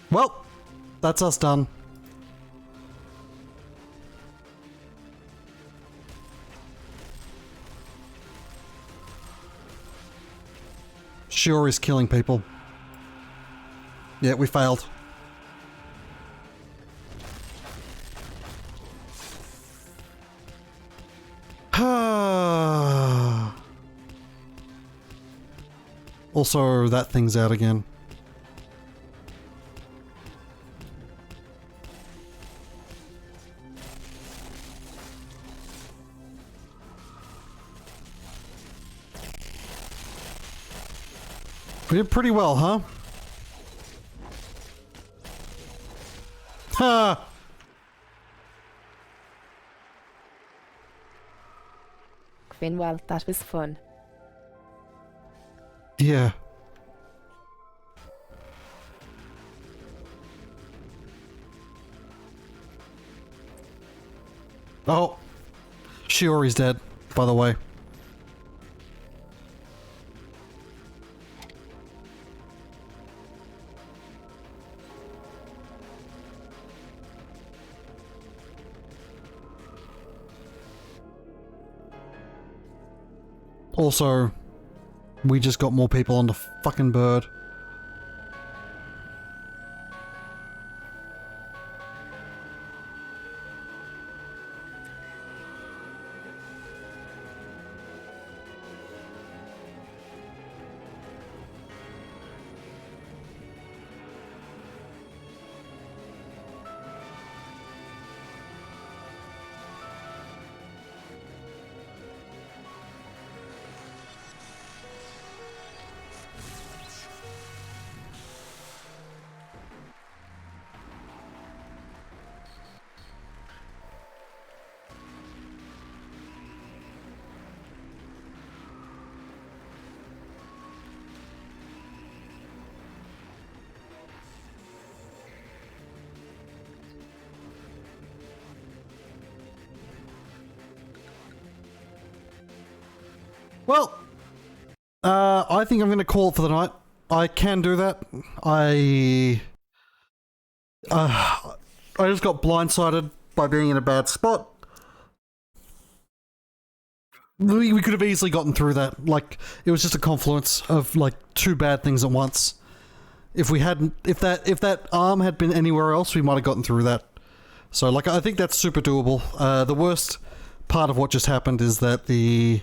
Well, that's us done. Sure is killing people. Yeah, we failed. Also, that thing's out again. We did pretty well, huh? Ha! Well, that was fun. Yeah. Oh. Shiori's dead, by the way. Also, we just got more people on the fucking bird. Well, I think I'm going to call it for the night. I can do that. I just got blindsided by being in a bad spot. We could have easily gotten through that. Like, it was just a confluence of like two bad things at once. If we hadn't, if that arm had been anywhere else, we might have gotten through that. So, like, I think that's super doable. The worst part of what just happened is that the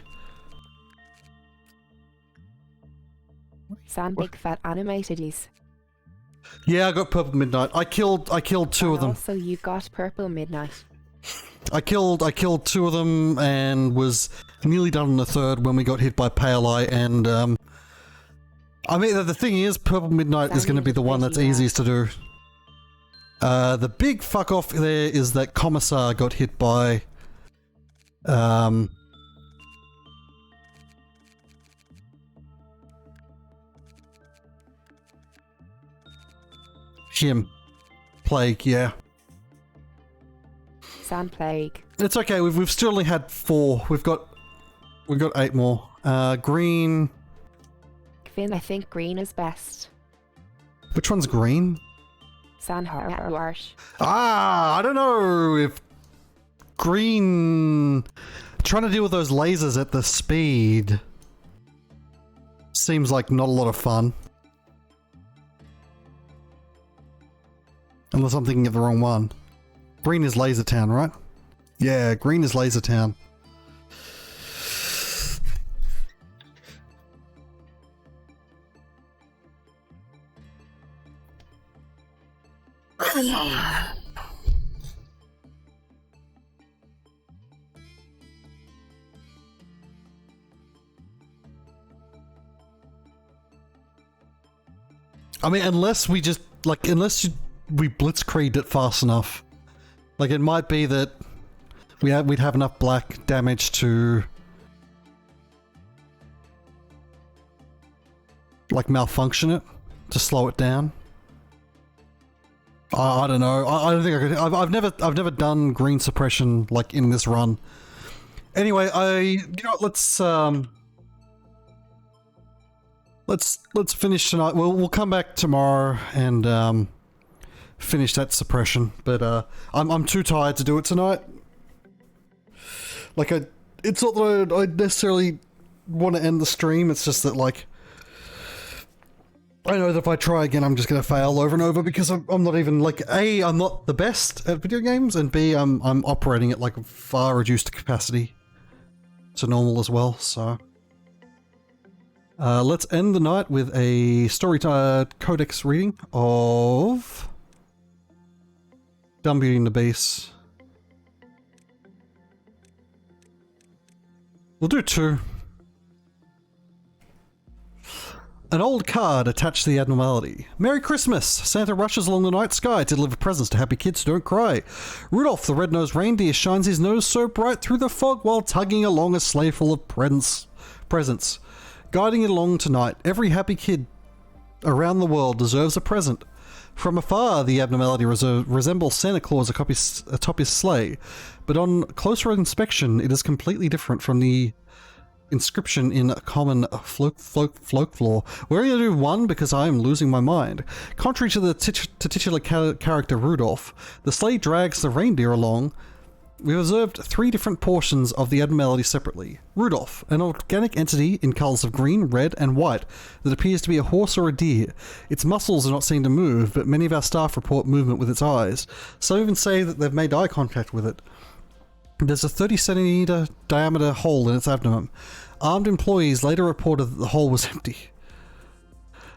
Sam big fat animatedies. Yeah, I got Purple Midnight. I killed two of them. Also, you got Purple Midnight. I killed two of them and was nearly done on the third when we got hit by Pale Eye. And I mean, the thing is, Purple Midnight is going to be the one that's easiest to do. The big fuck off there is that Commissar got hit by him. Plague, yeah. Sand Plague. It's okay. We've still only had 4. We've got 8 more. Green. Finn, I think green is best. Which one's green? Sandhorse. I don't know if green Trying to deal with those lasers at the speed seems like not a lot of fun. Unless I'm thinking of the wrong one. Green is Laser Town, right? Yeah, green is Laser Town. I mean, unless we just, like, we blitzkrieged it fast enough. Like, it might be that we'd have enough black damage to, like, malfunction it, to slow it down. I don't know. I don't think I could. I've never done green suppression, like, in this run. Anyway, you know what, let's finish tonight. We'll come back tomorrow and finish that suppression. But I'm too tired to do it tonight. Like, it's not that I necessarily want to end the stream. It's just that, like, I know that if I try again, I'm just going to fail over and over because I'm not even, like, A, I'm not the best at video games, and B, I'm operating at, like, a far reduced capacity to normal as well, so. Let's end the night with a story codex reading of Dumb Beauty and the Beast. We'll do 2. An old card attached to the abnormality. Merry Christmas! Santa rushes along the night sky to deliver presents to happy kids who don't cry. Rudolph, the red-nosed reindeer, shines his nose so bright through the fog while tugging along a sleigh full of presents. Guiding it along tonight, every happy kid around the world deserves a present. From afar, the abnormality resembles Santa Claus atop his sleigh, but on closer inspection, it is completely different from the inscription in common folklore. We're going to do 1 because I am losing my mind. Contrary to the titular character Rudolph, the sleigh drags the reindeer along. We've observed 3 different portions of the abnormality separately. Rudolph, an organic entity in colours of green, red, and white that appears to be a horse or a deer. Its muscles are not seen to move, but many of our staff report movement with its eyes. Some even say that they've made eye contact with it. There's a 30-centimetre diameter hole in its abdomen. Armed employees later reported that the hole was empty.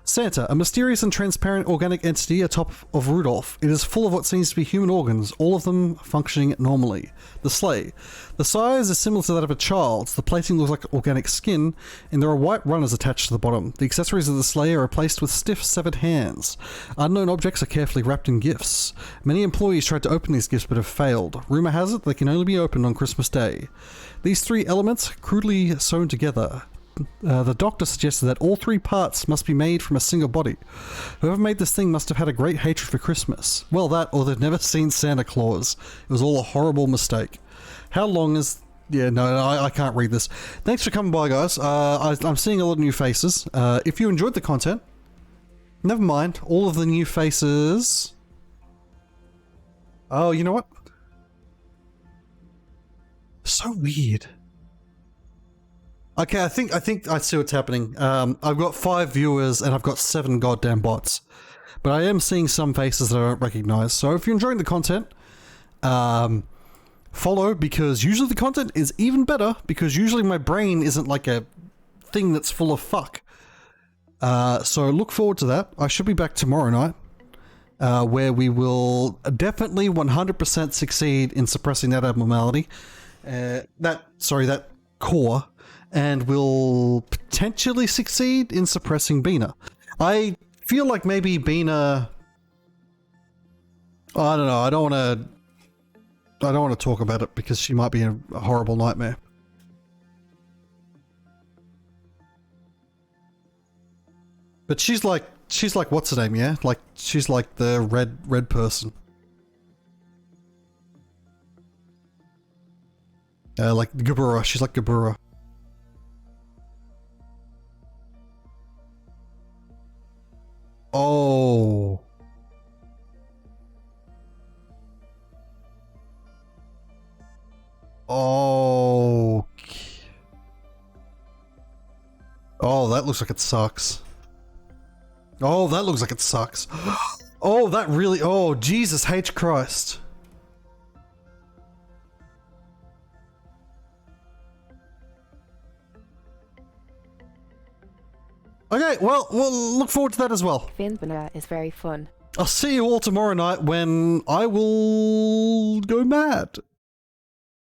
Santa, a mysterious and transparent organic entity atop of Rudolph. It is full of what seems to be human organs, all of them functioning normally. The sleigh. The size is similar to that of a child's. The plating looks like organic skin, and there are white runners attached to the bottom. The accessories of the sleigh are replaced with stiff, severed hands. Unknown objects are carefully wrapped in gifts. Many employees tried to open these gifts but have failed. Rumour has it they can only be opened on Christmas Day. These 3 elements, crudely sewn together. The doctor suggested that all 3 parts must be made from a single body. Whoever made this thing must have had a great hatred for Christmas. Well, that, or they've never seen Santa Claus. It was all a horrible mistake. How long is... Yeah, no, I can't read this. Thanks for coming by, guys. I'm seeing a lot of new faces. If you enjoyed the content, never mind. All of the new faces... Oh, you know what? So weird. Okay, I think I see what's happening. I've got 5 viewers and I've got 7 goddamn bots. But I am seeing some faces that I don't recognize. So if you're enjoying the content, follow, because usually the content is even better, because usually my brain isn't like a thing that's full of fuck. So look forward to that. I should be back tomorrow night, where we will definitely 100% succeed in suppressing that abnormality. That core. And will potentially succeed in suppressing Binah. I feel like maybe Binah... I don't know, I don't want to talk about it because she might be a horrible nightmare. But she's like what's her name, yeah? Like, she's like the red person. Like Gabura, she's like Gabura. Oh. Oh, that looks like it sucks. Oh, that looks like it sucks. Oh, that really... Oh, Jesus H. Christ. Okay, well, we'll look forward to that as well. Binah is very fun. I'll see you all tomorrow night when I will go mad.